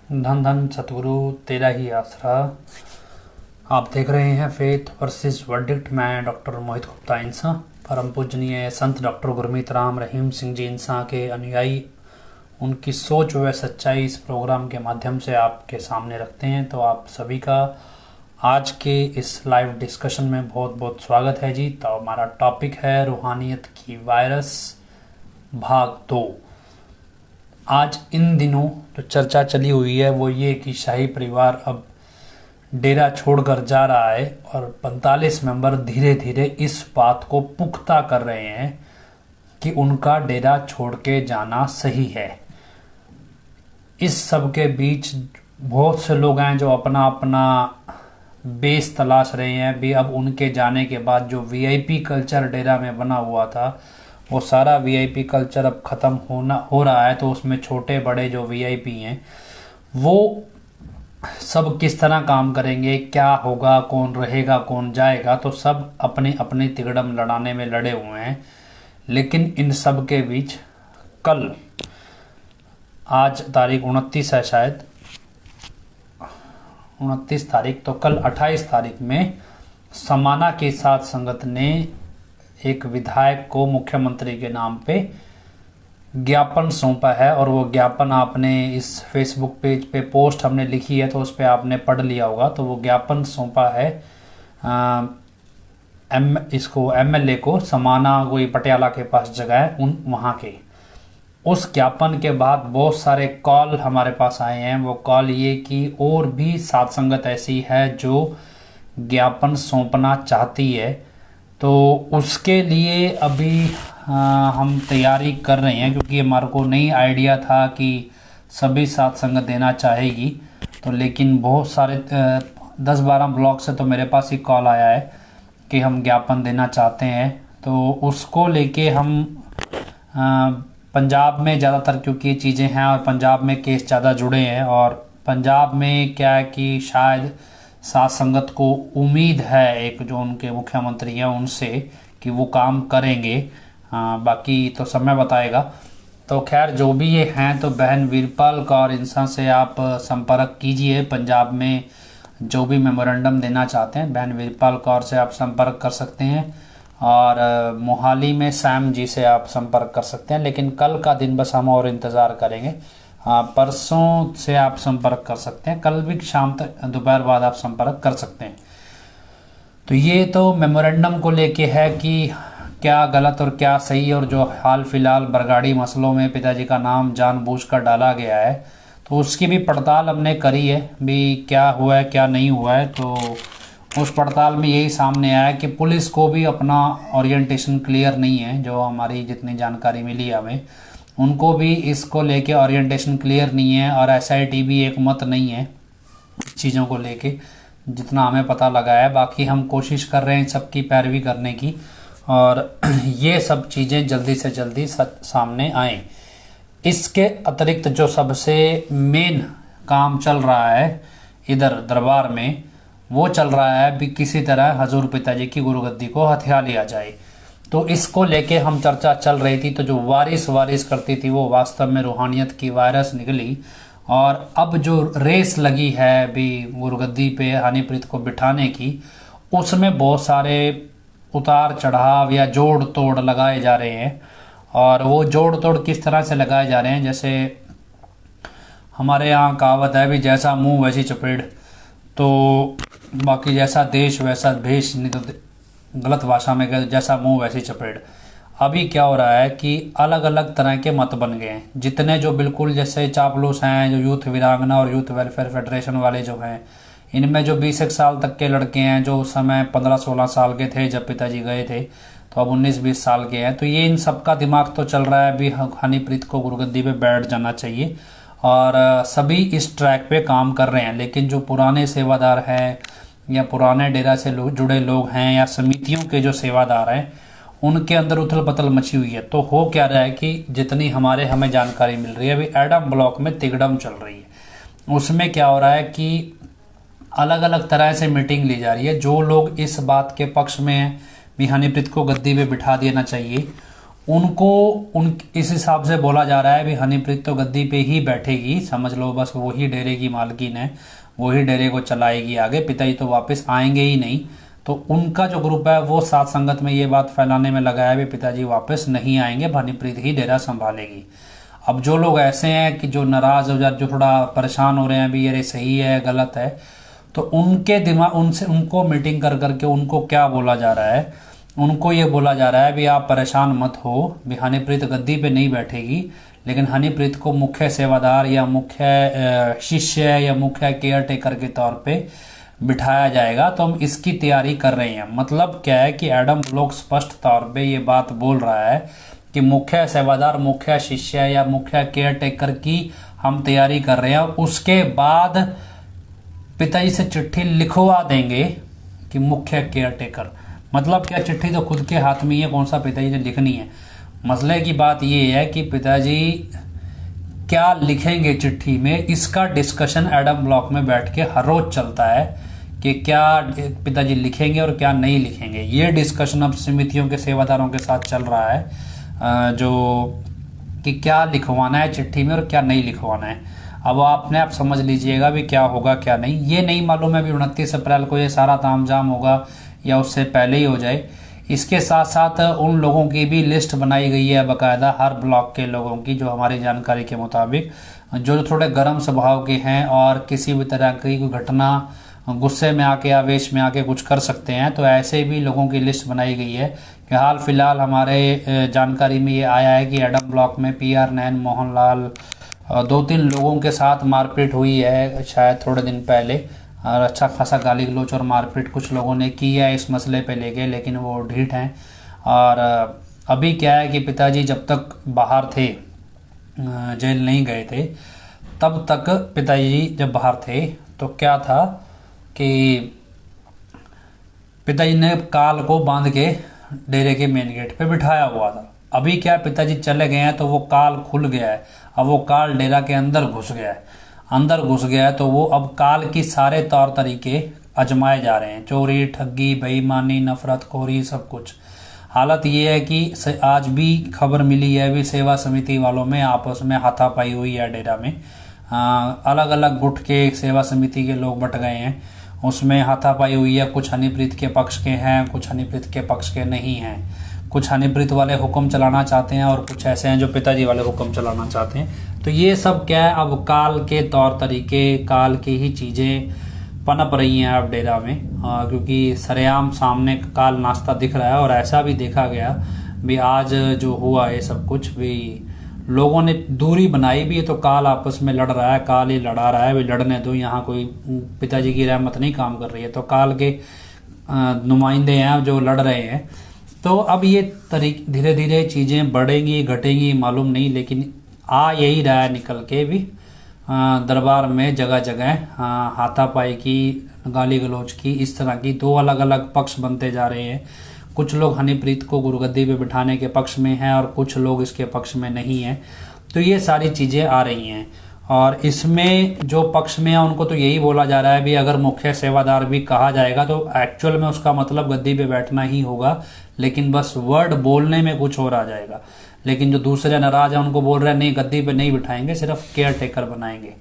धन धन सतगुरु तेरा ही आसरा। आप देख रहे हैं फेथ वर्सेस वर्डिक्ट। मैं डॉक्टर मोहित गुप्ता इंसा, परम पूजनीय संत डॉक्टर गुरमीत राम रहीम सिंह जी इंसा के अनुयायी, उनकी सोच व सच्चाई इस प्रोग्राम के माध्यम से आपके सामने रखते हैं। तो आप सभी का आज के इस लाइव डिस्कशन में बहुत बहुत स्वागत है जी। तो हमारा टॉपिक है रूहानियत की वायरस भाग 2। आज इन दिनों जो चर्चा चली हुई है वो ये कि शाही परिवार अब डेरा छोड़कर जा रहा है और 45 मेंबर धीरे धीरे इस बात को पुख्ता कर रहे हैं कि उनका डेरा छोड़ के जाना सही है। इस सब के बीच बहुत से लोग हैं जो अपना अपना बेस तलाश रहे हैं भी। अब उनके जाने के बाद जो वीआईपी कल्चर डेरा में बना हुआ था वो सारा वीआईपी कल्चर अब ख़त्म हो रहा है। तो उसमें छोटे बड़े जो वीआईपी हैं वो सब किस तरह काम करेंगे, क्या होगा, कौन रहेगा कौन जाएगा, तो सब अपने अपने तिगड़म लड़ाने में लड़े हुए हैं। लेकिन इन सब के बीच कल, आज तारीख 29 है शायद, 29 तारीख, तो कल 28 तारीख में समाना की साथ संगत ने एक विधायक को मुख्यमंत्री के नाम पे ज्ञापन सौंपा है। और वो ज्ञापन आपने इस फेसबुक पेज पे पोस्ट हमने लिखी है तो उस पर आपने पढ़ लिया होगा। तो वो ज्ञापन सौंपा है इसको एमएलए को, समाना कोई पटियाला के पास जगह है उन वहाँ के। उस ज्ञापन के बाद बहुत सारे कॉल हमारे पास आए हैं। वो कॉल ये कि और भी साथ संगत ऐसी है जो ज्ञापन सौंपना चाहती है। तो उसके लिए अभी हम तैयारी कर रहे हैं, क्योंकि हमारे को नहीं आइडिया था कि सभी साथ संगत देना चाहेगी। तो लेकिन बहुत सारे 10-12 ब्लॉक से तो मेरे पास ही कॉल आया है कि हम ज्ञापन देना चाहते हैं। तो उसको लेके हम पंजाब में ज़्यादातर, क्योंकि ये चीज़ें हैं और पंजाब में केस ज़्यादा जुड़े हैं, और पंजाब में क्या है कि शायद साथ संगत को उम्मीद है एक जो उनके मुख्यमंत्री हैं उनसे कि वो काम करेंगे। बाकी तो समय बताएगा। तो खैर जो भी ये हैं, तो बहन वीरपाल कौर इंसा से आप संपर्क कीजिए। पंजाब में जो भी मेमोरेंडम देना चाहते हैं बहन वीरपाल कौर से आप संपर्क कर सकते हैं, और मोहाली में सैम जी से आप संपर्क कर सकते हैं। लेकिन कल का दिन बस हम और इंतज़ार करेंगे। परसों से आप संपर्क कर सकते हैं, कल भी शाम तक दोपहर बाद आप संपर्क कर सकते हैं। तो ये तो मेमोरेंडम को लेके है कि क्या गलत और क्या सही, और जो हाल फिलहाल बरगाड़ी मसलों में पिताजी का नाम जानबूझकर डाला गया है तो उसकी भी पड़ताल हमने करी है भी, क्या हुआ है क्या नहीं हुआ है। तो उस पड़ताल में यही सामने आया कि पुलिस को भी अपना ओरिएंटेशन क्लियर नहीं है। जो हमारी जितनी जानकारी मिली हमें, उनको भी इसको लेके ओरिएंटेशन क्लियर नहीं है, और एसआईटी भी एक मत नहीं है चीज़ों को लेके, जितना हमें पता लगा है। बाकी हम कोशिश कर रहे हैं सबकी पैरवी करने की, और ये सब चीज़ें जल्दी से जल्दी सामने आएँ। इसके अतिरिक्त जो सबसे मेन काम चल रहा है इधर दरबार में, वो चल रहा है भी किसी तरह हजूर पिताजी की गुरुगद्दी को हथिया लिया जाए। तो इसको लेके हम चर्चा चल रही थी। तो जो वारिस करती थी वो वास्तव में रूहानियत की वायरस निकली, और अब जो रेस लगी है भी गुरुगद्दी पे हनीप्रीत को बिठाने की, उसमें बहुत सारे उतार चढ़ाव या जोड़ तोड़ लगाए जा रहे हैं। और वो जोड़ तोड़ किस तरह से लगाए जा रहे हैं, जैसे हमारे यहाँ कहावत है भी जैसा मुंह वैसी चपेड़, तो बाकी जैसा देश वैसा भेष, नहीं तो गलत भाषा में कहते जैसा मुंह वैसी चपेड़। अभी क्या हो रहा है कि अलग अलग तरह के मत बन गए हैं। जितने जो बिल्कुल जैसे चापलूस हैं, जो यूथ वीरांगना और यूथ वेलफेयर फेडरेशन वाले जो हैं, इनमें जो 20 साल तक के लड़के हैं, जो उस समय 15-16 साल के थे जब पिताजी गए थे, तो अब 19-20 साल के हैं। तो ये इन सबका दिमाग तो चल रहा है भी हनीप्रीत को गुरुगद्दी पे बैठ जाना चाहिए, और सभी इस ट्रैक पे काम कर रहे हैं। लेकिन जो पुराने सेवादार हैं या पुराने डेरा से जुड़े लोग हैं या समितियों के जो सेवादार हैं, उनके अंदर उथल पथल मची हुई है। तो हो क्या रहा है कि जितनी हमें जानकारी मिल रही है, अभी एडम ब्लॉक में तिगड़म चल रही है। उसमें क्या हो रहा है कि अलग अलग तरह से मीटिंग ली जा रही है। जो लोग इस बात के पक्ष में हैं भी हनीप्रीत को गद्दी पे बिठा देना चाहिए, उनको उन इस हिसाब से बोला जा रहा है भी हनीप्रीत तो गद्दी पे ही बैठेगी, समझ लो बस वही डेरे की मालकिन है, वही डेरे को चलाएगी आगे, पिताजी तो वापस आएंगे ही नहीं। तो उनका जो ग्रुप है वो साथ संगत में ये बात फैलाने में लगा है भी पिताजी वापस नहीं आएंगे, हनीप्रीत ही डेरा संभालेगी। अब जो लोग ऐसे हैं कि जो नाराज हो जाए, जो थोड़ा परेशान हो रहे हैं भी ये सही है गलत है, तो उनके दिमाग उनसे उनको मीटिंग कर करके उनको क्या बोला जा रहा है, उनको ये बोला जा रहा है भी आप परेशान मत हो भी हनीप्रीत गद्दी पे नहीं बैठेगी, लेकिन हनीप्रीत को मुख्य सेवादार या मुख्य शिष्य या मुख्य केयर टेकर के तौर पे बिठाया जाएगा। तो हम इसकी तैयारी कर रहे हैं। मतलब क्या है कि एडम ब्लॉक स्पष्ट तौर पे ये बात बोल रहा है कि मुख्य सेवादार, मुख्य शिष्य या मुख्य केयर टेकर की हम तैयारी कर रहे हैं। उसके बाद पिताजी से चिट्ठी लिखवा देंगे कि मुख्य केयर टेकर, मतलब क्या, चिट्ठी तो खुद के हाथ में ही है, कौन सा पिताजी ने लिखनी है। मसले की बात यह है कि पिताजी क्या लिखेंगे चिट्ठी में, इसका डिस्कशन एडम ब्लॉक में बैठ के हर रोज चलता है कि क्या पिताजी लिखेंगे और क्या नहीं लिखेंगे। ये डिस्कशन अब समितियों के सेवादारों के साथ चल रहा है, जो कि क्या लिखवाना है चिट्ठी में और क्या नहीं लिखवाना है। अब आपने आप समझ लीजिएगा भी क्या होगा क्या नहीं, ये नहीं मालूम है भी 29 अप्रैल को ये सारा तामझाम होगा या उससे पहले ही हो जाए। इसके साथ साथ उन लोगों की भी लिस्ट बनाई गई है बाकायदा, हर ब्लॉक के लोगों की, जो हमारी जानकारी के मुताबिक जो थोड़े गर्म स्वभाव के हैं और किसी भी तरह की कोई घटना गुस्से में आके आवेश में आके कुछ कर सकते हैं, तो ऐसे भी लोगों की लिस्ट बनाई गई है। कि हाल फिलहाल हमारे जानकारी में ये आया है कि एडम ब्लॉक में PR नैन, मोहनलाल, 2-3 लोगों के साथ मारपीट हुई है शायद थोड़े दिन पहले, और अच्छा खासा गाली गलौच और मारपीट कुछ लोगों ने की है इस मसले पे लेके, लेकिन वो ढीठ हैं। और अभी क्या है कि पिताजी जब तक बाहर थे, जेल नहीं गए थे, तब तक पिताजी जब बाहर थे तो क्या था कि पिताजी ने काल को बांध के डेरे के मेन गेट पे बिठाया हुआ था। अभी क्या पिताजी चले गए हैं तो वो काल खुल गया है, अब वो काल डेरा के अंदर घुस गया है, तो वो अब काल की सारे तौर तरीके आजमाए जा रहे हैं, चोरी, ठगी, बेईमानी, नफरतखोरी, सब कुछ। हालत ये है कि आज भी खबर मिली है भी सेवा समिति वालों में आपस में हाथापाई हुई है डेरा में। अलग अलग गुट के सेवा समिति के लोग बट गए हैं, उसमें हाथापाई हुई है। कुछ हनीप्रीत के पक्ष के हैं, कुछ हनीप्रीत के पक्ष के नहीं हैं। कुछ हनीप्रीत वाले हुक्म चलाना चाहते हैं और कुछ ऐसे हैं जो पिताजी वाले हुक्म चलाना चाहते हैं। तो ये सब क्या है, अब काल के तौर तरीके, काल की ही चीज़ें पनप रही हैं अब डेरा में, क्योंकि सरेआम सामने काल नाश्ता दिख रहा है। और ऐसा भी देखा गया भी आज जो हुआ ये सब कुछ भी लोगों ने दूरी बनाई भी है, तो काल आपस में लड़ रहा है, काल ही लड़ा रहा है, भी लड़ने दो, यहाँ कोई पिताजी की रहमत नहीं काम कर रही है। तो काल के नुमाइंदे हैं जो लड़ रहे हैं। तो अब ये धीरे धीरे चीज़ें बढ़ेंगी घटेंगी मालूम नहीं, लेकिन आ यही रहा है निकल के भी दरबार में जगह जगह हाथापाई की, गाली गलौज की, इस तरह की 2 अलग अलग पक्ष बनते जा रहे हैं। कुछ लोग हनीप्रीत को गुरुगद्दी पे बिठाने के पक्ष में हैं और कुछ लोग इसके पक्ष में नहीं हैं। तो ये सारी चीज़ें आ रही हैं, और इसमें जो पक्ष में है उनको तो यही बोला जा रहा है भी अगर मुख्य सेवादार भी कहा जाएगा तो एक्चुअल में उसका मतलब गद्दी पे बैठना ही होगा, लेकिन बस वर्ड बोलने में कुछ और आ जाएगा। लेकिन जो दूसरे नाराज हैं उनको बोल रहे हैं नहीं, गद्दी पे नहीं बिठाएंगे, सिर्फ केयर टेकर बनाएंगे।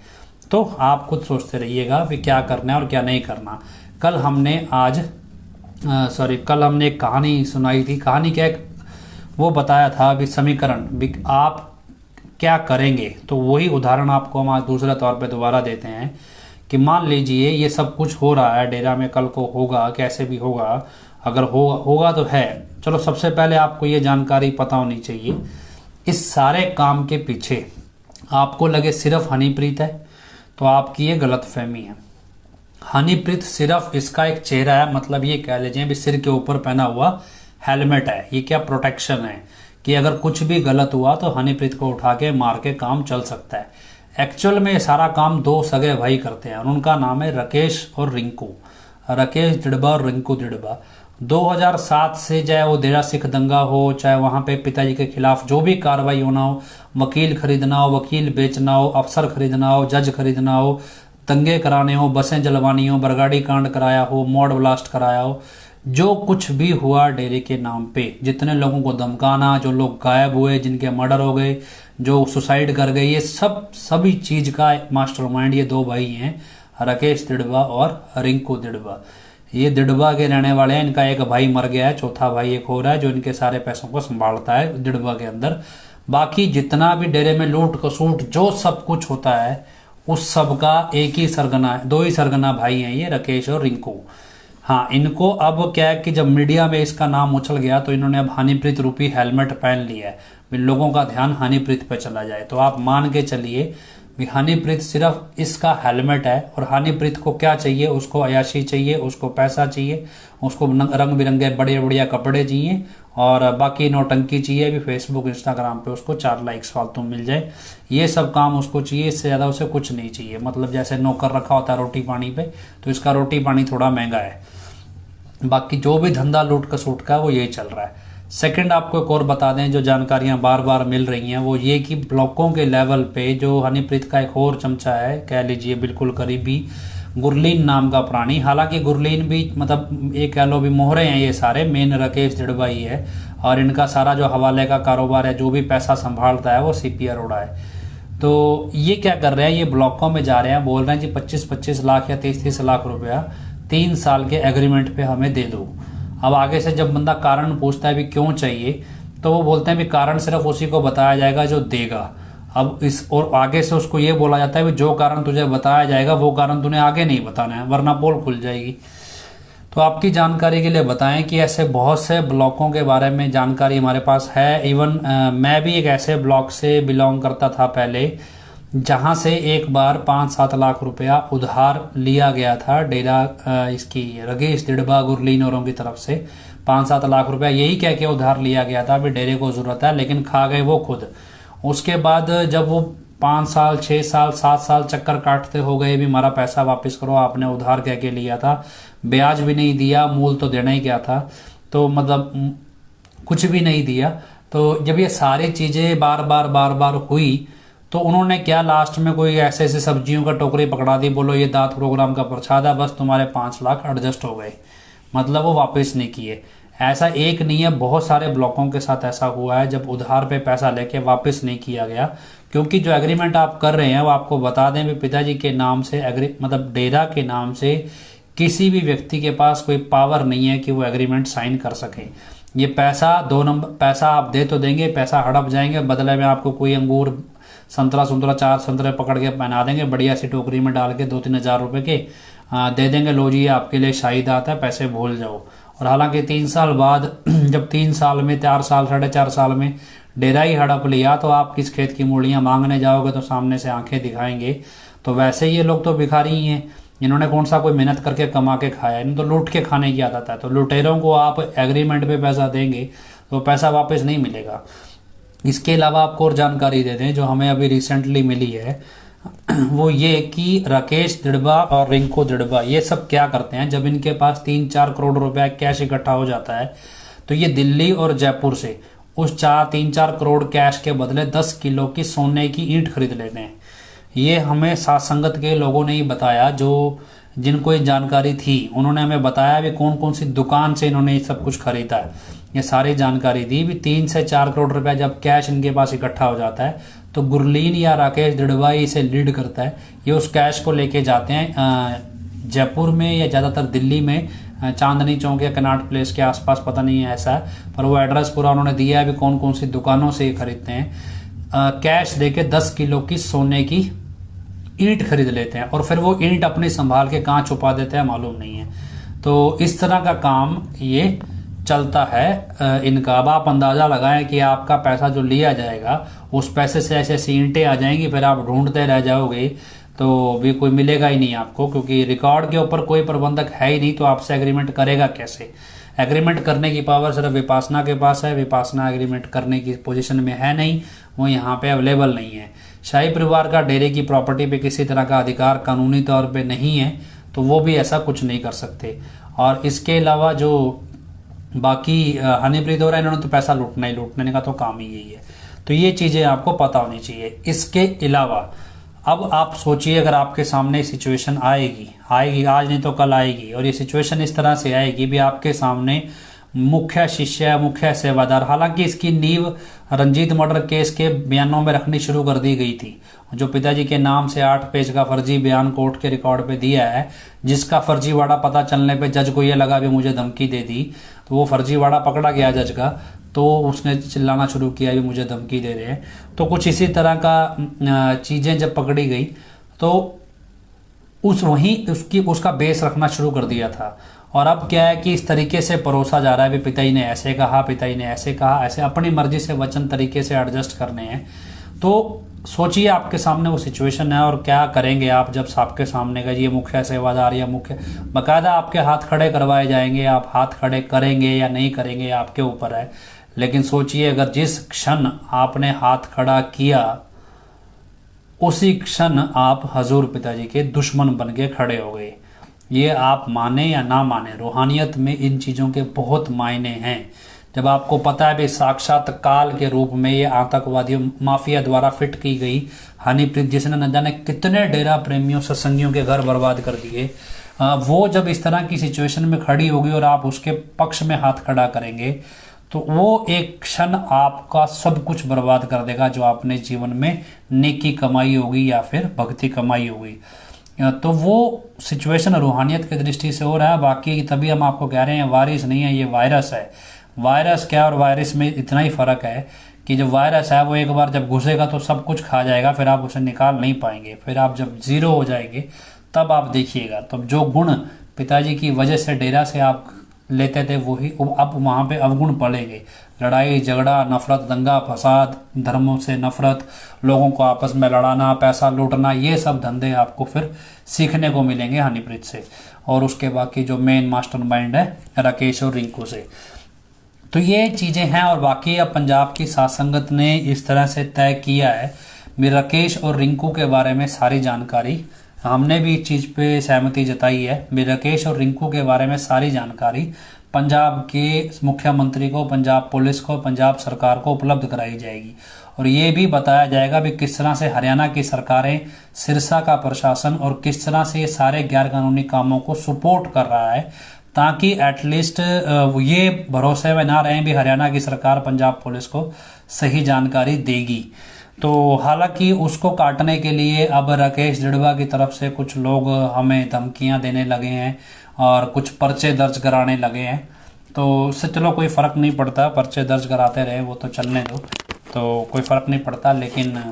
तो आप खुद सोचते रहिएगा भी क्या करना है और क्या नहीं करना। कल हमने एक कहानी सुनाई थी। कहानी क्या, वो बताया था भी समीकरण भी आप क्या करेंगे। तो वही उदाहरण आपको हम आज दूसरे तौर पे दोबारा देते हैं कि मान लीजिए ये सब कुछ हो रहा है डेरा में, कल को होगा, कैसे भी होगा, अगर होगा तो है। चलो सबसे पहले आपको ये जानकारी पता होनी चाहिए, इस सारे काम के पीछे आपको लगे सिर्फ हनीप्रीत है तो आपकी ये गलतफहमी है। हनीप्रीत सिर्फ इसका एक चेहरा है, मतलब ये कह लीजिए भी सिर के ऊपर पहना हुआ हेलमेट है। ये क्या प्रोटेक्शन है कि अगर कुछ भी गलत हुआ तो हनीप्रीत को उठा के मार के काम चल सकता है। एक्चुअल में ये सारा काम 2 सगे भाई करते हैं और उनका नाम है राकेश और रिंकू, राकेश दिड़बा और रिंकू दिड़बा। 2007 से चाहे वो डेरा सिख दंगा हो, चाहे वहां पे पिताजी के खिलाफ जो भी कार्रवाई होना हो, वकील खरीदना हो, वकील बेचना हो, अफसर खरीदना हो, जज खरीदना हो, दंगे कराने हो, बसें जलवानी हो, बरगाड़ी कांड कराया हो, मॉड ब्लास्ट कराया हो, जो कुछ भी हुआ डेरे के नाम पे, जितने लोगों को धमकाना, जो लोग गायब हुए, जिनके मर्डर हो गए, जो सुसाइड कर गए, ये सभी चीज का मास्टरमाइंड ये दो भाई हैं, राकेश दिड़बा और रिंकू दिड़बा। ये दिड़बा के रहने वाले हैं। इनका एक भाई मर गया है, चौथा भाई एक हो रहा है जो इनके सारे पैसों को संभालता है दिड़बा के अंदर। बाकी जितना भी डेरे में लूट खसूट जो सब कुछ होता है उस सब का एक ही सरगना है, दो ही सरगना भाई हैं ये, राकेश और रिंकू। हाँ, इनको अब क्या है कि जब मीडिया में इसका नाम उछल गया तो इन्होंने अब हनीप्रीत रूपी हेलमेट पहन लिया है, लोगों का ध्यान हनीप्रीत पे चला जाए। तो आप मान के चलिए भी हनीप्रीत सिर्फ इसका हेलमेट है, और हनीप्रीत को क्या चाहिए, उसको अयाशी चाहिए, उसको पैसा चाहिए, उसको रंग बिरंगे बड़े बढ़िया कपड़े चाहिए, और बाकी नौटंकी चाहिए भी फेसबुक इंस्टाग्राम पे उसको 4 लाइक्स फालतू मिल जाए, ये सब काम उसको चाहिए। इससे ज़्यादा उसे कुछ नहीं चाहिए। मतलब जैसे नौकर रखा होता है रोटी पानी पे, तो इसका रोटी पानी थोड़ा महंगा है। बाकी जो भी धंधा लूट खसूट का वो यही चल रहा है। सेकंड, आपको एक और बता दें जो जानकारियां बार बार मिल रही हैं वो ये कि ब्लॉकों के लेवल पे जो हनीप्रीत का एक और चमचा है, कह लीजिए बिल्कुल करीबी, गुरलीन नाम का प्राणी। हालांकि गुरलीन भी मतलब ये कह लो भी मोहरे हैं, ये सारे मेन राकेश दिड़बा ही है, और इनका सारा जो हवाले का कारोबार है, जो भी पैसा संभालता है वो सीपी अरोड़ा है। तो ये क्या कर रहे हैं, ये ब्लॉकों में जा रहे हैं, बोल रहे हैं जी 25-25 लाख या 30-30 लाख रुपया 3 साल के एग्रीमेंट पे हमें दे दो। अब आगे से जब बंदा कारण पूछता है भी क्यों चाहिए, तो वो बोलते हैं भी कारण सिर्फ उसी को बताया जाएगा जो देगा। अब इस और आगे से उसको ये बोला जाता है भी जो कारण तुझे बताया जाएगा वो कारण तूने आगे नहीं बताना है, वरना पोल खुल जाएगी। तो आपकी जानकारी के लिए बताएं कि ऐसे बहुत से ब्लॉकों के बारे में जानकारी हमारे पास है। इवन मैं भी एक ऐसे ब्लॉक से बिलोंग करता था पहले, जहां से एक बार 5-7 लाख रुपया उधार लिया गया था डेरा इसकी राकेश दिड़बा गुरलीन औरों की तरफ से। 5-7 लाख रुपया यही कह के उधार लिया गया था भी डेरे को जरूरत है, लेकिन खा गए वो खुद। उसके बाद जब वो 5 साल 6 साल 7 साल चक्कर काटते हो गए भी हमारा पैसा वापस करो, आपने उधार कह के लिया था, ब्याज भी नहीं दिया, मूल तो देना ही क्या था, तो मतलब कुछ भी नहीं दिया। तो जब ये सारी चीजें बार बार हुई तो उन्होंने क्या लास्ट में कोई ऐसे ऐसे सब्जियों का टोकरी पकड़ा दी, बोलो ये दांत प्रोग्राम का प्रसाद है, बस तुम्हारे 5 लाख एडजस्ट हो गए, मतलब वो वापस नहीं किए। ऐसा एक नहीं है, बहुत सारे ब्लॉकों के साथ ऐसा हुआ है जब उधार पे पैसा लेके वापस नहीं किया गया। क्योंकि जो एग्रीमेंट आप कर रहे हैं वो आपको बता दें भी पिताजी के नाम से मतलब डेरा के नाम से किसी भी व्यक्ति के पास कोई पावर नहीं है कि वो एग्रीमेंट साइन कर सके। ये पैसा 2 नंबर पैसा आप दे तो देंगे, पैसा हड़प जाएंगे, बदले में आपको कोई अंगूर संतरा 4 संतरे पकड़ के पहना देंगे, बढ़िया सी टोकरी में डाल के 2-3 हजार रुपए के दे देंगे, लो जी ये आपके लिए शाहिद आता है, पैसे भूल जाओ। और हालांकि 3 साल बाद जब 3 साल में 4 साल 4.5 साल में डेरा ही हड़प लिया, तो आप किस खेत की मूलियां मांगने जाओगे तो सामने से आंखें दिखाएंगे। तो वैसे ये लोग तो भिखारी ही हैं, इन्होंने कौन सा कोई मेहनत करके कमा के खाया, इन्हें तो लूट के खाने की आदत है। तो लुटेरों को आप एग्रीमेंट पे पैसा देंगे तो पैसा वापस नहीं मिलेगा। इसके अलावा आपको और जानकारी दे दें जो हमें अभी रिसेंटली मिली है, वो ये कि राकेश दिड़बा और रिंकू दिड़बा ये सब क्या करते हैं, जब इनके पास 3-4 करोड़ रुपया कैश इकट्ठा हो जाता है तो ये दिल्ली और जयपुर से उस 3-4 करोड़ कैश के बदले 10 किलो की सोने की ईंट खरीद लेते हैं। ये हमें साथ संगत के लोगों ने ही बताया, जो जिनको ये जानकारी थी उन्होंने हमें बताया भी कौन कौन सी दुकान से इन्होंने ये सब कुछ खरीदा है। ये सारी जानकारी दी भी 3 से 4 करोड़ रुपया जब कैश इनके पास इकट्ठा हो जाता है तो गुरलीन या राकेश दिड़बा इसे लीड करता है। ये उस कैश को लेके जाते हैं जयपुर में या ज़्यादातर दिल्ली में चांदनी चौक या कनाट प्लेस के आसपास, पता नहीं है ऐसा, पर वो एड्रेस पूरा उन्होंने दिया है भी कौन कौन सी दुकानों से ये खरीदते हैं। कैश देके 10 किलो की सोने की ईंट खरीद लेते हैं और फिर वो ईंट अपनी संभाल के कहाँ छुपा देते हैं मालूम नहीं है। तो इस तरह का काम ये चलता है इनका। अब आप अंदाजा लगाएं कि आपका पैसा जो लिया जाएगा उस पैसे से ऐसे ऐसी ईंटें आ जाएंगी, फिर आप ढूंढते रह जाओगे तो भी कोई मिलेगा ही नहीं आपको, क्योंकि रिकॉर्ड के ऊपर कोई प्रबंधक है ही नहीं, तो आपसे एग्रीमेंट करेगा कैसे। एग्रीमेंट करने की पावर सिर्फ विपासना के पास है, विपासना एग्रीमेंट करने की पोजीशन में है नहीं, वो यहाँ पे अवेलेबल नहीं है। शाही परिवार का डेरे की प्रॉपर्टी पे किसी तरह का अधिकार कानूनी तौर पे नहीं है, तो वो भी ऐसा कुछ नहीं कर सकते। और इसके अलावा जो बाकी हनीप्रीत हो रहा है, इन्होंने तो पैसा लूटने का तो काम ही यही है। तो ये चीज़ें आपको पता होनी चाहिए। इसके अलावा अब आप सोचिए, अगर आपके सामने सिचुएशन आएगी आएगी आज नहीं तो कल आएगी, और ये सिचुएशन इस तरह से आएगी भी आपके सामने मुख्य शिष्य, मुख्य सेवादार, हालांकि इसकी नींव रंजीत मर्डर केस के बयानों में रखनी शुरू कर दी गई थी। जो पिताजी के नाम से 8 पेज का फर्जी बयान कोर्ट के रिकॉर्ड पे दिया है, जिसका फर्जीवाड़ा पता चलने पे जज को ये लगा भी मुझे धमकी दे दी, तो वो फर्जीवाड़ा पकड़ा गया जज का, तो उसने चिल्लाना शुरू किया भी मुझे धमकी दे रहे हैं। तो कुछ इसी तरह का चीजें जब पकड़ी गई तो उसका बेस रखना शुरू कर दिया था। और अब क्या है कि इस तरीके से परोसा जा रहा है भी पिताजी ने ऐसे कहा, पिताजी ने ऐसे कहा, ऐसे अपनी मर्जी से वचन तरीके से एडजस्ट करने हैं। तो सोचिए आपके सामने वो सिचुएशन है और क्या करेंगे आप जब आपके सामने का ये मुख्य सेवादार या मुख्य, बाकायदा आपके हाथ खड़े करवाए जाएंगे, आप हाथ खड़े करेंगे या नहीं करेंगे आपके ऊपर है। लेकिन सोचिए अगर जिस क्षण आपने हाथ खड़ा किया उसी क्षण आप हजूर पिताजी के दुश्मन बन के खड़े हो गए। ये आप माने या ना माने, रूहानियत में इन चीज़ों के बहुत मायने हैं। जब आपको पता है भी साक्षात काल के रूप में ये आतंकवादी माफिया द्वारा फिट की गई हनीप्रीत, जिसने न जाने कितने डेरा प्रेमियों सत्संगियों के घर बर्बाद कर दिए, वो जब इस तरह की सिचुएशन में खड़ी होगी और आप उसके पक्ष में हाथ खड़ा करेंगे तो वो एक क्षण आपका सब कुछ बर्बाद कर देगा जो आपने जीवन में नेकी कमाई होगी या फिर भक्ति कमाई होगी। तो वो सिचुएशन रूहानियत की दृष्टि से हो रहा है। बाकी तभी हम आपको कह रहे हैं वायरस नहीं है, ये वायरस है। वायरस क्या और वायरस में इतना ही फर्क है कि जो वायरस है वो एक बार जब घुसेगा तो सब कुछ खा जाएगा, फिर आप उसे निकाल नहीं पाएंगे। फिर आप जब जीरो हो जाएंगे तब आप देखिएगा। तब जो गुण पिताजी की वजह से डेरा से आप लेते थे वही अब वहाँ पे अवगुण पड़ेंगे। लड़ाई झगड़ा, नफरत, दंगा फसाद, धर्मों से नफरत, लोगों को आपस में लड़ाना, पैसा लूटना, ये सब धंधे आपको फिर सीखने को मिलेंगे हनीप्रीत से और उसके बाकी जो मेन मास्टरमाइंड है राकेश और रिंकू से। तो ये चीज़ें हैं। और बाकी अब पंजाब की साध संगत ने इस तरह से तय किया है, राकेश और रिंकू के बारे में सारी जानकारी, हमने भी इस चीज़ पे सहमति जताई है। राकेश और रिंकू के बारे में सारी जानकारी पंजाब के मुख्यमंत्री को, पंजाब पुलिस को, पंजाब सरकार को उपलब्ध कराई जाएगी। और ये भी बताया जाएगा भी किस तरह से हरियाणा की सरकारें, सिरसा का प्रशासन और किस तरह से ये सारे गैर कानूनी कामों को सपोर्ट कर रहा है, ताकि एटलीस्ट ये भरोसे में ना रहें भी हरियाणा की सरकार पंजाब पुलिस को सही जानकारी देगी। तो हालांकि उसको काटने के लिए अब राकेश जड़वा की तरफ से कुछ लोग हमें धमकियां देने लगे हैं और कुछ पर्चे दर्ज कराने लगे हैं। तो उससे चलो कोई फ़र्क नहीं पड़ता, पर्चे दर्ज कराते रहे वो तो चलने दो, तो कोई फ़र्क नहीं पड़ता। लेकिन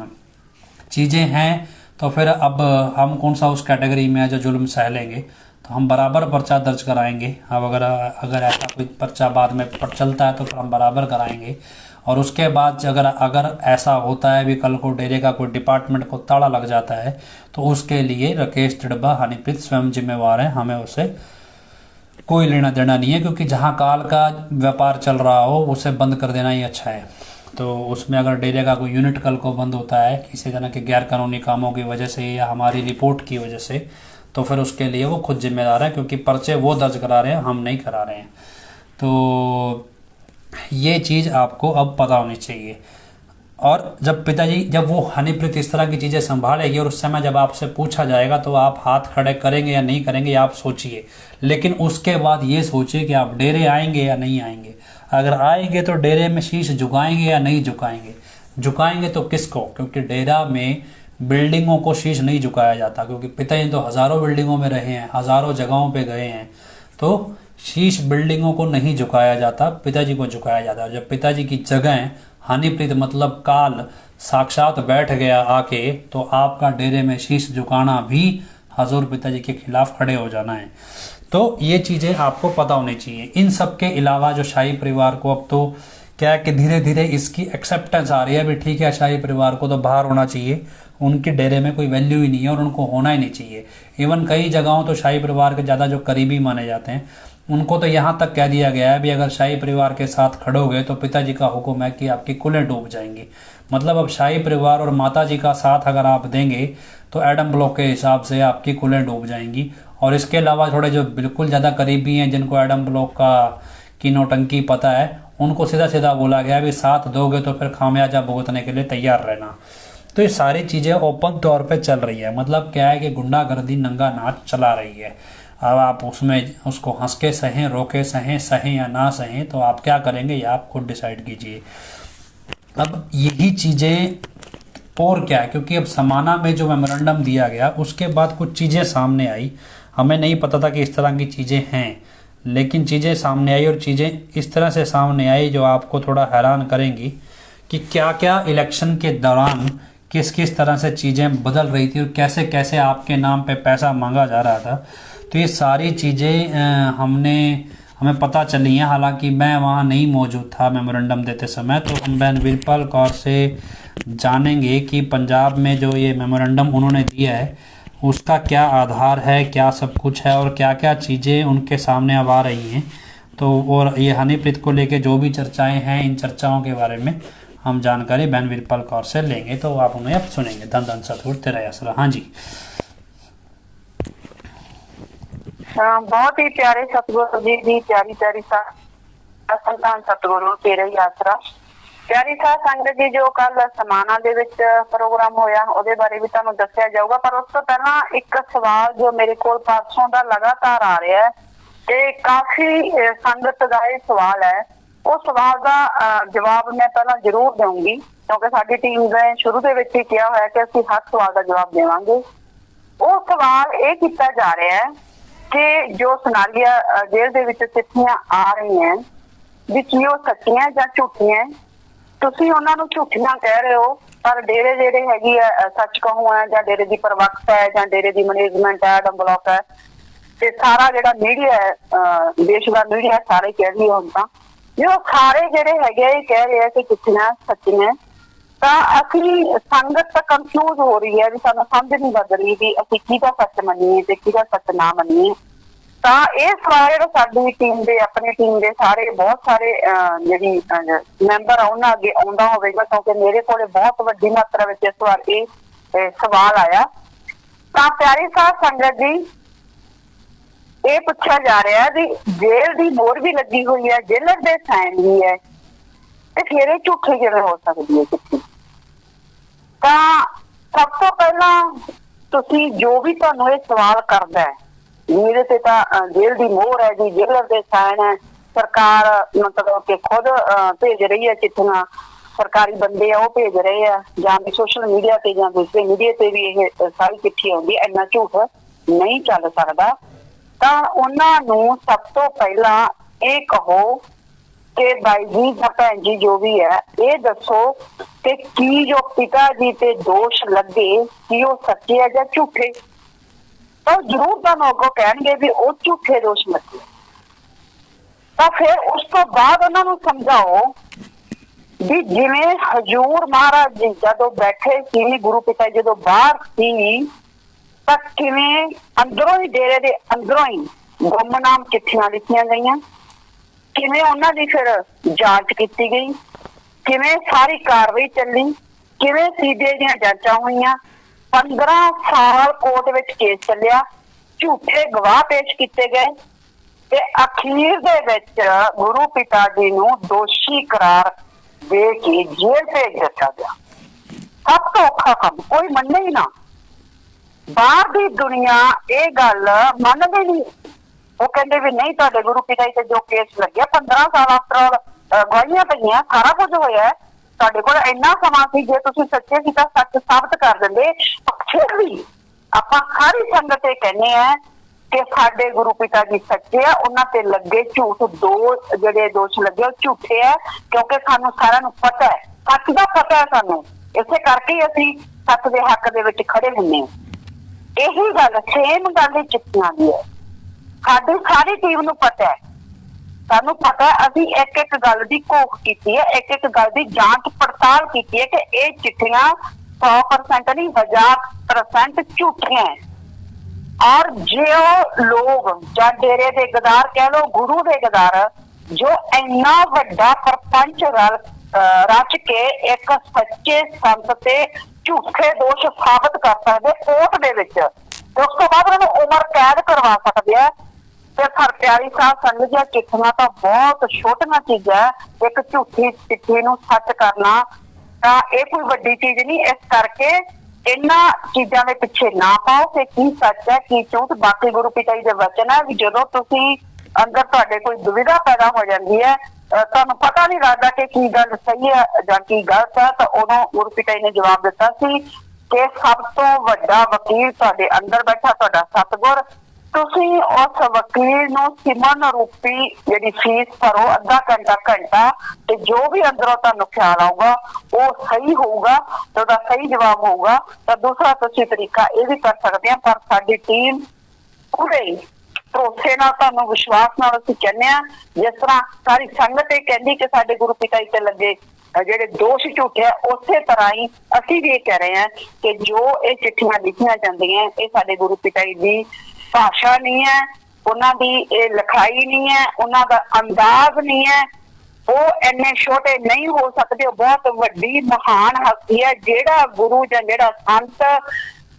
चीज़ें हैं तो फिर अब हम कौन सा उस कैटेगरी में है जो जुल्म सह लेंगे, तो हम बराबर पर्चा दर्ज कराएंगे। अब अगर ऐसा कोई पर्चा बाद में चलता है तो फिर हम बराबर कराएंगे। और उसके बाद अगर ऐसा होता है भी कल को डेरे का कोई डिपार्टमेंट को ताला लग जाता है तो उसके लिए राकेश जड़वा, हनीप्रीत स्वयं जिम्मेवार है, हमें उसे कोई लेना देना नहीं है। क्योंकि जहां काल का व्यापार चल रहा हो उसे बंद कर देना ही अच्छा है। तो उसमें अगर डेरे का कोई यूनिट कल को बंद होता है किसी तरह के गैर कानूनी कामों की वजह से या हमारी रिपोर्ट की वजह से, तो फिर उसके लिए वो खुद जिम्मेदार है, क्योंकि पर्चे वो दर्ज करा रहे हैं, हम नहीं करा रहे हैं। तो ये चीज़ आपको अब पता होनी चाहिए। और जब वो हनीप्रीत इस तरह की चीज़ें संभालेगी और उस समय जब आपसे पूछा जाएगा तो आप हाथ खड़े करेंगे या नहीं करेंगे आप सोचिए। लेकिन उसके बाद ये सोचिए कि आप डेरे आएंगे या नहीं आएंगे। अगर आएंगे तो डेरे में शीश झुकाएंगे या नहीं झुकाएंगे। झुकाएंगे तो किसको, क्योंकि डेरा में बिल्डिंगों को शीश नहीं झुकाया जाता, क्योंकि पिताजी तो हज़ारों बिल्डिंगों में रहे हैं, हज़ारों जगहों पे गए हैं, तो शीश बिल्डिंगों को नहीं झुकाया जाता, पिताजी को झुकाया जाता है। जब पिताजी की जगह हनीप्रीत मतलब काल साक्षात बैठ गया आके, तो आपका डेरे में शीश झुकाना भी हजूर पिताजी के खिलाफ खड़े हो जाना है। तो ये चीज़ें आपको पता होनी चाहिए। इन सब के अलावा जो शाही परिवार को अब तो क्या है कि धीरे धीरे इसकी एक्सेप्टेंस आ रही है भी ठीक है, शाही परिवार को तो बाहर होना चाहिए, उनके डेरे में कोई वैल्यू ही नहीं है और उनको होना ही नहीं चाहिए। इवन कई जगहों तो शाही परिवार के ज़्यादा जो करीबी माने जाते हैं उनको तो यहाँ तक कह दिया गया है भी अगर शाही परिवार के साथ खड़ोगे तो पिताजी का हुक्म है कि आपकी कुलें डूब जाएंगी। मतलब अब शाही परिवार और माता जी का साथ अगर आप देंगे तो एडम ब्लॉक के हिसाब से आपकी कुलें डूब जाएंगी। और इसके अलावा थोड़े जो बिल्कुल ज़्यादा करीबी हैं, जिनको एडम ब्लॉक की नौटंकी पता है, उनको सीधा सीधा बोला गया भी साथ दोगे तो फिर खामियाजा भुगतने के लिए तैयार रहना। तो ये सारी चीज़ें ओपन तौर पे चल रही है। मतलब क्या है कि गुंडागर्दी नंगा नाच चला रही है। अब आप उसमें उसको हंस के सहें, रोके सहें या ना सहें, तो आप क्या करेंगे ये आप खुद डिसाइड कीजिए। अब यही चीज़ें और क्या है, क्योंकि अब समाना में जो मेमोरेंडम दिया गया उसके बाद कुछ चीज़ें सामने आई। हमें नहीं पता था कि इस तरह की चीज़ें हैं, लेकिन चीज़ें सामने आई और चीज़ें इस तरह से सामने आई जो आपको थोड़ा हैरान करेंगी कि क्या क्या इलेक्शन के दौरान किस किस तरह से चीज़ें बदल रही थी और कैसे कैसे आपके नाम पे पैसा मांगा जा रहा था। तो ये सारी चीज़ें हमें पता चली हैं। हालांकि मैं वहाँ नहीं मौजूद था मेमोरेंडम देते समय, तो हम बहन वीरपाल कौर से जानेंगे कि पंजाब में जो ये मेमोरेंडम उन्होंने दिया है उसका क्या आधार है, क्या सब कुछ है और क्या क्या चीज़ें उनके सामने अब आ रही हैं। तो और ये हनीप्रीत को लेके जो भी चर्चाएं हैं, इन चर्चाओं के बारे में हम जानकारी बहन वीरपाल कौर से लेंगे, तो आप उन्हें अब सुनेंगे। धन धन सतगुरु तेरा आसरा। हाँ जी। बहुत ही प्यारे सतगुरु जी ਦੀ ਪਿਆਰੀ ਪਿਆਰੀ ਸੰਤਾਨ ਸਤਗੁਰੂ ਤੇਰਾ ਹੀ ਆਸਰਾ। ਪਿਆਰੀ ਸਾਧ ਸੰਗਤ ਜੀ, ਜੋ ਕੱਲ ਸਮਾਣਾ ਦੇ ਵਿੱਚ ਪ੍ਰੋਗਰਾਮ ਹੋਇਆ ਉਹਦੇ ਬਾਰੇ ਵੀ ਤੁਹਾਨੂੰ ਦੱਸਿਆ ਜਾਊਗਾ, ਪਰ ਉਸ ਤੋਂ ਪਹਿਲਾਂ ਇੱਕ ਸਵਾਲ ਜੋ ਮੇਰੇ ਕੋਲ ਪਰਸੋਂ ਦਾ ਲਗਾਤਾਰ ਆ ਰਿਹਾ ਹੈ ਤੇ ਕਾਫੀ ਸੰਗਤ ਦਾ ਇਹ ਸਵਾਲ ਹੈ। ਉਹ ਸਵਾਲ ਦਾ ਜਵਾਬ ਮੈਂ ਪਹਿਲਾਂ ਜ਼ਰੂਰ ਦਊਂਗੀ, ਕਿਉਂਕਿ ਸਾਡੀ ਟੀਮ ਨੇ ਸ਼ੁਰੂ ਦੇ ਵਿੱਚ ਹੀ ਕਿਹਾ ਹੋਇਆ ਕਿ ਅਸੀਂ ਹਰ ਸਵਾਲ ਦਾ ਜਵਾਬ ਦੇਵਾਂਗੇ। ਉਹ ਸਵਾਲ ਇਹ ਕੀਤਾ ਜਾ ਰਿਹਾ ਹੈ ਕਿ ਜੋ ਸਨਾਲੀਆ ਜੇਲ੍ਹ ਦੇ ਵਿੱਚ ਚਿੱਠੀਆਂ ਆ ਰਹੀਆਂ ਵੀ ਕੀ ਉਹ ਸੱਚੀਆਂ ਜਾਂ ਝੂਠੀਆਂ। ਤੁਸੀਂ ਉਹਨਾਂ ਨੂੰ ਝੂਠੀਆਂ ਕਹਿ ਰਹੇ ਹੋ, ਪਰ ਡੇਰੇ ਜਿਹੜੇ ਹੈਗੀ ਆ ਸੱਚ ਕਹੂੰ ਹੈ ਜਾਂ ਡੇਰੇ ਦੀ ਪ੍ਰਵਕਤ ਹੈ ਜਾਂ ਡੇਰੇ ਦੀ ਮੈਨੇਜਮੈਂਟ ਹੈ, ਐਡਮ ਬਲੌਕ ਹੈ ਤੇ ਸਾਰਾ ਜਿਹੜਾ ਮੀਡੀਆ ਹੈ, ਦੇਸ਼ ਦਾ ਮੀਡੀਆ ਸਾਰੇ ਕਹਿ ਰਹੀ ਹੁਣ ਤਾਂ ਉਹ ਸਾਰੇ ਜਿਹੜੇ ਹੈਗੇ ਇਹ ਕਹਿ ਰਹੇ ਆ ਕਿ ਝੂਠੀਆਂ ਸੱਚੀਆਂ। ਤਾਂ ਅਸੀਂ ਸੰਗਤ ਤਾਂ ਕਨਫਿਊਜ਼ ਹੋ ਰਹੀ ਹੈ ਵੀ ਸਾਨੂੰ ਸਮਝ ਨਹੀਂ ਲੱਗ ਰਹੀ ਵੀ ਅਸੀਂ ਕਿਹਦਾ ਸੱਚ ਮੰਨੀਏ ਤੇ ਕਿਹਦਾ ਸੱਚ ਨਾ ਮੰਨੀਏ। ਤਾਂ ਇਹ ਸਵਾਲ ਜਿਹੜਾ ਸਾਡੀ ਟੀਮ ਦੇ ਆਪਣੀ ਟੀਮ ਦੇ ਸਾਰੇ ਬਹੁਤ ਸਾਰੇ ਜਿਹੜੀ ਮੈਂਬਰ ਆ ਉਹਨਾਂ ਅੱਗੇ ਆਉਂਦਾ ਹੋਵੇਗਾ, ਕਿਉਂਕਿ ਮੇਰੇ ਕੋਲੇ ਬਹੁਤ ਵੱਡੀ ਮਾਤਰਾ ਵਿੱਚ ਇਸ ਵਾਰ ਇਹ ਸਵਾਲ ਆਇਆ। ਤਾਂ ਪਿਆਰੀ ਸਾਧ ਸੰਗਤ ਜੀ, ਇਹ ਪੁੱਛਿਆ ਜਾ ਰਿਹਾ ਵੀ ਜੇਲ੍ਹ ਦੀ ਮੋਹਰ ਵੀ ਲੱਗੀ ਹੋਈ ਹੈ, ਜੇਲਰ ਦੇ ਸਾਈਨ ਵੀ ਹੈ, ਤੇ ਫਿਰ ਇਹ ਝੂਠੀ ਕਿਵੇਂ ਹੋ ਸਕਦੀ ਹੈ ਚਿੱਠੀ। ਤਾਂ ਸਭ ਤੋਂ ਪਹਿਲਾਂ ਤੁਸੀਂ ਜੋ ਵੀ ਤੁਹਾਨੂੰ ਇਹ ਸਵਾਲ ਕਰਦਾ ਹੈ, ਇਹਦੇ ਤੇ ਤਾਂ ਜੇਲ੍ਹ ਦੀ ਮੋਹਰ ਹੈ ਜੀ, ਜੇਲਰ ਦੇ ਸਾਈਨ ਹੈ, ਸਰਕਾਰ ਮਤਲਬ ਕਿ ਖੁਦ ਭੇਜ ਰਹੀ ਹੈ ਚਿੱਠੀਆਂ, ਸਰਕਾਰੀ ਬੰਦੇ ਆ ਉਹ ਭੇਜ ਰਹੇ ਆ, ਜਾਂ ਵੀ ਸੋਸ਼ਲ ਮੀਡੀਆ ਤੇ ਜਾਂ ਦੂਸਰੇ ਮੀਡੀਆ ਤੇ ਵੀ ਇਹ ਸਾਰੀ ਚਿੱਠੀ ਆਉਂਦੀ ਹੈ। ਇੰਨਾ ਝੂਠ ਨਹੀਂ ਚੱਲ ਸਕਦਾ। ਤਾਂ ਉਹਨਾਂ ਨੂੰ ਸਭ ਤੋਂ ਪਹਿਲਾਂ ਇਹ ਕਹੋ ਕਿ ਬਾਈ ਜੀ ਜਾਂ ਭੈਣ ਜੀ ਜੋ ਵੀ ਹੈ, ਇਹ ਦੱਸੋ ਕਿ ਕੀ ਜੋ ਪਿਤਾ ਜੀ ਤੇ ਦੋਸ਼ ਲੱਗੇ ਕੀ ਉਹ ਸੱਚੇ ਹੈ ਜਾਂ ਝੂਠੇ। ਤਾਂ ਜ਼ਰੂਰ ਤੁਹਾਨੂੰ ਅੱਗੋਂ ਕਹਿਣਗੇ ਵੀ ਉਹ ਝੂਠੇ ਦੋਸ਼ ਲੱਗੇ। ਤਾਂ ਫਿਰ ਉਸ ਤੋਂ ਬਾਅਦ ਉਹਨਾਂ ਨੂੰ ਸਮਝਾਓ ਵੀ ਜਿਵੇਂ ਹਜ਼ੂਰ ਮਹਾਰਾਜ ਜੀ ਜਦੋਂ ਬੈਠੇ ਸੀ, ਗੁਰੂ ਪਿਤਾ ਜਦੋਂ ਬਾਹਰ ਸੀ, ਤਾਂ ਕਿਵੇਂ ਅੰਦਰੋਂ ਹੀ ਡੇਰੇ ਦੇ ਅੰਦਰੋਂ ਹੀ ਗੁੰਮਨਾਮ ਚਿੱਠੀਆਂ ਲਿਖੀਆਂ ਗਈਆਂ, ਕਿਵੇਂ ਉਹਨਾਂ ਦੀ ਫਿਰ ਜਾਂਚ ਕੀਤੀ ਗਈ, ਕਿਵੇਂ ਸਾਰੀ ਕਾਰਵਾਈ ਚੱਲੀ, ਕਿਵੇਂ ਸੀਬੀਆਈ ਦੀਆਂ ਜਾਂਚਾਂ ਹੋਈਆਂ, 15 ਸਾਲ ਕੋਰਟ ਵਿੱਚ ਕੇਸ ਚੱਲਿਆ, ਝੂਠੇ ਗਵਾਹ ਪੇਸ਼ ਕੀਤੇ ਗਏ ਤੇ ਅਖੀਰ ਦੇ ਵਿੱਚ ਗੁਰੂ ਪਿਤਾ ਜੀ ਨੂੰ ਦੋਸ਼ੀ ਕਰਾਰ ਦੇ ਕੇ ਜੇਲ੍ਹ ਭੇਜ ਦਿੱਤਾ ਗਿਆ। ਸਭ ਤੋਂ ਔਖਾ ਕੰਮ, ਕੋਈ ਮੰਨੇ ਹੀ ਨਾ। ਬਾਹਰ ਦੀ ਦੁਨੀਆ ਇਹ ਗੱਲ ਮੰਨਦੀ ਨਹੀਂ। ਉਹ ਕਹਿੰਦੇ ਵੀ ਨਹੀਂ, ਤੁਹਾਡੇ ਗੁਰੂ ਪਿਤਾ ਜੀ ਤੇ ਜੋ ਕੇਸ ਲੱਗਿਆ 15 ਸਾਲ ਆਫਟਰ ਗਵਾਹੀਆਂ ਪਈਆਂ, ਸਾਰਾ ਕੁਝ ਹੋਇਆ, ਤੁਹਾਡੇ ਕੋਲ ਇੰਨਾ ਸਮਾਂ ਸੀ, ਜੇ ਤੁਸੀਂ ਸੱਚੇ ਸੀ ਤਾਂ ਸੱਚ ਸਾਬਤ ਕਰ ਦਿੰਦੇ। ਫਿਰ ਵੀ ਆਪਾਂ ਸਾਰੀ ਸੰਗਤ ਇਹ ਕਹਿੰਦੇ ਆ ਕਿ ਸਾਡੇ ਗੁਰੂ ਪਿਤਾ ਜੀ ਸੱਚੇ ਆ, ਉਹਨਾਂ ਤੇ ਲੱਗੇ ਝੂਠ ਦੋ ਜਿਹੜੇ ਦੋਸ਼ ਲੱਗੇ ਉਹ ਝੂਠੇ ਆ, ਕਿਉਂਕਿ ਸਾਨੂੰ ਸਾਰਿਆਂ ਨੂੰ ਪਤਾ ਹੈ, ਸੱਚ ਦਾ ਪਤਾ ਹੈ ਸਾਨੂੰ, ਇਸੇ ਕਰਕੇ ਅਸੀਂ ਸੱਚ ਦੇ ਹੱਕ ਦੇ ਵਿੱਚ ਖੜੇ ਹੁੰਦੇ ਹਾਂ। ਇਹੀ ਗੱਲ ਸੇਮ ਗੱਲ ਹੀ ਚਿੱਠੀਆਂ ਦੀ ਹੈ। ਸਾਡੀ ਸਾਰੀ ਟੀਮ ਨੂੰ ਪਤਾ ਹੈ, ਸਾਨੂੰ ਪਤਾ ਹੈ, ਅਸੀਂ ਇੱਕ ਇੱਕ ਗੱਲ ਦੀ ਘੋਖ ਕੀਤੀ ਹੈ, ਇੱਕ ਇੱਕ ਗੱਲ ਦੀ ਜਾਂਚ ਪੜਤਾਲ ਕੀਤੀ ਹੈ ਕਿ ਇਹ ਚਿੱਠੀਆਂ 100% ਨਹੀਂ 1000% ਝੂਠੀਆਂ ਹੈ। ਔਰ ਜੋ ਲੋਕ ਜਾਂ ਡੇਰੇ ਦੇ ਗਦਾਰ ਕਹਿ ਲਓ, ਗੁਰੂ ਦੇ ਗਦਾਰ, ਜੋ ਇੰਨਾ ਵੱਡਾ ਪ੍ਰਪੰਚ ਰਚ ਕੇ ਇੱਕ ਸੱਚੇ ਸੰਤ ਤੇ ਝੂਠੇ ਦੋਸ਼ ਸਾਬਤ ਕਰ ਸਕਦੇ ਕੋਰਟ ਦੇ ਵਿੱਚ, ਤੇ ਉਸ ਤੋਂ ਬਾਅਦ ਉਹਨਾਂ ਨੂੰ ਉਮਰ ਕੈਦ ਕਰਵਾ ਸਕਦੇ ਆ। ਤੇ ਫਿਰ ਪਿਆਰੀ ਸਾਧ ਸੰਗਤ ਦੀਆਂ ਚਿੱਠੀਆਂ ਤਾਂ ਬਹੁਤ ਛੋਟੀਆਂ ਚੀਜ਼ਾਂ, ਇੱਕ ਝੂਠੀ ਚਿੱਠੀ ਨੂੰ ਸੱਚ ਕਰਨਾ ਤਾਂ ਇਹ ਕੋਈ ਵੱਡੀ ਚੀਜ਼ ਨਹੀਂ। ਇਸ ਕਰਕੇ ਇਹਨਾਂ ਚੀਜ਼ਾਂ ਦੇ ਪਿੱਛੇ ਨਾ ਪਾਓ ਕਿ ਕੀ ਸੱਚ ਹੈ ਕੀ ਝੂਠ। ਬਾਕੀ ਗੁਰੂ ਪਿਤਾ ਜੀ ਦੇ ਵਚਨ ਹੈ ਵੀ ਜਦੋਂ ਤੁਸੀਂ ਅੰਦਰ ਤੁਹਾਡੇ ਕੋਈ ਦੁਵਿਧਾ ਪੈਦਾ ਹੋ ਜਾਂਦੀ ਹੈ, ਤੁਹਾਨੂੰ ਪਤਾ ਨਹੀਂ ਲੱਗਦਾ ਕਿ ਕੀ ਗੱਲ ਸਹੀ ਹੈ ਜਾਂ ਕੀ ਗਲਤ ਹੈ, ਤਾਂ ਉਦੋਂ ਗੁਰੂ ਪਿਤਾ ਜੀ ਨੇ ਜਵਾਬ ਦਿੱਤਾ ਸੀ ਕਿ ਸਭ ਤੋਂ ਵੱਡਾ ਵਕੀਲ ਤੁਹਾਡੇ ਅੰਦਰ ਬੈਠਾ ਤੁਹਾਡਾ ਸਤਿਗੁਰ। ਤੁਸੀਂ ਉਸ ਵਕੀਲ ਨੂੰ ਸਿਮਰਨ ਰੂਪੀ ਜਿਹੜੀ ਫੀਸ ਭਰੋ, ਅੱਧਾ ਘੰਟਾ, ਤੇ ਜੋ ਵੀ ਅੰਦਰੋਂ ਤੁਹਾਨੂੰ ਖਿਆਲ ਆਊਗਾ ਉਹ ਸਹੀ ਹੋਊਗਾ ਤੇ ਉਹਦਾ ਸਹੀ ਜਵਾਬ ਹੋਊਗਾ। ਤਾਂ ਦੂਸਰਾ ਤੁਸੀਂ ਤਰੀਕਾ ਇਹ ਵੀ ਕਰ ਸਕਦੇ ਆ, ਪਰ ਸਾਡੀ ਟੀਮ ਪੂਰੇ ਭਰੋਸੇ ਨਾਲ, ਤੁਹਾਨੂੰ ਵਿਸ਼ਵਾਸ ਨਾਲ ਅਸੀਂ ਕਹਿੰਦੇ ਆ, ਜਿਸ ਤਰ੍ਹਾਂ ਸਾਰੀ ਸੰਗਤ ਇਹ ਕਹਿੰਦੀ ਕਿ ਸਾਡੇ ਗੁਰੂ ਪਿਤਾ ਜੀ ਤੇ ਲੱਗੇ ਜਿਹੜੇ ਦੋਸ਼ ਝੂਠੇ ਆ, ਉਸੇ ਤਰ੍ਹਾਂ ਹੀ ਅਸੀਂ ਵੀ ਇਹ ਕਹਿ ਰਹੇ ਹਾਂ ਕਿ ਜੋ ਇਹ ਚਿੱਠੀਆਂ ਲਿਖੀਆਂ ਜਾਂਦੀਆਂ ਇਹ ਸਾਡੇ ਗੁਰੂ ਪਿਤਾ ਜੀ ਦੀ ਭਾਸ਼ਾ ਨਹੀਂ ਹੈ, ਉਹਨਾਂ ਦੀ ਇਹ ਲਿਖਾਈ ਨਹੀਂ ਹੈ, ਉਹਨਾਂ ਦਾ ਅੰਦਾਜ਼ ਨਹੀਂ ਹੈ। ਉਹ ਇੰਨੇ ਛੋਟੇ ਨਹੀਂ ਹੋ ਸਕਦੇ, ਉਹ ਬਹੁਤ ਵੱਡੀ ਮਹਾਨ ਹਸਤੀ ਹੈ। ਜਿਹੜਾ ਗੁਰੂ ਜਾਂ ਜਿਹੜਾ ਸੰਤ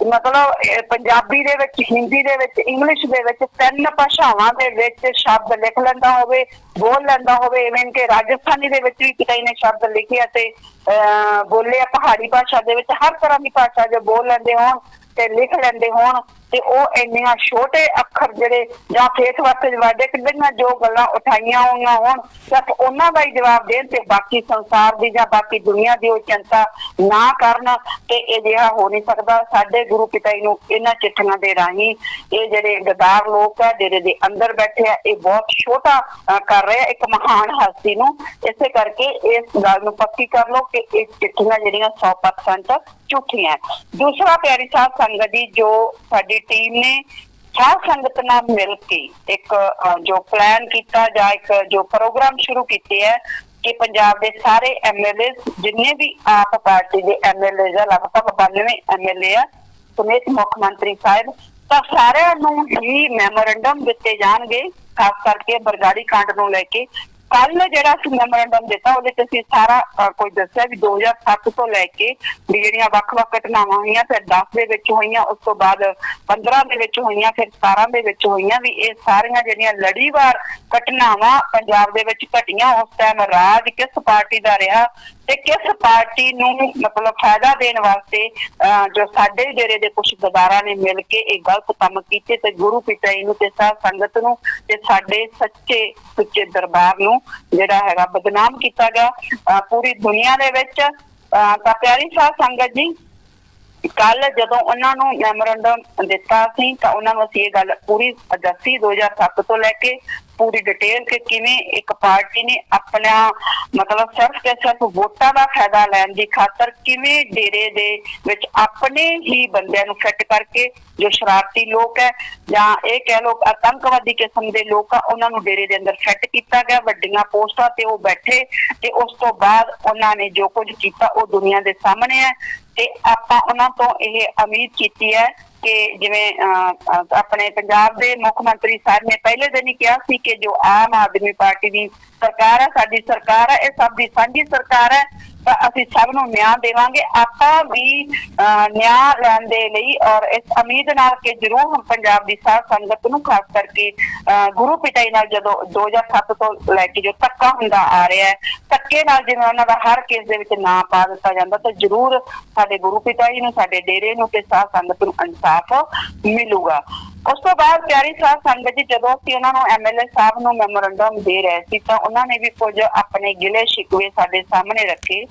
ਮਤਲਬ ਪੰਜਾਬੀ ਦੇ ਵਿੱਚ, ਹਿੰਦੀ ਦੇ ਵਿੱਚ, ਇੰਗਲਿਸ਼ ਦੇ ਵਿੱਚ, 3 ਭਾਸ਼ਾਵਾਂ ਦੇ ਵਿੱਚ ਸ਼ਬਦ ਲਿਖ ਲੈਂਦਾ ਹੋਵੇ, ਬੋਲ ਲੈਂਦਾ ਹੋਵੇ। ਇਵੇਂ ਕਿ ਰਾਜਸਥਾਨੀ ਦੇ ਵਿੱਚ ਵੀ ਕਿਤੇ ਨੇ ਸ਼ਬਦ ਲਿਖੇ ਅਤੇ ਬੋਲੇ ਆ, ਪਹਾੜੀ ਭਾਸ਼ਾ ਦੇ ਵਿੱਚ ਹਰ ਤਰ੍ਹਾਂ ਦੀ ਭਾਸ਼ਾ ਜੋ ਬੋਲ ਲੈਂਦੇ ਹੋਣ ਤੇ ਲਿਖ ਲੈਂਦੇ ਹੋਣ, ਤੇ ਉਹ ਇੰਨੀਆਂ ਛੋਟੇ ਅੱਖਰ ਜਿਹੜੇ ਜਾਂ ਫੇਸ ਵਰਤ ਜਵਾਡੇ ਕਿੰਨੀਆਂ ਜੋ ਗੱਲਾਂ ਉਠਾਈਆਂ ਹੋਈਆਂ ਹੋਣ, ਸਿਰਫ ਉਹਨਾਂ ਦਾ ਹੀ ਜਵਾਬ ਦੇਣ ਤੇ ਬਾਕੀ ਸੰਸਾਰ ਦੀ ਜਾਂ ਬਾਕੀ ਦੁਨੀਆ ਦੀ ਉਹ ਚਿੰਤਾ ਨਾ ਕਰਨ, ਤੇ ਇਹ ਜਿਹਾ ਹੋ ਨਹੀਂ ਸਕਦਾ। ਸਾਡੇ ਗੁਰੂ ਪਿਤਾ ਜੀ ਨੂੰ ਇਹਨਾਂ ਚਿੱਠੀਆਂ ਦੇ ਰਾਹੀਂ ਇਹ ਜਿਹੜੇ ਗਦਾਰ ਲੋਕ ਆ ਡੇਰੇ ਦੇ ਅੰਦਰ ਬੈਠੇ ਆ, ਇਹ ਬਹੁਤ ਛੋਟਾ ਕਰ ਰਹੇ ਆ ਇੱਕ ਮਹਾਨ ਹਸਤੀ ਨੂੰ। ਇਸੇ ਕਰਕੇ ਇਸ ਗੱਲ ਨੂੰ ਪੱਕੀ ਕਰ ਲਓ ਕਿ ਇਹ ਚਿੱਠੀਆਂ ਜਿਹੜੀਆਂ 100% ਝੂਠੀਆਂ। ਦੂਸਰਾ ਪਿਆਰੀ ਸਾਧ ਸੰਗਤ ਜੀ, ਜੋ ਸਾਡੀ ਟੀਮ ਨੇ ਸਾਧ ਸੰਗਤ ਨਾਲ ਮਿਲ ਕੇ ਇੱਕ ਜੋ ਪਲਾਨ ਕੀਤਾ ਜਾਂ ਇੱਕ ਜੋ ਪ੍ਰੋਗਰਾਮ ਸ਼ੁਰੂ ਕੀਤੇ ਹੈ ਕਿ ਪੰਜਾਬ ਦੇ ਸਾਰੇ MLA ਜਿੰਨੇ ਵੀ ਆਪ ਪਾਰਟੀ ਦੇ MLA ਆ, ਲਗਭਗ 92 MLA ਆ ਸਮੇਤ ਮੁੱਖ ਮੰਤਰੀ ਸਾਹਿਬ, ਤਾਂ ਸਾਰਿਆਂ ਨੂੰ ਹੀ ਮੈਮੋਰੰਡਮ ਦਿੱਤੇ ਜਾਣਗੇ, ਖਾਸ ਕਰਕੇ ਬਰਗਾੜੀ ਕਾਂਡ ਨੂੰ ਲੈ ਕੇ। ਕੱਲ ਜਿਹੜਾ ਅਸੀਂ ਮੈਮੋਰੰਡਮ ਦਿੱਤਾ ਉਹਦੇ ਚ ਅਸੀਂ ਸਾਰਾ ਕੁਝ ਦੱਸਿਆ ਵੀ 2007 ਤੋਂ ਲੈ ਕੇ ਵੀ ਜਿਹੜੀਆਂ ਵੱਖ-ਵੱਖ ਘਟਨਾਵਾਂ ਹੋਈਆਂ, ਫਿਰ 10 ਦੇ ਵਿੱਚ ਹੋਈਆਂ, ਉਸ ਤੋਂ ਬਾਅਦ 15 ਦੇ ਵਿੱਚ ਹੋਈਆਂ, ਫਿਰ 17 ਦੇ ਵਿੱਚ ਹੋਈਆਂ, ਵੀ ਇਹ ਸਾਰੀਆਂ ਜਿਹੜੀਆਂ ਲੜੀਵਾਰ ਘਟਨਾਵਾਂ ਪੰਜਾਬ ਦੇ ਵਿੱਚ ਘਟੀਆਂ, ਉਸ ਟਾਈਮ ਰਾਜ ਕਿਸ ਪਾਰਟੀ ਦਾ ਰਿਹਾ ਤੇ ਕਿਸ ਪਾਰਟੀ ਨੂੰ ਮਤਲਬ ਫਾਇਦਾ ਦੇਣ ਵਾਸਤੇ ਜੋ ਸਾਡੇ ਡੇਰੇ ਦੇ ਕੁਝ ਗਦਾਰਾਂ ਨੇ ਮਿਲ ਕੇ ਇਹ ਗਲਤ ਕੰਮ ਕੀਤੇ ਤੇ ਗੁਰੂ ਪਿਤਾ ਜੀ ਨੂੰ ਤੇ ਸਾਧ ਸੰਗਤ ਨੂੰ ਤੇ ਸਾਡੇ ਸੱਚੇ ਸੁੱਚੇ ਦਰਬਾਰ ਨੂੰ ਜਿਹੜਾ ਹੈਗਾ ਬਦਨਾਮ ਕੀਤਾ ਗਿਆ ਪੂਰੀ ਦੁਨੀਆ ਦੇ ਵਿੱਚ। ਤਾਂ ਪਿਆਰੀ ਸਾਧ ਸੰਗਤ ਜੀ, ਕੱਲ ਜਦੋਂ ਉਹਨਾਂ ਨੂੰ ਮੈਮੋਰੰਡਮ ਦਿੱਤਾ ਸੀ ਤਾਂ ਉਹਨਾਂ ਨੂੰ ਅਸੀਂ ਇਹ ਗੱਲ ਪੂਰੀ ਦੱਸੀ 2007 ਤੋਂ ਲੈ ਕੇ ਪੂਰੀ ਡਿਟੇਲ ਕਿ ਕਿਵੇਂ ਇੱਕ ਪਾਰਟੀ ਨੇ ਆਪਣਾ ਮਤਲਬ ਸਿਰਫ ਵੋਟਾਂ ਦਾ ਫਾਇਦਾ ਲੈਣ ਦੀ ਖਾਤਰ ਕਿਵੇਂ ਡੇਰੇ ਦੇ ਵਿੱਚ ਆਪਣੇ ਹੀ ਬੰਦਿਆਂ ਨੂੰ ਫਿੱਟ ਕਰਕੇ ਜੋ ਸ਼ਰਾਰਤੀ ਲੋਕ ਹੈ ਜਾਂ ਇਹ ਕਹਿ ਲੋ ਆਤੰਕਵਾਦੀ ਕਿਸਮ ਦੇ ਲੋਕ ਆ, ਉਹਨਾਂ ਨੂੰ ਡੇਰੇ ਦੇ ਅੰਦਰ ਫਿੱਟ ਕੀਤਾ ਗਿਆ, ਵੱਡੀਆਂ ਪੋਸਟਾਂ ਤੇ ਉਹ ਬੈਠੇ ਤੇ ਉਸ ਤੋਂ ਬਾਅਦ ਉਹਨਾਂ ਨੇ ਜੋ ਕੁਝ ਕੀਤਾ ਉਹ ਦੁਨੀਆ ਦੇ ਸਾਹਮਣੇ ਹੈ। ਤੇ ਆਪਾਂ ਉਹਨਾਂ ਤੋਂ ਇਹ ਉਮੀਦ ਕੀਤੀ ਹੈ ਕਿ ਜਿਵੇਂ ਆਪਣੇ ਪੰਜਾਬ ਦੇ ਮੁੱਖ ਮੰਤਰੀ ਸਾਹਿਬ ਨੇ ਪਹਿਲੇ ਦਿਨ ਹੀ ਕਿਹਾ ਸੀ ਕਿ ਜੋ ਆਮ ਆਦਮੀ ਪਾਰਟੀ ਦੀ ਸਰਕਾਰ ਹੈ, ਸਾਡੀ ਸਰਕਾਰ ਹੈ, ਇਹ ਸਭ ਦੀ ਸਾਂਝੀ ਸਰਕਾਰ ਹੈ, ਤਾਂ ਅਸੀਂ ਸਭ ਨੂੰ ਨਿਆਂ ਦੇਵਾਂਗੇ। ਆਪਾਂ ਵੀ ਨਿਆਂ ਲੈਣ ਦੇ ਲਈ ਔਰ ਇਸ ਉਮੀਦ ਨਾਲ ਕਿ ਜ਼ਰੂਰ ਹੁਣ ਪੰਜਾਬ ਦੀ ਸਾਧ ਸੰਗਤ ਨੂੰ ਖਾਸ ਕਰਕੇ ਗੁਰੂ ਪਿਤਾ ਜੀ ਨਾਲ ਜਦੋਂ 2007 ਤੋਂ ਲੈ ਕੇ ਜੋ ਧੱਕਾ ਹੁੰਦਾ ਆ ਰਿਹਾ ਹੈ, ਧੱਕੇ ਨਾਲ ਜਿਵੇਂ ਉਹਨਾਂ ਦਾ ਹਰ ਕੇਸ ਦੇ ਵਿੱਚ ਨਾਂ ਪਾ ਦਿੱਤਾ ਜਾਂਦਾ, ਤਾਂ ਜ਼ਰੂਰ ਸਾਡੇ ਗੁਰੂ ਪਿਤਾ ਜੀ ਨੂੰ, ਸਾਡੇ ਡੇਰੇ ਨੂੰ ਤੇ ਸਾਧ ਸੰਗਤ ਨੂੰ ਇਨਸਾਫ ਮਿਲੂਗਾ। ਉਸ ਤੋਂ ਬਾਅਦ ਪਿਆਰੀ ਸਾਧ ਸੰਗਤ ਜੀ, ਜਦੋਂ ਅਸੀਂ ਉਹਨਾਂ ਨੂੰ MLA ਸਾਹਿਬ ਨੂੰ ਮੈਮੋਰੰਡਮ ਦੇ ਰਹੇ ਸੀ ਤਾਂ ਉਹਨਾਂ ਨੇ ਵੀ ਕੁਝ ਆਪਣੇ ਗਿਲੇ ਸ਼ਿਕਵੇ ਸਾਡੇ ਸਾਹਮਣੇ ਰੱਖੇ।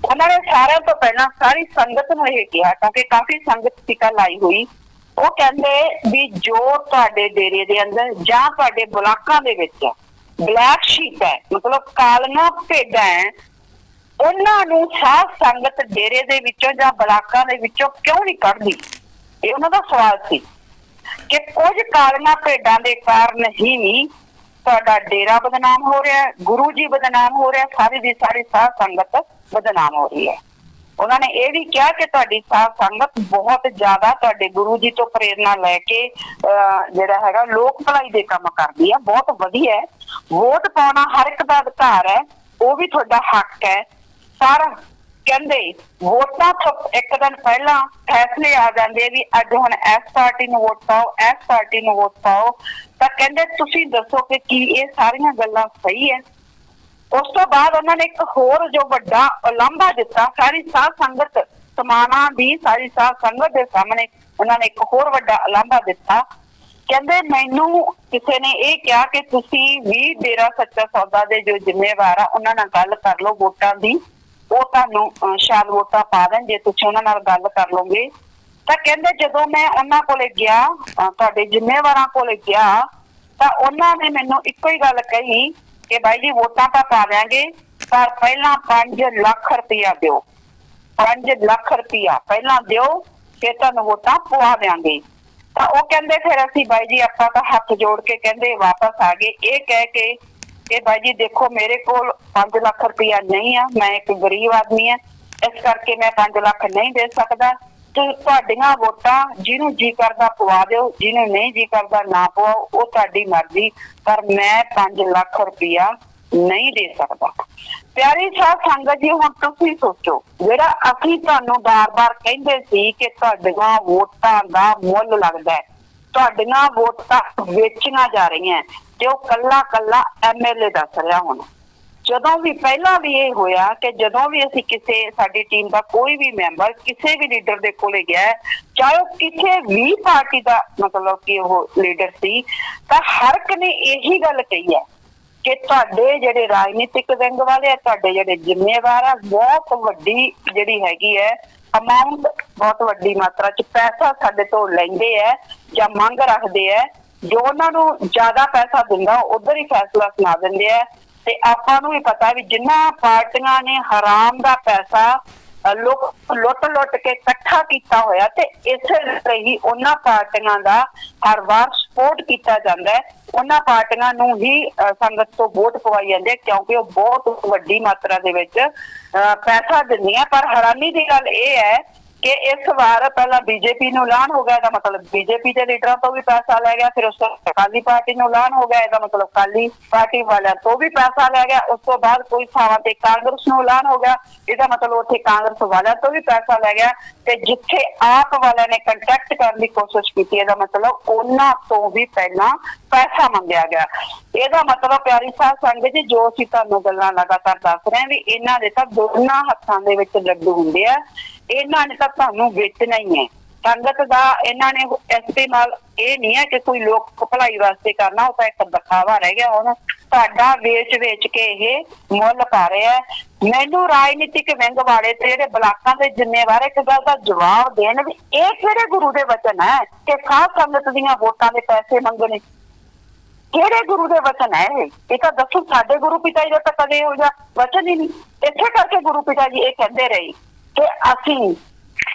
ਉਹਨਾਂ ਨੇ ਸਾਰਿਆਂ ਤੋਂ ਪਹਿਲਾਂ ਸਾਰੀ ਸੰਗਤ ਨੂੰ ਇਹ ਕਿਹਾ, ਕਿਉਂਕਿ ਕਾਫੀ ਸੰਗਤ ਸੀ ਕੱਲ ਆਈ ਹੋਈ, ਉਹ ਕਹਿੰਦੇ ਵੀ ਜੋ ਤੁਹਾਡੇ ਡੇਰੇ ਦੇ ਅੰਦਰ ਜਾਂ ਤੁਹਾਡੇ ਬਲਾਕਾਂ ਦੇ ਵਿੱਚ ਬਲੈਕ ਸ਼ੀਪ ਹੈ, ਮਤਲਬ ਕਾਲੀਆਂ ਭੇਡਾਂ ਹੈ, ਉਹਨਾਂ ਨੂੰ ਸਾਧ ਸੰਗਤ ਡੇਰੇ ਦੇ ਵਿੱਚੋਂ ਜਾਂ ਬਲਾਕਾਂ ਦੇ ਵਿੱਚੋਂ ਕਿਉਂ ਨਹੀਂ ਕੱਢਦੀ। ਇਹ ਉਹਨਾਂ ਦਾ ਸਵਾਲ ਸੀ ਕਿ ਕੁਝ ਕਾਲੀਆਂ ਭੇਡਾਂ ਦੇ ਕਾਰਨ ਹੀ ਤੁਹਾਡਾ ਡੇਰਾ ਬਦਨਾਮ ਹੋ ਰਿਹਾ, ਗੁਰੂ ਜੀ ਬਦਨਾਮ ਹੋ ਰਿਹਾ, ਸਾਰੀ ਦੀ ਸਾਰੀ ਸਾਧ ਸੰਗਤ ਬਦਨਾਮ ਹੋ ਰਹੀ ਹੈ। ਉਹਨਾਂ ਨੇ ਇਹ ਵੀ ਕਿਹਾ ਕਿ ਤੁਹਾਡੀ ਸਾਧ ਸੰਗਤ ਬਹੁਤ ਜ਼ਿਆਦਾ ਤੁਹਾਡੇ ਗੁਰੂ ਜੀ ਤੋਂ ਪ੍ਰੇਰਨਾ ਲੈ ਕੇ ਜਿਹੜਾ ਹੈਗਾ ਲੋਕ ਭਲਾਈ ਦੇ ਕੰਮ ਕਰਦੀ ਹੈ, ਬਹੁਤ ਵਧੀਆ ਹੈ। ਵੋਟ ਪਾਉਣਾ ਹਰ ਇੱਕ ਦਾ ਅਧਿਕਾਰ ਹੈ, ਉਹ ਵੀ ਤੁਹਾਡਾ ਹੱਕ ਹੈ। ਪਰ ਕਹਿੰਦੇ ਵੋਟਾਂ ਤੋਂ ਇੱਕ ਦਿਨ ਪਹਿਲਾਂ ਫੈਸਲੇ ਆ ਜਾਂਦੇ ਵੀ ਅੱਜ ਹੁਣ ਇਸ ਪਾਰਟੀ ਨੂੰ ਵੋਟ ਪਾਓ, ਇਸ ਪਾਰਟੀ ਨੂੰ ਵੋਟ ਪਾਓ, ਤਾਂ ਕਹਿੰਦੇ ਤੁਸੀਂ ਦੱਸੋ ਕਿ ਕੀ ਇਹ ਸਾਰੀਆਂ ਗੱਲਾਂ ਸਹੀ ਹੈ? ਉਸ ਤੋਂ ਬਾਅਦ ਉਹਨਾਂ ਨੇ ਇੱਕ ਹੋਰ ਜੋ ਵੱਡਾ ਉਲਾਂਭਾ ਦਿੱਤਾ ਸਾਰੀ ਸਾਧ ਸੰਗਤ ਸਮਾਣਾ ਦੀ ਸਾਰੀ ਸਾਧ ਸੰਗਤ ਦੇ ਸਾਹਮਣੇ ਉਹਨਾਂ ਨੇ ਇੱਕ ਹੋਰ ਵੱਡਾ ਉਲਾਂਭਾ ਦਿੱਤਾ। ਕਹਿੰਦੇ ਮੈਨੂੰ ਕਿਸੇ ਨੇ ਇਹ ਕਿਹਾ ਕਿ ਤੁਸੀਂ ਵੀ ਡੇਰਾ ਸੱਚਾ ਸੌਦਾ ਦੇ ਜੋ ਜ਼ਿੰਮੇਵਾਰ ਆ ਉਹਨਾਂ ਨਾਲ ਗੱਲ ਕਰ ਲਓ ਵੋਟਾਂ ਦੀ, ਉਹ ਤੁਹਾਨੂੰ ਸ਼ਾਇਦ ਵੋਟਾਂ ਪਾ ਦੇਣ ਜੇ ਤੁਸੀਂ ਉਹਨਾਂ ਨਾਲ ਗੱਲ ਕਰ ਲਓਗੇ। ਤਾਂ ਕਹਿੰਦੇ ਜਦੋਂ ਮੈਂ ਉਹਨਾਂ ਕੋਲੇ ਗਿਆ, ਤੁਹਾਡੇ ਜ਼ਿੰਮੇਵਾਰਾਂ ਕੋਲੇ ਗਿਆ, ਤਾਂ ਉਹਨਾਂ ਨੇ ਮੈਨੂੰ ਇੱਕੋ ਹੀ ਗੱਲ ਕਹੀ ਕਿ ਬਾਈ ਜੀ ਵੋਟਾਂ ਤਾਂ ਪਾ ਦਿਆਂਗੇ ਪਰ ਪਹਿਲਾਂ 5 ਲੱਖ ਰੁਪਇਆ ਦਿਓ, 5 ਲੱਖ ਰੁਪਇਆ ਪਹਿਲਾਂ ਦਿਓ ਫਿਰ ਤੁਹਾਨੂੰ ਵੋਟਾਂ ਪਵਾ ਦਿਆਂਗੇ। ਤਾਂ ਉਹ ਕਹਿੰਦੇ ਫਿਰ ਅਸੀਂ ਬਾਈ ਜੀ ਆਪਾਂ ਤਾਂ ਹੱਥ ਜੋੜ ਕੇ ਕਹਿੰਦੇ ਵਾਪਸ ਆ ਗਏ, ਇਹ ਕਹਿ ਕੇ ਕਿ ਬਾਈ ਜੀ ਦੇਖੋ ਮੇਰੇ ਕੋਲ 5 ਲੱਖ ਰੁਪਇਆ ਨਹੀਂ ਆ, ਮੈਂ ਇੱਕ ਗਰੀਬ ਆਦਮੀ ਆ, ਇਸ ਕਰਕੇ ਮੈਂ 5 ਲੱਖ ਨਹੀਂ ਦੇ ਸਕਦਾ। ਤੇ ਤੁਹਾਡੀਆਂ ਵੋਟਾਂ ਜਿਹਨੂੰ ਜੀ ਕਰਦਾ ਪਵਾ ਦਿਓ, ਜਿਹਨੂੰ ਨਹੀਂ ਜੀ ਕਰਦਾ ਨਾ ਪਵਾਓ, ਉਹ ਤੁਹਾਡੀ ਮਰਜ਼ੀ, ਪਰ ਮੈਂ 5 ਲੱਖ ਰੁਪਇਆ ਨਹੀਂ ਦੇ ਸਕਦਾ। ਪਿਆਰੀ ਸਾਧ ਸੰਗਤ ਜੀ ਹੁਣ ਤੁਸੀਂ ਸੋਚੋ, ਜਿਹੜਾ ਅਸੀਂ ਤੁਹਾਨੂੰ ਬਾਰ-ਬਾਰ ਕਹਿੰਦੇ ਸੀ ਕਿ ਤੁਹਾਡੀਆਂ ਵੋਟਾਂ ਦਾ ਮੁੱਲ ਲੱਗਦਾ ਹੈ, ਤੁਹਾਡੀਆਂ ਵੋਟਾਂ ਵੇਚੀਆਂ ਜਾ ਰਹੀਆਂ ਤੇ ਉਹ ਕੱਲਾ MLA ਦੱਸ ਰਿਹਾ। ਹੁਣ ਜਦੋਂ ਵੀ ਪਹਿਲਾਂ ਵੀ ਇਹ ਹੋਇਆ ਕਿ ਜਦੋਂ ਵੀ ਅਸੀਂ ਕਿਸੇ ਸਾਡੀ ਟੀਮ ਦਾ ਕੋਈ ਵੀ ਮੈਂਬਰ ਕਿਸੇ ਵੀ ਲੀਡਰ ਦੇ ਕੋਲੇ ਗਿਆ, ਚਾਹੇ ਉਹ ਕਿਸੇ ਵੀ ਪਾਰਟੀ ਦਾ ਮਤਲਬ ਕਿ ਉਹ ਲੀਡਰ ਸੀ, ਤਾਂ ਹਰ ਇੱਕ ਨੇ ਇਹੀ ਗੱਲ ਕਹੀ ਹੈ ਕਿ ਤੁਹਾਡੇ ਜਿਹੜੇ ਰਾਜਨੀਤਿਕ ਵਿੰਗ ਵਾਲੇ ਆ, ਤੁਹਾਡੇ ਜਿਹੜੇ ਜ਼ਿੰਮੇਵਾਰ ਆ, ਬਹੁਤ ਵੱਡੀ ਜਿਹੜੀ ਹੈਗੀ ਹੈ ਅਮਾਉਂਟ, ਬਹੁਤ ਵੱਡੀ ਮਾਤਰਾ ਚ ਪੈਸਾ ਸਾਡੇ ਤੋਂ ਲੈਂਦੇ ਹੈ ਜਾਂ ਮੰਗ ਰੱਖਦੇ ਹੈ। ਜੋ ਉਹਨਾਂ ਨੂੰ ਜ਼ਿਆਦਾ ਪੈਸਾ ਦਿੰਦਾ ਉਧਰ ਹੀ ਫੈਸਲਾ ਸੁਣਾ ਦਿੰਦੇ ਆ। ਤੇ ਆਪਾਂ ਨੂੰ ਵੀ ਪਤਾ ਵੀ ਜਿੰਨਾ ਪਾਰਟੀਆਂ ਨੇ ਹਰਾਮ ਦਾ ਪੈਸਾ ਲੁੱਟ ਕੇ ਇਕੱਠਾ ਕੀਤਾ ਹੋਇਆ, ਤੇ ਇਸੇ ਲਈ ਉਹਨਾਂ ਪਾਰਟੀਆਂ ਦਾ ਹਰ ਵਾਰ ਸਪੋਰਟ ਕੀਤਾ ਜਾਂਦਾ ਹੈ, ਉਹਨਾਂ ਪਾਰਟੀਆਂ ਨੂੰ ਹੀ ਸੰਗਤ ਤੋਂ ਵੋਟ ਪਵਾਈ ਜਾਂਦੀ ਹੈ ਕਿਉਂਕਿ ਉਹ ਬਹੁਤ ਵੱਡੀ ਮਾਤਰਾ ਦੇ ਵਿੱਚ ਪੈਸਾ ਦਿੰਦੀਆਂ। ਪਰ ਹੈਰਾਨੀ ਦੀ ਗੱਲ ਇਹ ਹੈ ਕਿ ਇਸ ਵਾਰ ਪਹਿਲਾਂ ਬੀਜੇਪੀ ਨੂੰ ਐਲਾਨ ਹੋ ਗਿਆ, ਇਹਦਾ ਮਤਲਬ ਬੀਜੇਪੀ ਦੇ ਲੀਡਰਾਂ ਤੋਂ ਵੀ ਪੈਸਾ ਲੈ ਗਿਆ, ਫਿਰ ਉਸ ਤੋਂ ਅਕਾਲੀ ਪਾਰਟੀ ਨੂੰ ਐਲਾਨ ਹੋ ਗਿਆ, ਇਹਦਾ ਮਤਲਬ ਅਕਾਲੀ ਪਾਰਟੀ ਵਾਲਿਆਂ ਤੋਂ ਵੀ ਪੈਸਾ ਲੈ ਗਿਆ, ਉਸ ਤੋਂ ਬਾਅਦ ਕੋਈ ਥਾਵਾਂ ਤੇ ਕਾਂਗਰਸ ਨੂੰ ਐਲਾਨ ਹੋ ਗਿਆ, ਇਹਦਾ ਮਤਲਬ ਉੱਥੇ ਕਾਂਗਰਸ ਵਾਲਿਆਂ ਤੋਂ ਵੀ ਪੈਸਾ ਲੈ ਗਿਆ, ਤੇ ਜਿੱਥੇ ਆਪ ਵਾਲਿਆਂ ਨੇ ਕੰਟੈਕਟ ਕਰਨ ਦੀ ਕੋਸ਼ਿਸ਼ ਕੀਤੀ ਇਹਦਾ ਮਤਲਬ ਉਹਨਾਂ ਤੋਂ ਵੀ ਪਹਿਲਾਂ ਪੈਸਾ ਮੰਗਿਆ ਗਿਆ। ਇਹਦਾ ਮਤਲਬ ਪਿਆਰੀ ਸਾਧ ਸੰਗਤ ਜੀ ਜੋ ਅਸੀਂ ਤੁਹਾਨੂੰ ਗੱਲਾਂ ਲਗਾਤਾਰ ਦੱਸ ਰਹੇ ਹਾਂ ਵੀ ਇਹਨਾਂ ਦੇ ਤਾਂ ਦੋਨਾਂ ਹੱਥਾਂ ਦੇ ਵਿੱਚ ਲੱਡੂ ਹੁੰਦੇ ਆ, ਇਹਨਾਂ ਨੇ ਤਾਂ ਤੁਹਾਨੂੰ ਵੇਚਣਾ ਹੀ ਹੈ। ਸੰਗਤ ਦਾ ਇਹਨਾਂ ਨੇ ਇਸ ਦੇ ਨਾਲ ਇਹ ਨਹੀਂ ਹੈ ਕਿ ਕੋਈ ਲੋਕ ਭਲਾਈ ਵਾਸਤੇ ਕਰਨਾ, ਉਹ ਤਾਂ ਇੱਕ ਦਿਖਾਵਾ ਰਹਿ ਗਿਆ। ਹੁਣ ਤੁਹਾਡਾ ਵੇਚ ਕੇ ਇਹ ਮੁੱਲ ਪਾ ਰਿਹਾ। ਮੈਨੂੰ ਰਾਜਨੀਤਿਕ ਵਿੰਗ ਵਾਲੇ ਤੇ ਜਿਹੜੇ ਬਲਾਕਾਂ ਦੇ ਜ਼ਿੰਮੇਵਾਰ ਇੱਕ ਗੱਲ ਦਾ ਜਵਾਬ ਦੇਣ ਵੀ ਇਹ ਕਿਹੜੇ ਗੁਰੂ ਦੇ ਵਚਨ ਹੈ ਕਿ ਸਾਧ ਸੰਗਤ ਦੀਆਂ ਵੋਟਾਂ ਦੇ ਪੈਸੇ ਮੰਗਣੇ? ਕਿਹੜੇ ਗੁਰੂ ਦੇ ਵਚਨ ਹੈ ਇਹ ਤਾਂ ਦੱਸੋ। ਸਾਡੇ ਗੁਰੂ ਪਿਤਾ ਜੀ ਦਾ ਤਾਂ ਕਦੇ ਇਹੋ ਜਿਹਾ ਵਚਨ ਹੀ ਨਹੀਂ। ਇਸੇ ਕਰਕੇ ਗੁਰੂ ਪਿਤਾ ਜੀ ਇਹ ਕਹਿੰਦੇ ਰਹੇ ਕਿ ਅਸੀਂ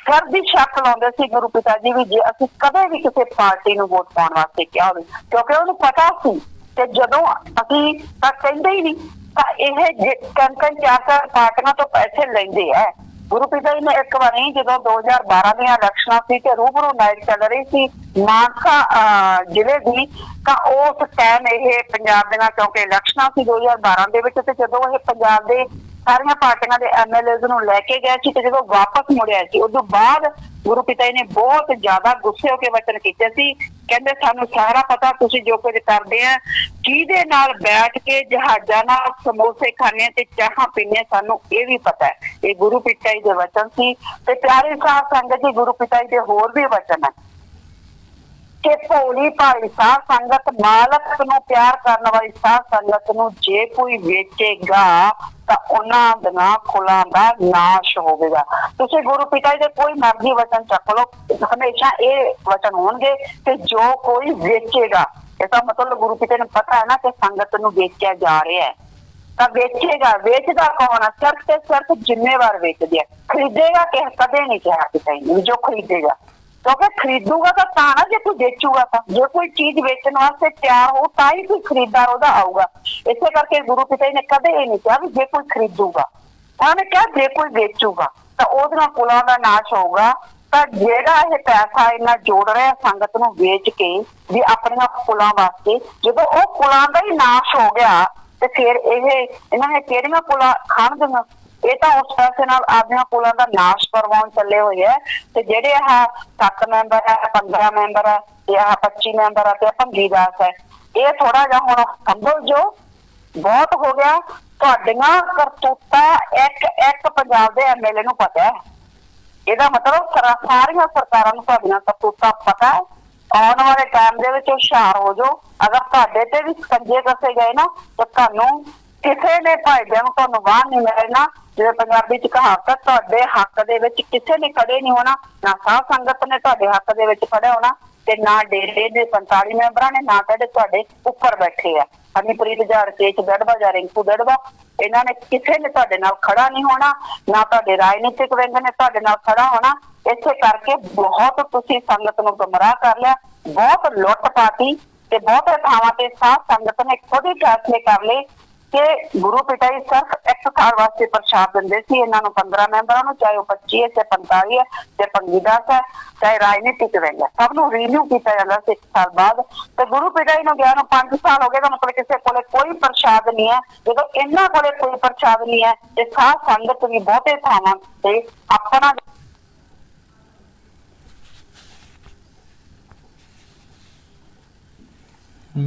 ਘਰ ਦੀ ਸ਼ੱਕ ਲਾਉਂਦੇ ਸੀ ਗੁਰੂ ਪਿਤਾ ਜੀ ਵੀ ਜੇ ਅਸੀਂ ਕਦੇ ਵੀ ਕਿਸੇ ਪਾਰਟੀ ਨੂੰ ਵੋਟ ਪਾਉਣ ਵਾਸਤੇ ਕਿਹਾ ਹੋਵੇ, ਕਿਉਂਕਿ ਉਹਨੂੰ ਪਤਾ ਸੀ ਕਿ ਜਦੋਂ ਅਸੀਂ ਤਾਂ ਕਹਿੰਦੇ ਹੀ ਨਹੀਂ ਤਾਂ ਇਹ ਕਣ ਚਾਰ ਪਾਰਟੀਆਂ ਤੋਂ ਪੈਸੇ ਲੈਂਦੇ ਹੈ। ਗੁਰੂ ਪਿਤਾ ਜੀ ਨੇ ਇੱਕ ਵਾਰੀ ਜਦੋਂ 2012 ਦੀਆਂ ਇਲੈਕਸ਼ਨਾਂ ਸੀ ਤੇ ਰੂਬਰੂ ਨਾਈਟ ਚੱਲ ਰਹੀ ਸੀ ਮਾਨਸਾ ਜ਼ਿਲ੍ਹੇ ਦੀ, ਤਾਂ ਉਸ ਟਾਈਮ ਇਹ ਪੰਜਾਬ ਦੀਆਂ ਕਿਉਂਕਿ ਇਲੈਕਸ਼ਨਾਂ ਸੀ 2012 ਦੇ ਵਿੱਚ, ਤੇ ਜਦੋਂ ਇਹ ਪੰਜਾਬ ਦੇ ਸਾਰੀਆਂ ਪਾਰਟੀਆਂ ਦੇ MLAs ਨੂੰ ਲੈ ਕੇ ਗਿਆ ਸੀ ਤੇ ਜਦੋਂ ਵਾਪਸ ਮੁੜਿਆ ਸੀ ਉਦੋਂ ਬਾਅਦ ਗੁਰੂ ਪਿਤਾ ਜੀ ਨੇ ਬਹੁਤ ਜ਼ਿਆਦਾ ਗੁੱਸੇ ਹੋ ਕੇ ਵਚਨ ਕੀਤੇ ਸੀ। ਕਹਿੰਦੇ ਸਾਨੂੰ ਸਾਰਾ ਪਤਾ ਤੁਸੀਂ ਜੋ ਕੁਝ ਕਰਦੇ ਆ, ਕਿਹਦੇ ਨਾਲ ਬੈਠ ਕੇ ਜਹਾਜ਼ਾਂ ਨਾਲ ਸਮੋਸੇ ਖਾਣੇ ਤੇ ਚਾਹਾਂ ਪੀਣੇ, ਸਾਨੂੰ ਇਹ ਵੀ ਪਤਾ ਹੈ। ਇਹ ਗੁਰੂ ਪਿਤਾ ਜੀ ਦੇ ਵਚਨ ਸੀ। ਤੇ ਪਿਆਰੇ ਸਾਧ ਸੰਗਤ ਜੀ ਗੁਰੂ ਪਿਤਾ ਜੀ ਦੇ ਹੋਰ ਵੀ ਵਚਨ ਹੈ ਕਿ ਭੋਲੀ ਭਾਈ ਸਾਧ ਸੰਗਤ ਮਾਲਕ ਨੂੰ ਪਿਆਰ ਕਰਨ ਵਾਲੀ ਸਾਧ ਸੰਗਤ ਨੂੰ ਜੇ ਕੋਈ ਵੇਚੇਗਾ ਤਾਂ ਉਹਨਾਂ ਦੀਆਂ ਕੁਲਾਂ ਦਾ ਨਾਸ਼ ਹੋਵੇਗਾ। ਤੁਸੀਂ ਗੁਰੂ ਪਿਤਾ ਜੀ ਦੇ ਕੋਈ ਮਰਜ਼ੀ ਵਚਨ ਚੱਕ ਲਓ, ਹਮੇਸ਼ਾ ਇਹ ਵਚਨ ਹੋਣਗੇ ਕਿ ਜੋ ਕੋਈ ਵੇਚੇਗਾ, ਇਹਦਾ ਮਤਲਬ ਗੁਰੂ ਪਿਤਾ ਨੂੰ ਪਤਾ ਹੈ ਨਾ ਕਿ ਸੰਗਤ ਨੂੰ ਵੇਚਿਆ ਜਾ ਰਿਹਾ ਹੈ, ਤਾਂ ਵੇਚੇਗਾ। ਵੇਚਦਾ ਕੌਣ ਆ? ਸਿਰਫ ਤੇ ਸਿਰਫ ਜ਼ਿੰਮੇਵਾਰ ਵੇਚਦੇ ਆ। ਖਰੀਦੇਗਾ ਕਿ ਕਦੇ ਨਹੀਂ ਕਿਹਾ ਪਿਤਾ ਜੀ ਨੇ ਜੋ ਖਰੀਦੇਗਾ, ਕਿਉਂਕਿ ਖਰੀਦੂਗਾ ਤਾਂ ਨਾ ਜੇ ਕੋਈ ਵੇਚੂਗਾ ਤਾਂ। ਜੇ ਕੋਈ ਚੀਜ਼ ਵੇਚਣ ਵਾਸਤੇ ਤਿਆਰ ਹੋ ਤਾਂ ਹੀ ਕੋਈ ਖਰੀਦਦਾਰ ਉਹਦਾ ਆਊਗਾ। ਇਸੇ ਕਰਕੇ ਗੁਰੂ ਪਿਤਾ ਜੀ ਨੇ ਕਦੇ ਇਹ ਨਹੀਂ ਕਿਹਾ ਵੀ ਜੇ ਕੋਈ ਖਰੀਦੂਗਾ, ਉਹਨਾਂ ਨੇ ਕਿਹਾ ਜੇ ਕੋਈ ਵੇਚੂਗਾ ਤਾਂ ਉਹਦੀਆਂ ਕੁਲਾਂ ਦਾ ਨਾਸ਼ ਹੋਊਗਾ। ਤਾਂ ਜਿਹੜਾ ਇਹ ਪੈਸਾ ਇਹਨਾਂ ਜੋੜ ਰਿਹਾ ਸੰਗਤ ਨੂੰ ਵੇਚ ਕੇ ਵੀ ਆਪਣੀਆਂ ਕੁਲਾਂ ਵਾਸਤੇ, ਜਦੋਂ ਉਹ ਕੁਲਾਂ ਦਾ ਹੀ ਨਾਸ਼ ਹੋ ਗਿਆ ਤੇ ਫਿਰ ਇਹਨਾਂ ਨੇ ਕਿਹੜੀਆਂ ਕੁਲਾਂ ਖਾਣਗੀਆਂ? ਇਹ ਤਾਂ ਉਸ ਪੈਸੇ ਨਾਲ ਆਪਣੀਆਂ ਕੁਲਾਂ ਦਾ ਨਾਸ਼ ਕਰਵਾਉਣ ਚੱਲੇ ਹੋਏ ਹੈ। ਤੇ ਜਿਹੜੇ ਆਹ 7 ਮੈਂਬਰ ਹੈ, 15 ਮੈਂਬਰ ਹੈ, ਤੇ ਆਹ 25 ਮੈਂਬਰ ਹੈ ਤੇ ਭੰਗੀ ਦਾਸ ਹੈ, ਇਹ ਥੋੜਾ ਜਿਹਾ ਹੁਣ ਸੰਭਲ ਜੋ, ਬਹੁਤ ਹੋ ਗਿਆ। ਤੁਹਾਡੀਆਂ ਕਰਤੂਤਾਂ ਇੱਕ ਪੰਜਾਬ ਦੇ ਐਮਐਲਏ ਨੂੰ ਪਤਾ ਹੈ। ਇਹਦਾ ਮਤਲਬ ਸਾਰੀਆਂ ਸਰਕਾਰਾਂ ਨੂੰ ਤੁਹਾਡੀਆਂ ਕਰਤੂਤਾਂ ਪਤਾ ਹੈ। ਆਉਣ ਵਾਲੇ ਟਾਈਮ ਦੇ ਵਿੱਚ ਹੁਸ਼ਿਆਰ ਹੋ ਜਾਓ। ਅਗਰ ਤੁਹਾਡੇ ਤੇ ਵੀ ਸਕੰਜੇ ਕੱਸੇ ਗਏ ਨਾ ਤਾਂ ਤੁਹਾਨੂੰ ਕਿਸੇ ਨੇ ਭਾਈਦਿਆਂ ਨੂੰ ਤੁਹਾਨੂੰ ਬਾਹਰ ਨਹੀਂ ਮਿਲਣਾ। ਜਿਵੇਂ ਪੰਜਾਬੀ ਚ ਕਹਾਵਤ ਹੈ, ਤੁਹਾਡੇ ਹੱਕ ਦੇ ਵਿੱਚ ਕਿਸੇ ਨੇ ਖੜੇ ਨਹੀਂ ਹੋਣਾ। ਨਾ ਸਾਧ ਸੰਗਤ ਨੇ ਤੁਹਾਡੇ ਹੱਕ ਦੇ ਵਿੱਚ ਖੜੇ ਹੋਣਾ ਤੇ ਨਾ ਡੇਰੇ ਦੇ 45 ਮੈਂਬਰਾਂ ਨੇ, ਨਾ ਤੁਹਾਡੇ ਉੱਪਰ ਬੈਠੇ ਆ ਹਨੀਪ੍ਰੀਤ ਜਾਂ ਰਕੇਸ਼ ਦੜਵਾ ਜਾਂ ਰਿੰਕੂ ਦੜਵਾ। ਇਹਨਾਂ ਨੇ ਕਿਸੇ ਨੇ ਤੁਹਾਡੇ ਨਾਲ ਖੜਾ ਨਹੀਂ ਹੋਣਾ, ਨਾ ਤੁਹਾਡੇ ਰਾਜਨੀਤਿਕ ਵਿੰਗ ਨੇ ਤੁਹਾਡੇ ਨਾਲ ਖੜਾ ਹੋਣਾ। ਇਸੇ ਕਰਕੇ ਬਹੁਤ ਤੁਸੀਂ ਸੰਗਤ ਨੂੰ ਗੁੰਮਰਾਹ ਕਰ ਲਿਆ, ਬਹੁਤ ਲੁੱਟ ਪਾਤੀ ਤੇ ਬਹੁਤ ਥਾਵਾਂ ਤੇ ਸਾਧ ਸੰਗਤ ਨੇ ਖੁਦ ਹੀ ਫੈਸਲੇ ਕਰ ਲਏ ਕਿ ਗੁਰੂ ਪਿਤਾ ਜੀ ਸਿਰਫ ਇੱਕ ਸਾਲ ਵਾਸਤੇ ਪ੍ਰਸ਼ਾਦ ਦਿੰਦੇ ਸੀ ਇਹਨਾਂ ਨੂੰ 15 ਮੈਂਬਰਾਂ ਨੂੰ, ਚਾਹੇ ਉਹ 25 ਹੈ, ਚਾਹੇ 45 ਹੈ, ਚਾਹੇ 25 ਹੈ, ਚਾਹੇ ਰਾਜਨੀਤਿਕ ਵਿੰਗ ਹੈ, ਸਭ ਨੂੰ ਰੀਨਿਊ ਕੀਤਾ ਜਾਂਦਾ ਸੀ 1 ਸਾਲ ਬਾਅਦ। ਤੇ ਗੁਰੂ ਪਿਤਾ ਜੀ ਨੂੰ ਗਿਆ ਨੂੰ 5 ਸਾਲ ਹੋ ਗਏ ਤਾਂ ਮਤਲਬ ਕਿਸੇ ਕੋਲੇ ਕੋਈ ਪ੍ਰਸ਼ਾਦ ਨਹੀਂ ਹੈ। ਜਦੋਂ ਇਹਨਾਂ ਕੋਲੇ ਕੋਈ ਪ੍ਰਸ਼ਾਦ ਨਹੀਂ ਹੈ ਤੇ ਸਾਧ ਸੰਗਤ ਵੀ ਬਹੁਤੇ ਥਾਵਾਂ ਤੇ ਆਪਣਾ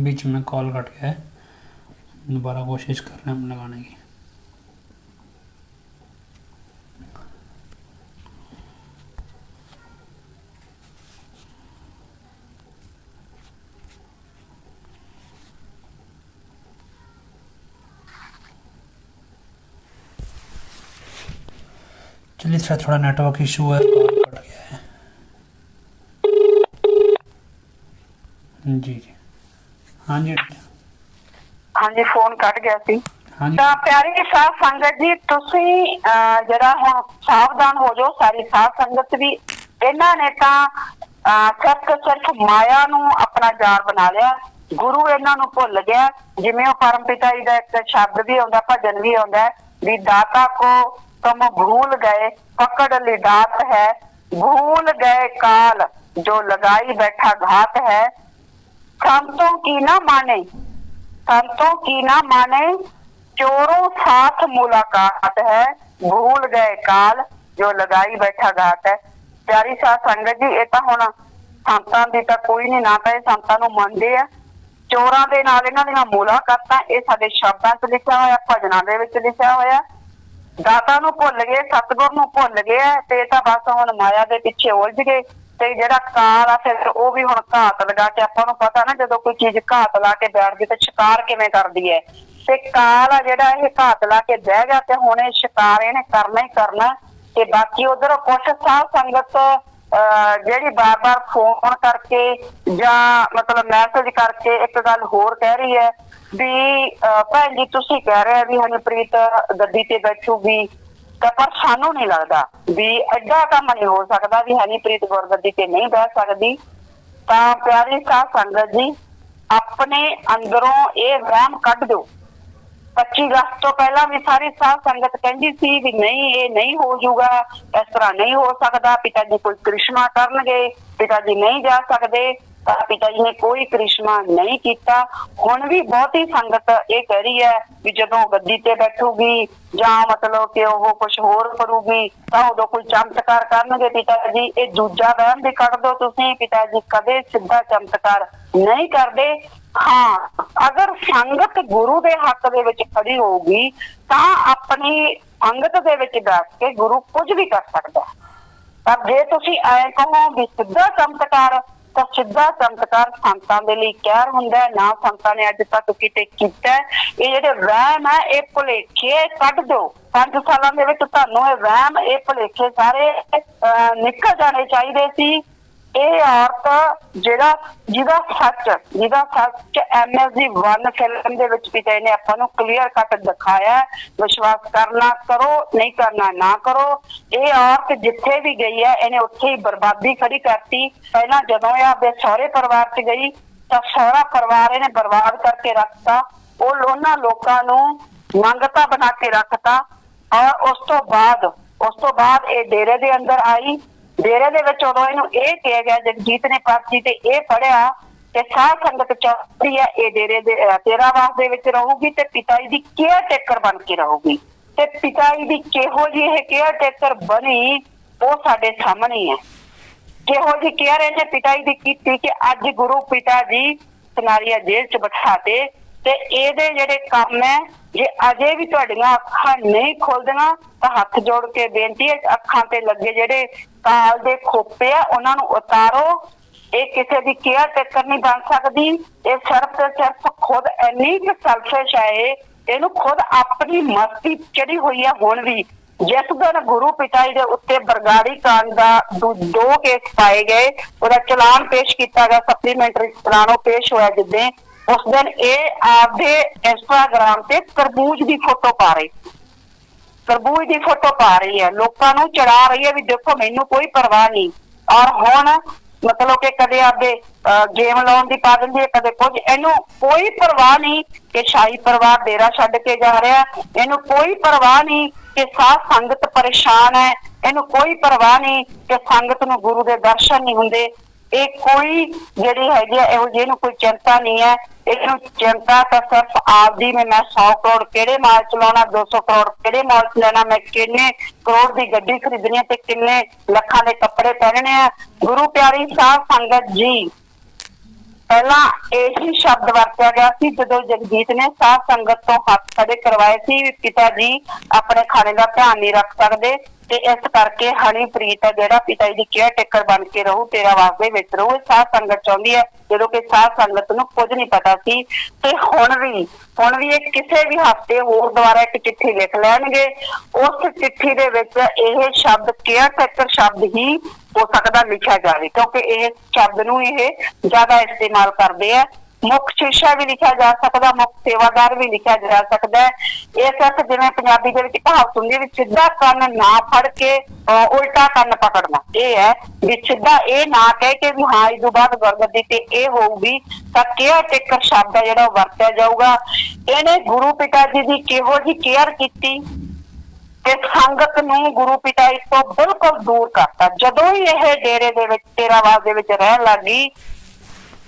बीच में कॉल कट गया है, दोबारा कोशिश कर रहे हैं हम लगाने की। चलिए सर, थोड़ा नेटवर्क इशू है, कॉल कट गया है। जी जी, हाँ जी हाँ जी, फोन कट गया सी। हाँ जी। ਤਾਂ ਪਿਆਰੀ ਸਾਧ ਸੰਗਤ ਜੀ, ਤੁਸੀਂ ਜਰਾ ਹੁਣ ਸਾਵਧਾਨ ਹੋ ਜਾਓ। ਸਾਰੀ ਸਾਧ ਸੰਗਤ ਵੀ ਇਹਨਾਂ ਨੇ ਤਾਂ ਸਿਰਫ ਮਾਇਆ ਨੂੰ ਆਪਣਾ ਜਾਲ ਬਣਾ ਲਿਆ। ਗੁਰੂ ਇਹਨਾਂ ਨੂੰ ਭੁੱਲ ਗਿਆ। ਜਿਵੇਂ ਉਹ ਪਰਮ ਪਿਤਾ ਜੀ ਦਾ ਇੱਕ ਸ਼ਬਦ ਵੀ ਆਉਂਦਾ, ਭਜਨ ਵੀ ਆਉਂਦਾ ਵੀ दाता को तुम भूल गए, पकड़ ली दात है, भूल गए काल जो लगाई बैठा घात है, संतों की ना माने, संतों की ना माने, चोरों साथ मुलाकात है, भूल गए काल जो लगाई बैठा घात है। प्यारी साध संगत जी, ਇਹ ਤਾਂ ਹੁਣ ਸੰਤਾਂ ਦੀ ਤਾਂ ਕੋਈ ਨਹੀਂ, ਨਾ ਤਾਂ ਇਹ ਸੰਤਾਂ ਨੂੰ ਮੰਨਦੇ ਆ। ਚੋਰਾਂ ਦੇ ਨਾਲ ਇਹਨਾਂ ਦੀਆਂ ਮੁਲਾਕਾਤਾਂ, ਇਹ ਸਾਡੇ ਸ਼ਬਦਾਂ 'ਚ ਲਿਖਿਆ ਹੋਇਆ, ਭਜਨਾਂ ਦੇ ਵਿੱਚ ਲਿਖਿਆ ਹੋਇਆ। ਦਾਤਾ ਨੂੰ ਭੁੱਲ ਗਏ, ਸਤਿਗੁਰ ਨੂੰ ਭੁੱਲ ਗਏ ਤੇ ਤਾਂ ਬਸ ਹੁਣ ਮਾਇਆ ਦੇ ਪਿੱਛੇ ਉਲਝ ਗਏ। ਤੇ ਜਿਹੜਾ ਕਾਲ ਆ ਫਿਰ ਉਹ ਵੀ ਹੁਣ ਘਾਤ ਲਗਾ ਕੇ, ਆਪਾਂ ਨੂੰ ਪਤਾ ਨਾ ਜਦੋਂ ਕੋਈ ਚੀਜ਼ ਘਾਤ ਲਾ ਕੇ ਬੈਠਦੀ ਤੇ ਸ਼ਿਕਾਰ ਕਿਵੇਂ ਕਰਦੀ ਹੈ। ਤੇ ਕਾਲ ਆ ਜਿਹੜਾ ਇਹ ਘਾਤ ਲਾ ਕੇ ਬਹਿ ਗਿਆ ਤੇ ਹੁਣ ਇਹ ਸ਼ਿਕਾਰ ਇਹਨੇ ਕਰਨਾ ਹੀ ਕਰਨਾ। ਤੇ ਬਾਕੀ ਉਧਰ ਕੁਛ ਸਾਧ ਸੰਗਤ ਜਿਹੜੀ ਬਾਰ-ਬਾਰ ਫੋਨ ਕਰਕੇ ਜਾਂ ਮਤਲਬ ਮੈਸੇਜ ਕਰਕੇ ਇੱਕ ਗੱਲ ਹੋਰ ਕਹਿ ਰਹੀ ਹੈ ਵੀ ਭੈਣ ਜੀ ਤੁਸੀਂ ਕਹਿ ਰਹੇ ਵੀ ਹਨੀਪ੍ਰੀਤ ਗੱਦੀ ਤੇ ਬੈਠੂਗੀ, ਤਾਂ ਪਰ ਸਾਨੂੰ ਨਹੀਂ ਲੱਗਦਾ ਵੀ ਐਡਾ ਕੰਮ ਨਹੀਂ ਹੋ ਸਕਦਾ ਵੀ ਹਨੀਪ੍ਰੀਤ ਗੁਰਗੱਦੀ ਤੇ ਨਹੀਂ ਬਹਿ ਸਕਦੀ। ਤਾਂ ਪਿਆਰੀ ਸਾਧ ਸੰਗਤ ਜੀ, ਆਪਣੇ ਅੰਦਰੋਂ ਇਹ ਵਹਿਮ ਕੱਢ ਦਿਓ। 25 ਅਗਸਤ ਤੋਂ ਪਹਿਲਾਂ ਵੀ ਸਾਰੀ ਸਾਧ ਸੰਗਤ ਕਹਿੰਦੀ ਸੀ ਵੀ ਨਹੀਂ, ਇਹ ਨਹੀਂ ਹੋ ਜਾਊਗਾ, ਇਸ ਤਰ੍ਹਾਂ ਨਹੀਂ ਹੋ ਸਕਦਾ, ਪਿਤਾ ਜੀ ਕੋਈ ਕ੍ਰਿਸ਼ਮਾ ਕਰਨਗੇ, ਪਿਤਾ ਜੀ ਨਹੀਂ ਜਾ ਸਕਦੇ। ਤਾਂ ਪਿਤਾ ਜੀ ਨੇ ਕੋਈ ਕ੍ਰਿਸ਼ਮਾ ਨਹੀਂ ਕੀਤਾ। ਹੁਣ ਵੀ ਬਹੁਤੀ ਸੰਗਤ ਇਹ ਕਹਿ ਰਹੀ ਹੈ ਵੀ ਜਦੋਂ ਗੱਦੀ ਤੇ ਬੈਠੂਗੀ ਜਾਂ ਮਤਲਬ ਕਿ ਉਹ ਕੁਛ ਹੋਰ ਕਰੂਗੀ ਤਾਂ ਉਦੋਂ ਕੋਈ ਚਮਤਕਾਰ ਕਰਨਗੇ ਪਿਤਾ ਜੀ। ਇਹ ਦੂਜਾ ਵਹਿਮ ਵੀ ਕੱਢ ਦਿਓ ਤੁਸੀਂ, ਪਿਤਾ ਜੀ ਕਦੇ ਸਿੱਧਾ ਚਮਤਕਾਰ ਨਹੀਂ ਕਰਦੇ। ਹਾਂ, ਅਗਰ ਸੰਗਤ ਗੁਰੂ ਦੇ ਹੱਕ ਦੇ ਵਿੱਚ ਖੜੀ ਹੋਊਗੀ ਤਾਂ ਆਪਣੀ ਸੰਗਤ ਦੇ ਵਿੱਚ ਬੈਠ ਕੇ ਗੁਰੂ ਕੁਝ ਵੀ ਕਰ ਸਕਦਾ। ਪਰ ਜੇ ਤੁਸੀਂ ਐਂ ਕਹੋ ਵੀ ਸਿੱਧਾ ਚਮਤਕਾਰ, ਤਾਂ ਸਿੱਧਾ ਚਮਤਕਾਰ ਸੰਤਾਂ ਦੇ ਲਈ ਕਹਿਰ ਹੁੰਦਾ ਹੈ, ਨਾ ਸੰਤਾਂ ਨੇ ਅੱਜ ਤੱਕ ਕਿਤੇ ਕੀਤਾ। ਇਹ ਜਿਹੜੇ ਵਹਿਮ ਹੈ ਇਹ ਭੁਲੇਖੇ ਕੱਢ ਦਿਓ। 5 ਸਾਲਾਂ ਦੇ ਵਿੱਚ ਤੁਹਾਨੂੰ ਇਹ ਵਹਿਮ, ਇਹ ਭੁਲੇਖੇ ਸਾਰੇ ਨਿਕਲ ਜਾਣੇ ਚਾਹੀਦੇ ਸੀ। ਇਹ ਔਰਤ ਜਿਹਦਾ ਸੱਚ MSG1 ਫਿਲਮ ਦੇ ਵਿੱਚ ਪਿਤਾ ਨੇ ਆਪਾਂ ਨੂੰ ਕਲੀਅਰ ਕੱਟ ਦਿਖਾਇਆ। ਵਿਸ਼ਵਾਸ ਕਰਨਾ ਕਰੋ, ਨਹੀਂ ਕਰਨਾ ਨਾ ਕਰੋ। ਇਹ ਔਰਤ ਜਿੱਥੇ ਵੀ ਗਈ ਹੈ ਇਹਨੇ ਉੱਥੇ ਹੀ ਬਰਬਾਦੀ ਖੜੀ ਕਰਤੀ। ਪਹਿਲਾਂ ਜਦੋਂ ਇਹ ਆਪਦੇ ਸਹੁਰੇ ਪਰਿਵਾਰ 'ਚ ਗਈ ਤਾਂ ਸਹੁਰਾ ਪਰਿਵਾਰ ਇਹਨੇ ਬਰਬਾਦ ਕਰਕੇ ਰੱਖਤਾ। ਉਹ ਉਹਨਾਂ ਲੋਕਾਂ ਨੂੰ ਮੰਗਤਾ ਬਣਾ ਕੇ ਰੱਖਤਾ। ਔਰ ਉਸ ਤੋਂ ਬਾਅਦ ਇਹ ਡੇਰੇ ਦੇ ਅੰਦਰ ਆਈ। ਡੇਰੇ ਦੇ ਵਿੱਚ ਉਦੋਂ ਇਹਨੂੰ ਇਹ ਕਿਹਾ ਗਿਆ, ਜਗਜੀਤ ਨੇ ਪਰਚੀ ਤੇ ਇਹ ਪੜਿਆ ਕਿ ਸਾਧ ਸੰਗਤ ਚਾਹੁੰਦੀ ਹੈ ਇਹ ਡੇਰੇ ਦੇ ਤੇਰਾਵਾਸ ਦੇ ਵਿੱਚ ਰਹੂਗੀ ਤੇ ਪਿਤਾ ਜੀ ਦੀ ਕੇਅਰ ਟੇਕਰ ਬਣ ਕੇ ਰਹੂਗੀ। ਤੇ ਪਿਤਾ ਜੀ ਦੀ ਕਿਹੋ ਜਿਹੀ ਇਹ ਕੇਅਰ ਟੇਕਰ ਬਣੀ ਉਹ ਸਾਡੇ ਸਾਹਮਣੇ ਹੈ। ਕਿਹੋ ਜਿਹੀ ਕੇਅਰ ਇਹਨੇ ਪਿਤਾ ਜੀ ਦੀ ਕੀਤੀ ਕਿ ਅੱਜ ਗੁਰੂ ਪਿਤਾ ਜੀ ਸਨਾਰੀਆ ਜੇਲ੍ਹ 'ਚ ਬਿਠਾਤੇ ਤੇ ਇਹਦੇ ਜਿਹੜੇ ਕੰਮ ਹੈ, ਜੇ ਅਜੇ ਵੀ ਤੁਹਾਡੀਆਂ ਅੱਖਾਂ ਨਹੀਂ ਖੁੱਲਦੀਆਂ ਤਾਂ ਹੱਥ ਜੋੜ ਕੇ ਬੇਨਤੀ ਹੈ, ਅੱਖਾਂ ਤੇ ਲੱਗੇ ਜਿਹੜੇ ਕਾਲ ਦੇ ਖੋਪੇ ਆ ਉਹਨਾਂ ਨੂੰ ਉਤਾਰੋ। ਇਹ ਕਿਸੇ ਦੀ ਕੇਅਰ ਟੇਕਰ ਨਹੀਂ ਬਣ ਸਕਦੀ। ਇਹ ਸਿਰਫ ਤੇ ਸਿਰਫ ਖੁਦ ਇੰਨੀ ਕੁ ਸੈਲਫਿਸ਼ ਹੈ, ਇਹਨੂੰ ਖੁਦ ਆਪਣੀ ਮਸਤੀ ਚੜੀ ਹੋਈ ਹੈ। ਹੁਣ ਵੀ ਜਿਸ ਦਿਨ ਗੁਰੂ ਪਿਤਾ ਜੀ ਦੇ ਉੱਤੇ ਬਰਗਾੜੀ ਕਾਂਡ ਦਾ 2 ਕੇਸ ਪਾਏ ਗਏ, ਉਹਦਾ ਚਲਾਨ ਪੇਸ਼ ਕੀਤਾ ਗਿਆ, ਸਪਲੀਮੈਂਟਰੀ ਚਲਾਨ ਉਹ ਪੇਸ਼ ਹੋਇਆ ਜਿੱਦਾਂ, ਉਸ ਦਿਨ ਇਹ ਆਪਦੇ ਇੰਸਟਾਗ੍ਰਾਮ ਤੇ ਤਰਬੂਜ ਦੀ ਫੋਟੋ ਪਾ ਰਹੀ, ਤਰਬੂਜ ਦੀ ਫੋਟੋ ਪਾ ਰਹੀ ਹੈ, ਲੋਕਾਂ ਨੂੰ ਚੜਾ ਰਹੀ ਹੈ ਵੀ ਦੇਖੋ ਮੈਨੂੰ ਕੋਈ ਪਰਵਾਹ ਨਹੀਂ। ਔਰ ਹੁਣ ਮਤਲਬ ਕਿ ਕਦੇ ਆਪਦੇ ਗੇਮ ਲਾਉਣ ਦੀ ਪਾ ਦਿੰਦੀ ਹੈ, ਕਦੇ ਕੁਝ। ਇਹਨੂੰ ਕੋਈ ਪਰਵਾਹ ਨਹੀਂ ਕਿ ਸ਼ਾਹੀ ਪਰਿਵਾਰ ਡੇਰਾ ਛੱਡ ਕੇ ਜਾ ਰਿਹਾ, ਇਹਨੂੰ ਕੋਈ ਪਰਵਾਹ ਨਹੀਂ ਕਿ ਸਾਧ ਸੰਗਤ ਪਰੇਸ਼ਾਨ ਹੈ, ਇਹਨੂੰ ਕੋਈ ਪਰਵਾਹ ਨਹੀਂ ਕਿ ਸੰਗਤ ਨੂੰ ਗੁਰੂ ਦੇ ਦਰਸ਼ਨ ਨਹੀਂ ਹੁੰਦੇ। ਇਹ ਕੋਈ ਜਿਹੜੀ ਹੈਗੀ ਇਹੋ ਜਿਹੀ ਨੂੰ ਕੋਈ ਚਿੰਤਾ ਨਹੀਂ ਹੈ। ਇਹਨੂੰ ਚਿੰਤਾ ਤਾਂ ਸਿਰਫ ਆਪਦੀ ਮੈਂ 100 ਕਰੋੜ ਕਿਹੜੇ ਮਾਲ ਚਲਾਉਣਾ, 200 ਕਰੋੜ ਕਿਹੜੇ ਮਾਲ ਚ ਲੈਣਾ, ਮੈਂ ਕਿੰਨੇ ਕਰੋੜ ਦੀ ਗੱਡੀ ਖਰੀਦਣੀ ਤੇ ਕਿੰਨੇ ਲੱਖਾਂ ਦੇ ਕੱਪੜੇ ਪਹਿਨਣੇ ਆ। ਗੁਰੂ ਪਿਆਰੀ ਸਾਧ ਸੰਗਤ ਜੀ, ਪਹਿਲਾਂ ਇਹੀ ਸ਼ਬਦ ਵਰਤਿਆ ਗਿਆ ਸੀ ਜਦੋਂ ਜਗਜੀਤ ਨੇ ਸਾਧ ਸੰਗਤ ਤੋਂ ਹੱਥ ਖੜੇ ਕਰਵਾਏ ਸੀ ਵੀ ਪਿਤਾ ਜੀ ਆਪਣੇ ਖਾਣੇ ਦਾ ਧਿਆਨ ਨਹੀਂ ਰੱਖ ਸਕਦੇ, ਤੇ ਇਸ ਕਰਕੇ ਹਨੀਪ੍ਰੀਤ ਆ ਜਿਹੜਾ ਪਿਤਾ ਜੀ ਦੀ ਕੇਅਰ ਟੇਕਰ ਬਣ ਕੇ ਰਹੂ, ਤੇਰਾ ਵਾਸਤੇ ਵਿੱਚ ਰਹੂ। ਇਹ ਸਾਧ ਸੰਗਤ ਚਾਹੁੰਦੀ ਹੈ, ਜਦੋਂ ਕਿ ਸਾਧ ਸੰਗਤ ਨੂੰ ਕੁਝ ਨਹੀਂ ਪਤਾ ਸੀ। ਤੇ ਹੁਣ ਵੀ ਇਹ ਕਿਸੇ ਵੀ ਹਫ਼ਤੇ ਹੋਰ ਦੁਬਾਰਾ ਇੱਕ ਚਿੱਠੀ ਲਿਖ ਲੈਣਗੇ। ਉਸ ਚਿੱਠੀ ਦੇ ਵਿੱਚ ਇਹ ਸ਼ਬਦ ਕੇਅਰ ਟੇਕਰ ਸ਼ਬਦ ਹੀ ਹੋ ਸਕਦਾ ਲਿਖਿਆ ਜਾਵੇ, ਕਿਉਂਕਿ ਇਹ ਸ਼ਬਦ ਨੂੰ ਇਹ ਜ਼ਿਆਦਾ ਇਸਤੇਮਾਲ ਕਰਦੇ ਆ। ਮੁੱਖ ਸ਼ਿਸ਼ਾ ਵੀ ਲਿਖਿਆ ਜਾ ਸਕਦਾ, ਮੁੱਖ ਸੇਵਾਦਾਰ ਵੀ ਲਿਖਿਆ ਜਾ ਸਕਦਾ ਹੈ। ਇਹ ਸਿਰਫ ਜਿਵੇਂ ਪੰਜਾਬੀ ਦੇ ਵਿੱਚ ਕਹਾਵਤ ਹੁੰਦੀ ਹੈ ਵੀ ਸਿੱਧਾ ਕੰਨ ਨਾ ਫੜ ਕੇ ਉਲਟਾ ਕੰਨ ਪਕੜਨਾ, ਇਹ ਹੈ ਵੀ ਸਿੱਧਾ ਇਹ ਨਾ ਕਹਿ ਕੇ ਵੀ ਹਾਂ ਇਸ ਤੋਂ ਬਾਅਦ ਗੁਰਗੱਦੀ ਤੇ ਇਹ ਹੋਊਗੀ, ਤਾਂ ਕੇਅਰ ਟੇਕਰ ਸ਼ਬਦ ਹੈ ਜਿਹੜਾ ਉਹ ਵਰਤਿਆ ਜਾਊਗਾ। ਇਹਨੇ ਗੁਰੂ ਪਿਤਾ ਜੀ ਦੀ ਕਿਹੋ ਜਿਹੀ ਕੇਅਰ ਕੀਤੀ ਤੇ ਸੰਗਤ ਨੂੰ ਗੁਰੂ ਪਿਤਾ ਜੀ ਤੋਂ ਬਿਲਕੁਲ ਦੂਰ ਕਰਤਾ। ਜਦੋਂ ਹੀ ਇਹ ਡੇਰੇ ਦੇ ਵਿੱਚ ਤੇਰਾਵਾਦ ਦੇ ਵਿੱਚ ਰਹਿਣ ਲੱਗੀ,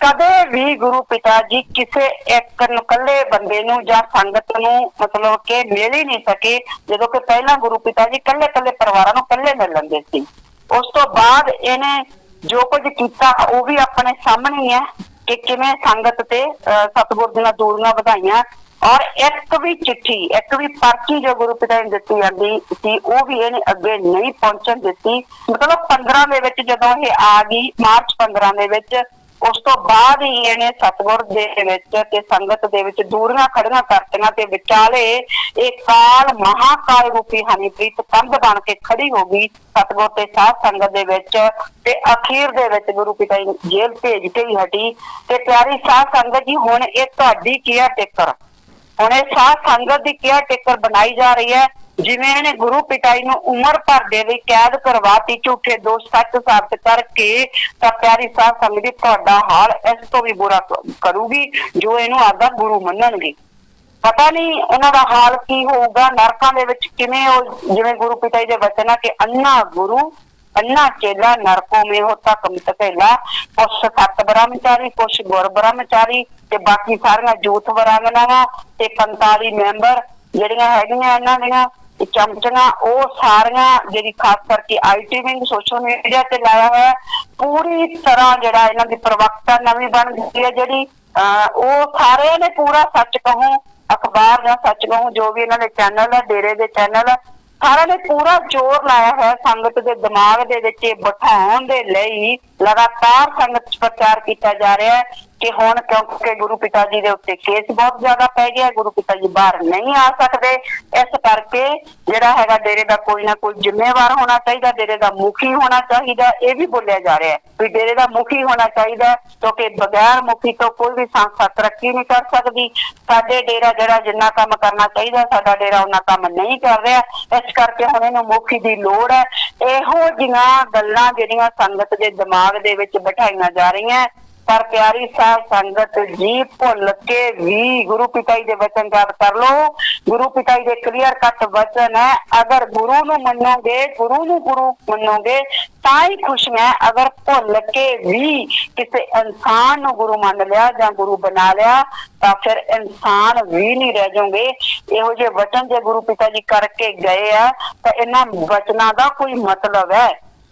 ਕਦੇ ਵੀ ਗੁਰੂ ਪਿਤਾ ਜੀ ਕਿਸੇ ਇੱਕ ਇਕੱਲੇ ਬੰਦੇ ਨੂੰ ਜਾਂ ਸੰਗਤ ਨੂੰ ਮਤਲਬ ਕਿ ਮਿਲ ਹੀ ਨਹੀਂ ਸਕੇ। ਜਦੋਂ ਕਿ ਪਹਿਲਾਂ ਗੁਰੂ ਪਿਤਾ ਜੀ ਇਕੱਲੇ ਪਰਿਵਾਰਾਂ ਨੂੰ ਇਕੱਲੇ ਮਿਲ ਲੈਂਦੇ ਸੀ। ਉਸ ਤੋਂ ਬਾਅਦ ਇਹਨੇ ਜੋ ਕੁਝ ਕੀਤਾ ਉਹ ਵੀ ਆਪਣੇ ਸਾਹਮਣੇ ਹੀ ਹੈ ਕਿ ਕਿਵੇਂ ਸੰਗਤ ਤੇ ਸਤਿਗੁਰ ਦੀਆਂ ਦੂਰੀਆਂ ਵਧਾਈਆਂ। ਔਰ ਇੱਕ ਵੀ ਚਿੱਠੀ, ਇੱਕ ਵੀ ਪਰਚੀ ਜੋ ਗੁਰੂ ਪਿਤਾ ਨੂੰ ਦਿੱਤੀ ਜਾਂਦੀ ਸੀ ਉਹ ਵੀ ਇਹਨੇ ਅੱਗੇ ਨਹੀਂ ਪਹੁੰਚਣ ਦਿੱਤੀ। ਮਤਲਬ 15 ਦੇ ਵਿੱਚ ਜਦੋਂ ਇਹ ਆ ਗਈ, ਮਾਰਚ 15 ਦੇ ਵਿੱਚ, ਉਸ ਤੋਂ ਬਾਅਦ ਹੀ ਇਹਨੇ ਸਤਿਗੁਰ ਦੇ ਵਿੱਚ ਤੇ ਸੰਗਤ ਦੇ ਵਿੱਚ ਦੂਰੀਆਂ ਖੜੀਆਂ ਕਰਤੀਆਂ ਤੇ ਵਿਚਾਲੇ ਇਹ ਕਾਲ ਮਹਾਕਾਲ ਰੂਪੀ ਹਨੀਪ੍ਰੀਤ ਕੰਧ ਬਣ ਕੇ ਖੜੀ ਹੋ ਗਈ ਸਤਿਗੁਰ ਤੇ ਸਾਧ ਸੰਗਤ ਦੇ ਵਿੱਚ। ਤੇ ਅਖੀਰ ਦੇ ਵਿੱਚ ਗੁਰੂ ਪਿਤਾ ਜੀ ਜੇਲ੍ਹ ਭੇਜ ਕੇ ਹੀ ਹਟੀ। ਤੇ ਪਿਆਰੀ ਸਾਧ ਸੰਗਤ ਜੀ, ਹੁਣ ਇਹ ਤੁਹਾਡੀ ਕੇਅਰ ਟੇਕਰ, ਹੁਣ ਇਹ ਸਾਧ ਸੰਗਤ ਦੀ ਕੇਅਰ ਟੇਕਰ ਬਣਾਈ ਜਾ ਰਹੀ ਹੈ। ਜਿਵੇਂ ਇਹਨੇ ਗੁਰੂ ਪਿਤਾ ਜੀ ਨੂੰ ਉਮਰ ਭਰ ਦੇ ਲਈ ਕੈਦ ਕਰਵਾਤੀ, ਝੂਠੇ ਦੋਸ਼ ਸੱਚ ਸਾਬਤ ਕਰਕੇ, ਤਾਂ ਪਿਆਰੀ ਸਾਧ ਸੰਗਤ ਜੀ ਤੁਹਾਡਾ ਹਾਲ ਇਸ ਤੋਂ ਵੀ ਬੁਰਾ ਕਰੂਗੀ ਜੋ ਇਹਨੂੰ ਆਪਦਾ ਗੁਰੂ ਮੰਨਣਗੇ। ਪਤਾ ਨਹੀਂ ਉਹਨਾਂ ਦਾ ਹਾਲ ਕੀ ਹੋਊਗਾ ਨਰਕਾਂ ਦੇ ਵਿੱਚ, ਕਿਵੇਂ ਉਹ ਜਿਵੇਂ ਗੁਰੂ ਪਿਤਾ ਜੀ ਦੇ ਵਚਨ ਆ ਕਿ ਅੰਨਾ ਗੁਰੂ ਅੰਨਾ ਚੇਲਾ ਨਰਕੋਂ ਮੇ ਹੋਤਾ ਕਮਿਤ ਪਹਿਲਾ, ਕੁਛ ਸਤ ਬ੍ਰਹਮਚਾਰੀ, ਕੁਛ ਗੁਰ ਬ੍ਰਹਮਚਾਰੀ, ਤੇ ਬਾਕੀ ਸਾਰੀਆਂ ਜੂਥ ਵਰਾਂਗਨਾਵਾਂ ਤੇ 45 ਮੈਂਬਰ ਜਿਹੜੀਆਂ ਹੈਗੀਆਂ ਇਹਨਾਂ ਦੀਆਂ ਚਮਚੀਆਂ, ਉਹ ਸਾਰੀਆਂ ਜਿਹੜੀ ਖਾਸ ਕਰਕੇ IT ਵਿੰਗ ਸੋਸ਼ਲ ਮੀਡੀਆ ਤੇ ਲਾਇਆ ਹੋਇਆ ਪੂਰੀ ਤਰ੍ਹਾਂ ਜਿਹੜਾ ਇਹਨਾਂ ਦੀ ਪ੍ਰਵਕਤਾ ਨਵੀਂ ਬਣ ਗਈ ਹੈ ਜਿਹੜੀ, ਉਹ ਸਾਰਿਆਂ ਨੇ ਪੂਰਾ ਸੱਚ ਕਹੂੰ ਅਖਬਾਰ ਜਾਂ ਸੱਚ ਕਹੂੰ ਜੋ ਵੀ ਇਹਨਾਂ ਦੇ ਚੈਨਲ ਹੈ, ਡੇਰੇ ਦੇ ਚੈਨਲ, ਸਾਰਿਆਂ ਨੇ ਪੂਰਾ ਜ਼ੋਰ ਲਾਇਆ ਹੋਇਆ ਸੰਗਤ ਦੇ ਦਿਮਾਗ ਦੇ ਵਿੱਚ ਬਿਠਾਉਣ ਦੇ ਲਈ। ਲਗਾਤਾਰ ਸੰਗਤ ਚ ਪ੍ਰਚਾਰ ਕੀਤਾ ਜਾ ਰਿਹਾ ਹੈ ਕਿ ਹੁਣ ਕਿਉਂਕਿ ਗੁਰੂ ਪਿਤਾ ਜੀ ਦੇ ਉੱਤੇ ਕੇਸ ਬਹੁਤ ਜ਼ਿਆਦਾ ਪੈ ਗਿਆ, ਗੁਰੂ ਪਿਤਾ ਜੀ ਬਾਹਰ ਨਹੀਂ ਆ ਸਕਦੇ, ਇਸ ਕਰਕੇ ਜਿਹੜਾ ਹੈਗਾ ਡੇਰੇ ਦਾ ਕੋਈ ਨਾ ਕੋਈ ਜ਼ਿੰਮੇਵਾਰ ਹੋਣਾ ਚਾਹੀਦਾ, ਡੇਰੇ ਦਾ ਮੁਖੀ ਹੋਣਾ ਚਾਹੀਦਾ। ਇਹ ਵੀ ਬੋਲਿਆ ਜਾ ਰਿਹਾ ਹੈ ਵੀ ਡੇਰੇ ਦਾ ਮੁਖੀ ਹੋਣਾ ਚਾਹੀਦਾ, ਕਿਉਂਕਿ ਬਗੈਰ ਮੁਖੀ ਤੋਂ ਕੋਈ ਵੀ ਸੰਸਥਾ ਤਰੱਕੀ ਨਹੀਂ ਕਰ ਸਕਦੀ। ਸਾਡੇ ਡੇਰਾ ਜਿਹੜਾ ਜਿੰਨਾ ਕੰਮ ਕਰਨਾ ਚਾਹੀਦਾ, ਸਾਡਾ ਡੇਰਾ ਉਹਨਾਂ ਕੰਮ ਨਹੀਂ ਕਰ ਰਿਹਾ, ਇਸ ਕਰਕੇ ਹੁਣ ਇਹਨੂੰ ਮੁਖੀ ਦੀ ਲੋੜ ਹੈ। ਇਹੋ ਜਿਹੀਆਂ ਗੱਲਾਂ ਜਿਹੜੀਆਂ ਸੰਗਤ ਦੇ ਦਿਮਾਗ ਦੇ ਵਿੱਚ ਬਿਠਾਈਆਂ ਜਾ ਰਹੀਆਂ, ਪਰ ਪਿਆਰੀ ਸਾਧ ਸੰਗਤ ਜੀ ਭੁੱਲ ਕੇ ਵੀ ਗੁਰੂ ਪਿਤਾ ਜੀ ਦੇ ਵਚਨ ਯਾਦ ਕਰ ਲਓ। ਗੁਰੂ ਪਿਤਾ ਜੀ ਦੇ ਕਲੀਅਰ ਕੱਟ ਵਚਨ ਹੈ, ਅਗਰ ਗੁਰੂ ਨੂੰ ਮੰਨੋਗੇ, ਗੁਰੂ ਨੂੰ ਗੁਰੂ ਮੰਨੋਗੇ ਤਾਂ ਹੀ ਖੁਸ਼ੀਆਂ। ਅਗਰ ਭੁੱਲ ਕੇ ਵੀ ਕਿਸੇ ਇਨਸਾਨ ਨੂੰ ਗੁਰੂ ਮੰਨ ਲਿਆ ਜਾਂ ਗੁਰੂ ਬਣਾ ਲਿਆ ਤਾਂ ਫਿਰ ਇਨਸਾਨ ਵੀ ਨਹੀਂ ਰਹਿ ਜਾਓਗੇ। ਇਹੋ ਜਿਹੇ ਵਚਨ ਜੇ ਗੁਰੂ ਪਿਤਾ ਜੀ ਕਰਕੇ ਗਏ ਆ ਤਾਂ ਇਹਨਾਂ ਵਚਨਾਂ ਦਾ ਕੋਈ ਮਤਲਬ ਹੈ।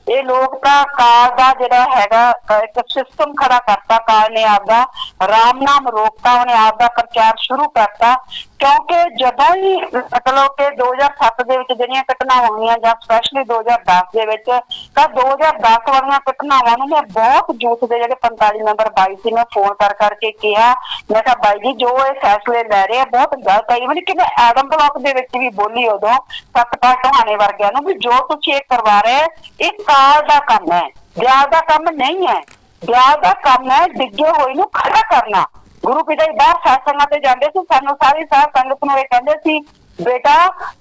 ਇਹ ਲੋਕ ਤਾਂ ਕਾਲ ਦਾ ਜਿਹੜਾ ਹੈਗਾ ਇੱਕ ਸਿਸਟਮ ਖੜਾ ਕਰਤਾ। ਕਾਲ ਨੇ ਆਪਦਾ ਰਾਮ ਨਾਮ ਰੋਕਤਾ, ਉਹਨੇ ਆਪਦਾ ਪ੍ਰਚਾਰ ਸ਼ੁਰੂ ਕਰਤਾ। ਕਿਉਂਕਿ ਜਦੋਂ ਹੀ ਮਤਲਬ ਕਿ 2007 ਦੇ ਵਿੱਚ ਜਿਹੜੀਆਂ ਘਟਨਾਵਾਂ ਹੋਈਆਂ ਜਾਂ ਸਪੈਸ਼ਲੀ 2010 ਦੇ ਵਿੱਚ, ਤਾਂ 2010 ਵਾਲੀਆਂ ਘਟਨਾਵਾਂ ਨੂੰ ਮੈਂ ਬਹੁਤ ਯੂਥ ਦੇ ਜਿਹੜੇ 45 ਮੈਂਬਰ ਬਾਈ ਸੀ, ਮੈਂ ਫੋਨ ਕਰ ਕਰਕੇ ਕਿਹਾ, ਮੈਂ ਕਿਹਾ ਬਾਈ ਜੀ ਜੋ ਇਹ ਫੈਸਲੇ ਲੈ ਰਹੇ ਆ ਬਹੁਤ ਗਲਤ ਹੈ। ਇਵਨ ਕਿ ਮੈਂ ਐਡਮ ਬਲਾਕ ਦੇ ਵਿੱਚ ਵੀ ਬੋਲੀ ਉਦੋਂ ਸਤਪਾਲ ਢਹਾਣੇ ਵਰਗਿਆਂ ਨੂੰ ਵੀ ਜੋ ਤੁਸੀਂ ਇਹ ਕਰਵਾ ਰਹੇ ਇਹ ਕਾਲ ਦਾ ਕੰਮ ਹੈ, ਦਿਆਲ ਦਾ ਕੰਮ ਨਹੀਂ ਹੈ। ਦਿਆਲ ਦਾ ਕੰਮ ਹੈ ਡਿੱਗੇ ਹੋਏ ਨੂੰ ਖੜਾ ਕਰਨਾ। ਗੁਰੂ ਪਿਤਾ ਜੀ ਬਾਹਰ ਸਾਧਾਂ ਤੇ ਜਾਂਦੇ ਸੀ, ਸਾਨੂੰ ਸਾਰੀ ਸਾਧ ਸੰਗਤ ਨੂੰ ਇਹ ਕਹਿੰਦੇ ਸੀ ਬੇਟਾ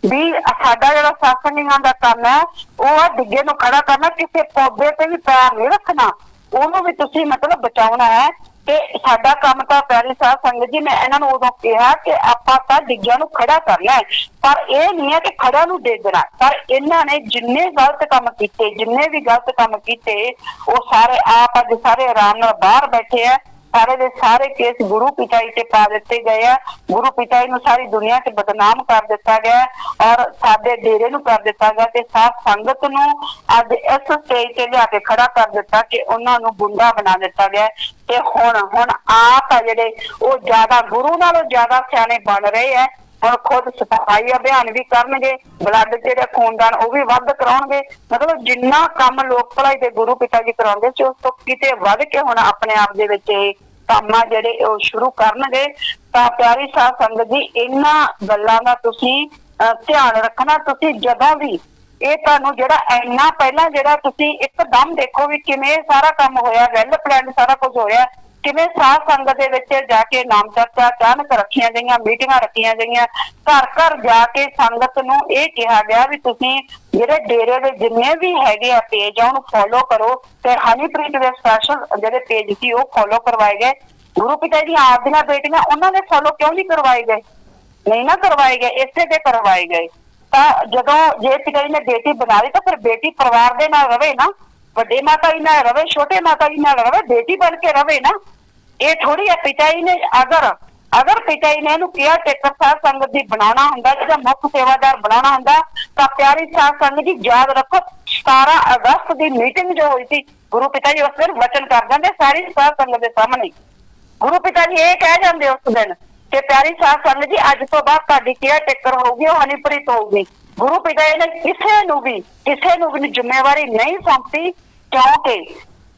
ਵੀ ਸਾਡਾ ਜਿਹੜਾ ਸਤਸੰਗੀਆਂ ਦਾ ਕੰਮ ਹੈ ਉਹ ਆ ਡਿੱਗੇ ਨੂੰ ਖੜਾ ਕਰਨਾ, ਕਿਸੇ ਪੌਦੇ ਤੇ ਵੀ ਪੈਰ ਨਹੀਂ ਰੱਖਣਾ, ਉਹਨੂੰ ਵੀ ਤੁਸੀਂ ਮਤਲਬ ਬਚਾਉਣਾ ਹੈ। ਤੇ ਸਾਡਾ ਕੰਮ ਤਾਂ ਪਿਆਰੀ ਸਾਧ ਸੰਗਤ ਜੀ, ਮੈਂ ਇਹਨਾਂ ਨੂੰ ਉਦੋਂ ਕਿਹਾ ਕਿ ਆਪਾਂ ਤਾਂ ਡਿੱਗਿਆਂ ਨੂੰ ਖੜਾ ਕਰਨਾ ਹੈ, ਪਰ ਇਹ ਨਹੀਂ ਹੈ ਕਿ ਖੜਾ ਨੂੰ ਡੇਗਣਾ। ਪਰ ਇਹਨਾਂ ਨੇ ਜਿੰਨੇ ਗਲਤ ਕੰਮ ਕੀਤੇ, ਜਿੰਨੇ ਵੀ ਗਲਤ ਕੰਮ ਕੀਤੇ, ਉਹ ਸਾਰੇ ਆਪ ਅੱਜ ਸਾਰੇ ਆਰਾਮ ਨਾਲ ਬਾਹਰ ਬੈਠੇ ਆ। ਸਾਰੇ ਦੇ ਸਾਰੇ ਕੇਸ ਗੁਰੂ ਪਿਤਾ ਜੀ ਤੇ ਪਾ ਦਿੱਤੇ ਗਏ ਆ। ਗੁਰੂ ਪਿਤਾ ਜੀ ਨੂੰ ਸਾਰੀ ਦੁਨੀਆ 'ਚ ਬਦਨਾਮ ਕਰ ਦਿੱਤਾ ਗਿਆ ਔਰ ਸਾਡੇ ਡੇਰੇ ਨੂੰ ਕਰ ਦਿੱਤਾ ਗਿਆ ਤੇ ਸਾਧ ਸੰਗਤ ਨੂੰ ਅੱਜ ਇਸ ਸਟੇਜ ਤੇ ਲਿਆ ਕੇ ਖੜਾ ਕਰ ਦਿੱਤਾ ਕਿ ਉਹਨਾਂ ਨੂੰ ਗੁੰਡਾ ਬਣਾ ਦਿੱਤਾ ਗਿਆ। ਤੇ ਹੁਣ ਆਪ ਆ ਜਿਹੜੇ ਉਹ ਜ਼ਿਆਦਾ ਗੁਰੂ ਨਾਲੋਂ ਜ਼ਿਆਦਾ ਸਿਆਣੇ ਬਣ ਰਹੇ ਆ। ਹੁਣ ਖੁਦ ਸਫਾਈ ਅਭਿਆਨ ਵੀ ਕਰਨਗੇ, ਬਲੱਡ ਜਿਹੜਾ ਖੂਨਦਾਨ ਉਹ ਵੀ ਵੱਧ ਕਰਾਉਣਗੇ। ਮਤਲਬ ਜਿੰਨਾ ਕੰਮ ਲੋਕ ਭਲਾਈ ਦੇ ਗੁਰੂ ਪਿਤਾ ਜੀ ਕਰਾਉਂਦੇ ਸੀ ਉਸ ਤੋਂ ਕਿਤੇ ਵੱਧ ਕੇ ਹੁਣ ਆਪਣੇ ਆਪ ਦੇ ਵਿੱਚ ਇਹ ਕੰਮ ਆ ਜਿਹੜੇ ਉਹ ਸ਼ੁਰੂ ਕਰਨਗੇ। ਤਾਂ ਪਿਆਰੀ ਸਾਧ ਸੰਗਤ ਜੀ, ਇਹਨਾਂ ਗੱਲਾਂ ਦਾ ਤੁਸੀਂ ਧਿਆਨ ਰੱਖਣਾ। ਤੁਸੀਂ ਜਦੋਂ ਵੀ ਇਹ ਤੁਹਾਨੂੰ ਜਿਹੜਾ ਇੰਨਾ ਪਹਿਲਾਂ ਜਿਹੜਾ ਤੁਸੀਂ ਇੱਕਦਮ ਦੇਖੋ ਵੀ ਕਿਵੇਂ ਸਾਰਾ ਕੰਮ ਹੋਇਆ, ਵੈਲ ਪਲਾਨ ਸਾਰਾ ਕੁਝ ਹੋਇਆ, ਕਿਵੇਂ ਸਾਧ ਸੰਗਤ ਦੇ ਵਿੱਚ ਜਾ ਕੇ ਨਾਮ ਚਰਚਾ ਅਚਾਨਕ ਰੱਖੀਆਂ ਗਈਆਂ, ਮੀਟਿੰਗਾਂ ਰੱਖੀਆਂ ਗਈਆਂ, ਘਰ ਘਰ ਜਾ ਕੇ ਸੰਗਤ ਨੂੰ ਇਹ ਕਿਹਾ ਗਿਆ ਵੀ ਤੁਸੀਂ ਜਿਹੜੇ ਡੇਰੇ ਦੇ ਜਿੰਨੇ ਵੀ ਹੈਗੇ ਆ ਪੇਜ ਆ ਉਹਨੂੰ ਫੋਲੋ ਕਰੋ। ਤੇ ਹਨੀਪ੍ਰੀਤ ਦੇ ਸਪੈਸ਼ਲ ਜਿਹੜੇ ਪੇਜ ਸੀ ਉਹ ਫੋਲੋ ਕਰਵਾਏ ਗਏ। ਗੁਰੂ ਪਿਤਾ ਜੀ ਆਪ ਦੀਆਂ ਬੇਟੀਆਂ ਉਹਨਾਂ ਦੇ ਫੋਲੋ ਕਿਉਂ ਨਹੀਂ ਕਰਵਾਏ ਗਏ? ਨਹੀਂ ਨਾ ਕਰਵਾਏ ਗਏ, ਇਸੇ ਤੇ ਕਰਵਾਏ ਗਏ। ਤਾਂ ਜਦੋਂ ਜੇ ਪਿਤਾ ਜੀ ਨੇ ਬੇਟੀ ਬਣਾ ਲਈ ਤਾਂ ਫਿਰ ਬੇਟੀ ਪਰਿਵਾਰ ਦੇ ਨਾਲ ਰਵੇ ਨਾ, ਵੱਡੇ ਮਾਤਾ ਜੀ ਨਾਲ ਰਵੇ, ਛੋਟੇ ਮਾਤਾ ਜੀ ਨਾਲ ਰਵੇ, ਬੇਟੀ ਬਣ ਕੇ ਰਵੇ ਨਾ। ਇਹ ਥੋੜੀ ਹੈ ਪਿਤਾ ਜੀ ਨੇ ਅਗਰ ਪਿਤਾ ਜੀ ਨੇ ਇਹਨੂੰ ਕਿਹਾ ਟੇਕਰ ਸਾਧ ਸੰਗਤ ਦੀ ਬਣਾਉਣਾ ਹੁੰਦਾ ਜਾਂ ਮੁੱਖ ਸੇਵਾਦਾਰ ਬਣਾਉਣਾ ਹੁੰਦਾ ਤਾਂ ਪਿਆਰੀ ਸਾਧ ਸੰਗਤ ਜੀ ਯਾਦ ਰੱਖੋ 17 ਅਗਸਤ ਦੀ ਮੀਟਿੰਗ ਜੋ ਹੋਈ ਸੀ, ਗੁਰੂ ਪਿਤਾ ਜੀ ਉਸ ਦਿਨ ਵਚਨ ਕਰ ਜਾਂਦੇ ਸਾਰੀ ਸਾਧ ਸੰਗਤ ਦੇ ਸਾਹਮਣੇ। ਗੁਰੂ ਪਿਤਾ ਜੀ ਇਹ ਕਹਿ ਜਾਂਦੇ ਉਸ ਦਿਨ ਕਿ ਪਿਆਰੀ ਸਾਧ ਸੰਗਤ ਜੀ ਅੱਜ ਤੋਂ ਬਾਅਦ ਤੁਹਾਡੀ ਕੇਅਰ ਟੇਕਰ ਹੋਊਗੀ, ਉਹ ਹਨੀਪ੍ਰੀਤ ਹੋਊਗੀ। ਗੁਰੂ ਪਿਤਾ ਜੀ ਨੇ ਕਿਸੇ ਨੂੰ ਵੀ ਜ਼ਿੰਮੇਵਾਰੀ ਨਹੀਂ ਸੌਂਪੀ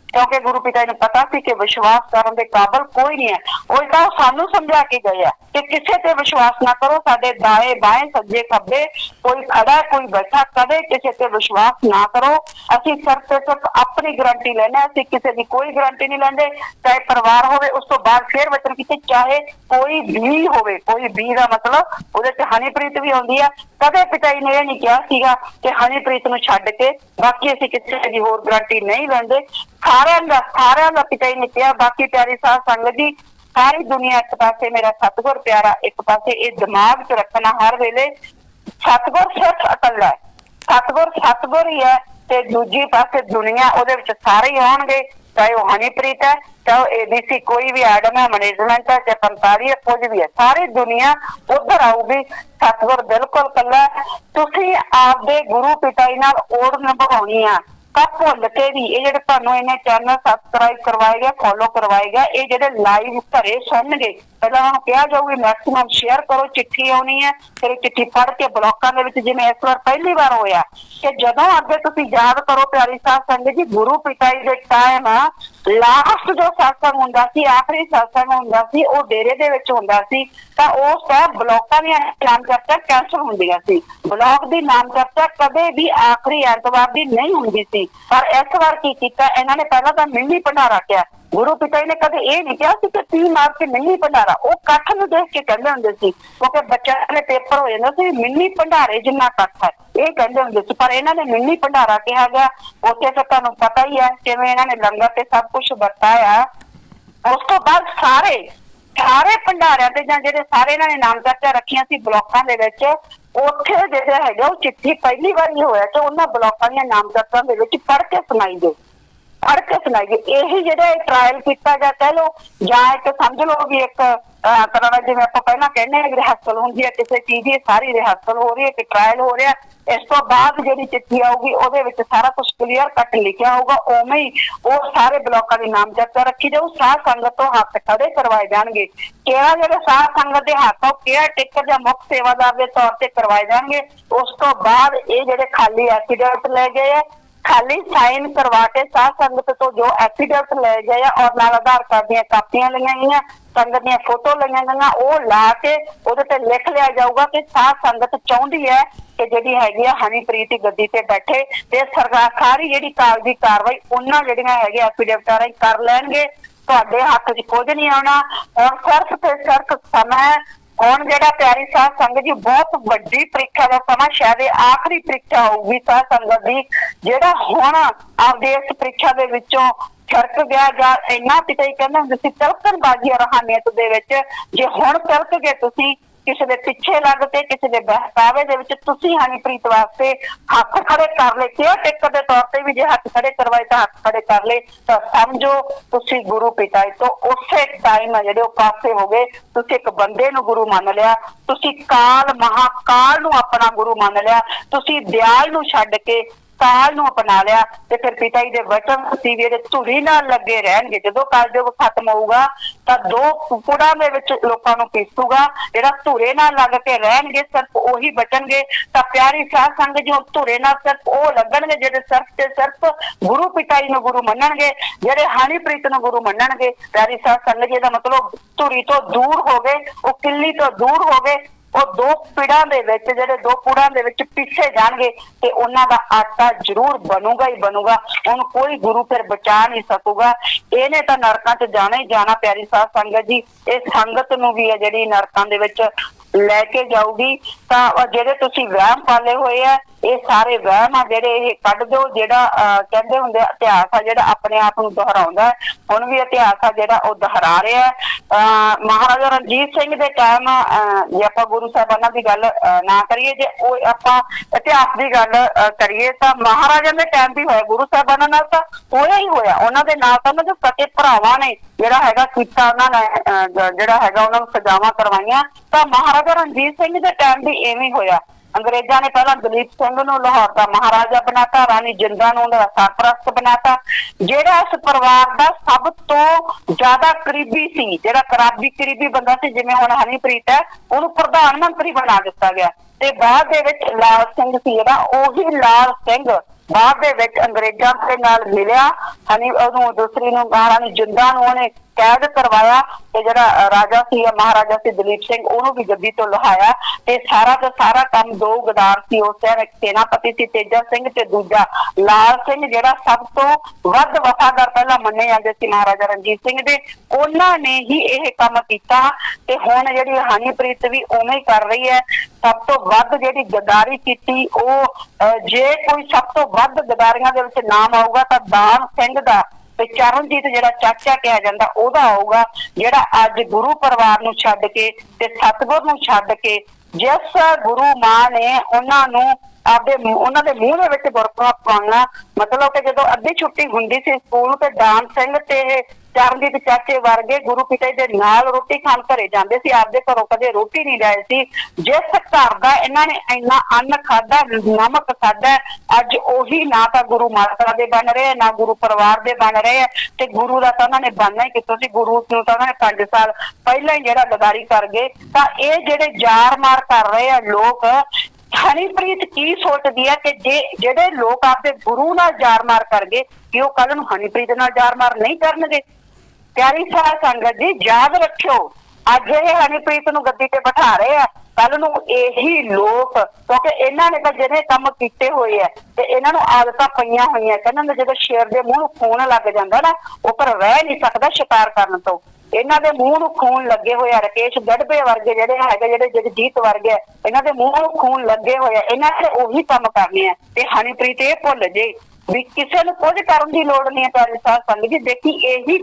ਕਿਉਂਕਿ ਗੁਰੂ ਪਿਤਾ ਜੀ ਨੂੰ ਪਤਾ ਸੀ ਕਿ ਵਿਸ਼ਵਾਸ ਕਰਨ ਦੇ ਕਾਬਿਲ ਕੋਈ ਨਹੀਂ ਹੈ। ਉਹ ਤਾਂ ਸਾਨੂੰ ਸਮਝਾ ਕੇ ਗਏ ਆ ਕਿ ਕਿਸੇ ਤੇ ਵਿਸ਼ਵਾਸ ਨਾ ਕਰੋ, ਸਾਡੇ ਦਾਏ ਬਾਏ ਸੱਜੇ ਖੱਬੇ ਕੋਈ ਖੜਾ ਕੋਈ ਬੈਠਾ, ਕਦੇ ਕਿਸੇ ਤੇ ਵਿਸ਼ਵਾਸ ਨਾ ਕਰੋ। ਅਸੀਂ ਸਿਰਫ ਤੇ ਸਿਰਫ ਆਪਣੀ ਗਰੰਟੀ ਲੈਣਾ, ਅਸੀਂ ਕਿਸੇ ਦੀ ਕੋਈ ਗਰੰਟੀ ਨਹੀਂ ਲੈਂਦੇ। ਚਾਹੇ ਪਰਿਵਾਰ ਹੋਵੇ, ਉਸ ਤੋਂ ਬਾਅਦ ਫੇਰ ਵਚਨ ਕੀਤੇ ਚਾਹੇ ਕੋਈ ਵੀ ਹੋਵੇ, ਕੋਈ ਵੀ ਦਾ ਮਤਲਬ ਉਹਦੇ ਚ ਹਨੀਪ੍ਰੀਤ ਵੀ ਆਉਂਦੀ ਆ। ਕਦੇ ਪਿਤਾ ਜੀ ਨੇ ਇਹ ਨਹੀਂ ਕਿਹਾ ਸੀਗਾ ਕਿ ਹਨੀਪ੍ਰੀਤ ਨੂੰ ਛੱਡ ਕੇ ਬਾਕੀ ਅਸੀਂ ਕਿਸੇ ਦੀ ਹੋਰ ਗਰੰਟੀ ਨਹੀਂ ਲੈਂਦੇ। ਸਾਰਿਆਂ ਦਾ ਪਿਤਾ ਜੀ ਨੇ ਕਿਹਾ। ਬਾਕੀ ਪਿਆਰੀ ਸਾਧ ਸੰਗਤ ਜੀ, ਸਾਰੀ ਦੁਨੀਆ ਇੱਕ ਪਾਸੇ ਮੇਰਾ ਸਤਿਗੁਰ ਪਿਆਰਾ, ਇੱਕ ਪਾਸੇ ਇਹ ਦਿਮਾਗ 'ਚ ਰੱਖਣਾ ਹਰ ਵੇਲੇ ਸਤਿਗੁਰ ਸਿਰਫ ਇਕੱਲਾ ਹੈ, ਸਤਿਗੁਰ ਹੀ ਹੈ। ਤੇ ਦੂਜੀ ਪਾਸੇ ਦੁਨੀਆ ਉਹਦੇ ਵਿੱਚ ਸਾਰੇ ਹੀ ਆਉਣਗੇ, ਚਾਹੇ ਉਹ ਹਨੀਪ੍ਰੀਤ ਹੈ, ਚਾਹੇ ਉਹ ABC ਕੋਈ ਵੀ ਐਡਮ ਹੈ, ਮੈਨੇਜਮੈਂਟ ਹੈ, ਚਾਹੇ 45 ਹੈ, ਕੁਝ ਵੀ ਹੈ, ਸਾਰੀ ਦੁਨੀਆ ਉੱਧਰ ਆਊਗੀ। ਸਤਿਗੁਰ ਬਿਲਕੁਲ ਇਕੱਲਾ। ਤੁਸੀਂ ਆਪਦੇ ਗੁਰੂ ਪਿਤਾ ਜੀ ਨਾਲ ਓੜ ਨਿਭਾਉਣੀ ਆ ਤਾਂ ਭੁੱਲ ਕੇ ਵੀ ਇਹ ਜਿਹੜੇ ਤੁਹਾਨੂੰ ਇਹਨੇ ਚੈਨਲ ਸਬਸਕ੍ਰਾਈਬ ਕਰਵਾਏ ਗਏ, ਫੋਲੋ ਕਰਵਾਏ ਗਏ, ਇਹ ਜਿਹੜੇ ਲਾਈਵ ਘਰੇ ਸੁਣਨਗੇ, ਪਹਿਲਾਂ ਉਹਨਾਂ ਨੂੰ ਕਿਹਾ ਜਾਊਗੀ ਮੈਕਸੀਮਮ ਸ਼ੇਅਰ ਕਰੋ। ਚਿੱਠੀ ਆਉਣੀ ਹੈ, ਫਿਰ ਚਿੱਠੀ ਪੜ੍ਹ ਕੇ ਬਲਾਕਾਂ ਦੇ ਵਿੱਚ ਜਿਵੇਂ ਇਸ ਵਾਰ ਪਹਿਲੀ ਵਾਰ ਹੋਇਆ ਕਿ ਜਦੋਂ ਅੱਗੇ ਤੁਸੀਂ ਯਾਦ ਕਰੋ ਪਿਆਰੀ ਸਾਧ ਸੰਗਤ ਜੀ, ਗੁਰੂ ਪਿਤਾ ਜੀ ਦੇ ਟਾਈਮ ਲਾਸਟ ਜੋ ਸਤਸੰਗ ਹੁੰਦਾ ਸੀ, ਆਖਰੀ ਸਤਸੰਗ ਹੁੰਦਾ ਸੀ, ਉਹ ਡੇਰੇ ਦੇ ਵਿੱਚ ਹੁੰਦਾ ਸੀ। ਤਾਂ ਉਸ ਟਾਈਮ ਬਲਾਕਾਂ ਦੀਆਂ ਨਾਮ ਚਰਚਾ ਕੈਂਸਲ ਹੁੰਦੀਆਂ ਸੀ। ਬਲਾਕ ਦੀ ਨਾਮ ਚਰਚਾ ਕਦੇ ਵੀ ਆਖਰੀ ਐਤਵਾਰ ਦੀ ਨਹੀਂ ਹੁੰਦੀ ਸੀ। ਪਰ ਇਸ ਵਾਰ ਕੀ ਕੀਤਾ ਇਹਨਾਂ ਨੇ, ਪਹਿਲਾਂ ਤਾਂ ਮਿੰਨੀ ਭੰਡਾਰਾ ਕਿਹਾ। ਗੁਰੂ ਪਿਤਾ ਜੀ ਨੇ ਕਦੇ ਇਹ ਨਹੀਂ ਕਿਹਾ ਸੀ ਕਿ 30 ਮਾਰਚ ਮਿੰਨੀ ਭੰਡਾਰਾ, ਉਹ ਇਕੱਠ ਨੂੰ ਦੇਖ ਕੇ ਕਹਿੰਦੇ ਹੁੰਦੇ ਸੀ ਕਿਉਂਕਿ ਬੱਚਿਆਂ ਦੇ ਪੇਪਰ ਹੋ ਜਾਂਦਾ ਸੀ, ਮਿੰਨੀ ਭੰਡਾਰੇ ਜਿੰਨਾ ਇਕੱਠ ਹੈ ਇਹ ਕਹਿੰਦੇ ਹੁੰਦੇ ਸੀ। ਪਰ ਇਹਨਾਂ ਨੇ ਮਿੰਨੀ ਭੰਡਾਰਾ ਕਿਹਾ ਗਿਆ। ਉੱਥੇ ਤਾਂ ਤੁਹਾਨੂੰ ਪਤਾ ਹੀ ਹੈ ਕਿਵੇਂ ਇਹਨਾਂ ਨੇ ਲੰਗਰ ਤੇ ਸਭ ਕੁਛ ਵਰਤਾਇਆ। ਉਸ ਤੋਂ ਬਾਅਦ ਸਾਰੇ ਭੰਡਾਰਿਆਂ ਤੇ ਜਾਂ ਜਿਹੜੇ ਸਾਰੇ ਇਹਨਾਂ ਨੇ ਨਾਮ ਚਰਚਾ ਰੱਖੀਆਂ ਸੀ ਬਲਾਕਾਂ ਦੇ ਵਿੱਚ, ਉੱਥੇ ਜਿਹੜੇ ਹੈਗੇ ਉਹ ਚਿੱਠੀ ਪਹਿਲੀ ਵਾਰੀ ਹੋਇਆ ਕਿ ਉਹਨਾਂ ਬਲਾਕਾਂ ਦੀਆਂ ਨਾਮ ਚਰਚਾ ਦੇ ਵਿੱਚ ਪੜ੍ਹ ਕੇ ਸੁਣਾਈ ਗਈ। पढ़ के सुनाइए। यही जो ट्रायल किया जा कह लो या एक समझ लो भी एक तरह का जिवें आपां पहलां कहने रिहर्सल होंदी है किसी चीज की, सारी रिहर्सल हो रही है कि ट्रायल हो रहा है। इस तो बाद जी चिट्ठी आऊगी ਉਹਦੇ ਵਿੱਚ सारा कुछ क्लीयर कट लिखा होगा, उवें ही वो सारे ब्लॉकों की नाम चर्चा रखी जाऊ। साध संगत तो हथ खड़े करवाए जाएंगे। केड़ा जो साध संगत के हथ आ केयर टेकर या मुख्य सेवादार के तौर पर करवाए जाएंगे। उस तो बाद ये जो खाली एफिडेविट ले गए है, खाली साइन करवा के साध संगत तो जो एफिडेविट ले गए और नाल आधार कार्ड दी कापियां लिया गई, संगत दी फोटो लिया गई, वो ला के उहदे ते लिख लिया जाऊगा कि साध संगत चाहुंदी है कि जिहड़ी हैगी आ हनीप्रीत गद्दी ते बैठे ते सरकार सारी जिहड़ी कागजी कार्रवाई उन्हां जिहड़ियां हैगी एफिडेविटां राहीं कर लैणगे। तुहाडे हत्थ 'च कुछ नहीं आउणा। हुण सिर्फ ते सिर्फ समय हुण जिहड़ा प्यारी साध संगत जी बहुत वड्डी परीक्षा का समा, शायद आखिरी परीक्षा होगी साध संगत दी। जिहड़ा हुण आपदे इस परीक्षा दे विचों छड़क गया जां इन्ना पिता ही कहंदे हुंदे सी तिलकणबाजी रूहानियत दे विच, जे हुण तिलक गए तुसीं किसी के पिछे लगते, किसी के बहकावे दे विच तुसीं हनीप्रीत वास्ते हथ खड़े कर ले, केयर टेकर के तौर पर भी जे हथ खड़े करवाए तो हथ खड़े कर ले, तो समझो तुसीं गुरु पिता तो उस टाइम है जिहड़े पासे हो गए। तुसीं एक बंदे नूं गुरु मान लिया, तुसीं काल महाकाल नूं अपना गुरु मान लिया, तुसीं दयाल नूं छड्ड के काल नूं अपना लिया। ते फिर पिता जी दे वचन सी वी धुरी नाल लगे रहणगे। जदों कलयुग खत्म होऊगा तां दो पुड़ां दे विच लोकां नूं पीसूगा, जिहड़ा धुरे नाल लग के रहणगे सिर्फ ओही बचणगे। तां प्यारी साध संगत जी धुरे नाल सिर्फ ओ लगणगे जिहड़े सिर्फ ते सिर्फ गुरु पिता जी नूं गुरु मन्नणगे, जिहड़े हनीप्रीत नूं गुरु मन्नणगे। प्यारी साध संगत जी दा मतलब धुरी तो दूर हो गए, ओ किल्ली तो दूर हो गए, वो दो पिड़ां दे विच जिहड़े दो पुड़ां दे विच पिछे जाणगे ते उन्हां दा आटा जरूर बनूगा ही बनूगा। उन कोई गुरु फिर बचा नहीं सकूगा। इहने तां नरकां च जाना ही जाना। प्यारी साध संगत जी इस संगत नूं भी है जिहड़ी नरकां दे विच लैके जाऊगी। तां जिहड़े तुसीं वहम पाले होए आ ये सारे वहम आ जिहड़े ये कढ दो। जिहड़ा कहंदे हुंदे इतिहास आ जिहड़ा अपने आप नूं दोहराउंदा है, हुण भी इतिहास आ जिहड़ा ओह दोहरा रिहा है। महाराजा रणजीत सिंह दे टाइम जे आपां गुरु साहिबानां दी गल ना करिए, जे ओह आपां इतिहास दी गल करिए तां महाराजा दे टाइम भी होया, गुरु साहिबानां नाल तां होया ही होया। उन्हां दे नाल तां उन्हां दे सके भरावां ने जिहड़ा हैगा कीता, उन्हां ने जिहड़ा हैगा उन्हां नूं सजावां करवाईयां। तां महाराजा रणजीत सिंह दे टाइम भी इवें होया। अंग्रेजा ने पहला दलीप सिंह नूं लाहौर का महाराजा बनाता, रानी जिंदा नूं उहदा सरपरस्त बनाता। जिहड़ा इस परिवार का सब तो ज्यादा करीबी सी, जिहड़ा करीबी बंदा सी, जिवें हुण हनीप्रीत है, उहनूं प्रधानमंत्री बना दिता गया। ते बाद दे विच लाल सिंह सी जिहड़ा ओही लाल सिंह बाद दे विच अंग्रेजां दे नाल मिलिया। हनी उहनूं दूसरी नूं महारानी जिंदा नूं उहने कैद करवाया ते जिहड़ा राजा सी महाराजा सी दलीप सिंह उहनूं भी गद्दी तो लहाया। ते सारा का सारा काम दो गदार सी उस टाइम, एक सेनापति सी तेजा सिंह ते दूजा लाल सिंह जिहड़ा सब तो वध वफादार पहला मन्ने जांदे सी महाराजा रणजीत सिंह दे, उन्हां ने ही यह काम कीता। ते हुण जिहड़ी हनीप्रीत भी उवें ही कर रही है। सब तो वध जिहड़ी गद्दारी कीती ओह जे कोई सब तो वध गद्दारियां दे विच नाम आऊगा तां दान सिंह दा ते चरणजीत जिहड़ा चाचा कहा जाता ओहदा आऊगा, जिहड़ा अज गुरु परिवार नूं छड्ड के ते सतगुर नूं छड्ड के जिस गुरु मां ने उन्हां नूं आपदे उन्हां दे मूंह दे विच गुरपुरा पाउणा, मतलब कि जदों अद्धी छुट्टी हुंदी सी स्कूल ते दान सिंह ते चरणजीत चाचे वर्गे गुरु पिता दे नाल रोटी खाण घरे जांदे सी, आपदे घरों कदे रोटी नहीं लाए सी। जिस घर दा इन्हां ने इन्ना अन्न खादा, नमक खादा, अज ओही ना तां गुरु माता दे बन रहे ना गुरु परिवार दे बन रहे ते गुरु दा तां उन्हां ने बनना ही कीता सी। गुरु नूं तां उन्हां ने 5 साल पहलां ही जिहड़ा गद्दारी कर गए। तां इह जिहड़े जार मार कर रहे आ लोग, हनीप्रीत की सोचदी है कि जे जिहड़े लोग आपदे गुरु नाल जार मार कर गए कि वह कल नूं हनीप्रीत नाल जार मार नहीं करनगे। प्यारी साध संगत जी याद रखियो, अज ये हनीप्रीत नूं गद्दी ते बिठा रहे हैं, कल नूं यही लोग, क्योंकि इन्हां ने तां जिहड़े काम कीते होए है ते इन्हां नूं आदतां पईयां होईयां। कहंदे जदों शेर दे मूंह नूं खून लग जांदा ना, ओह पर रह नहीं सकदा शिकार करन तो। इन्हां दे मूंह नूं खून लगे होए आ, राकेश गढ़वे वर्गे जिहड़े हैगे, जिहड़े जगजीत वर्गे इन्हां दे मूंह नूं खून लगे होए आ, इन्हां ने ओही काम करने आ। ते हनीप्रीत इह भुल जे भी किसी नूं कुछ करन दी लोड़ नहीं है। प्यारी साध संगत जी देखी यही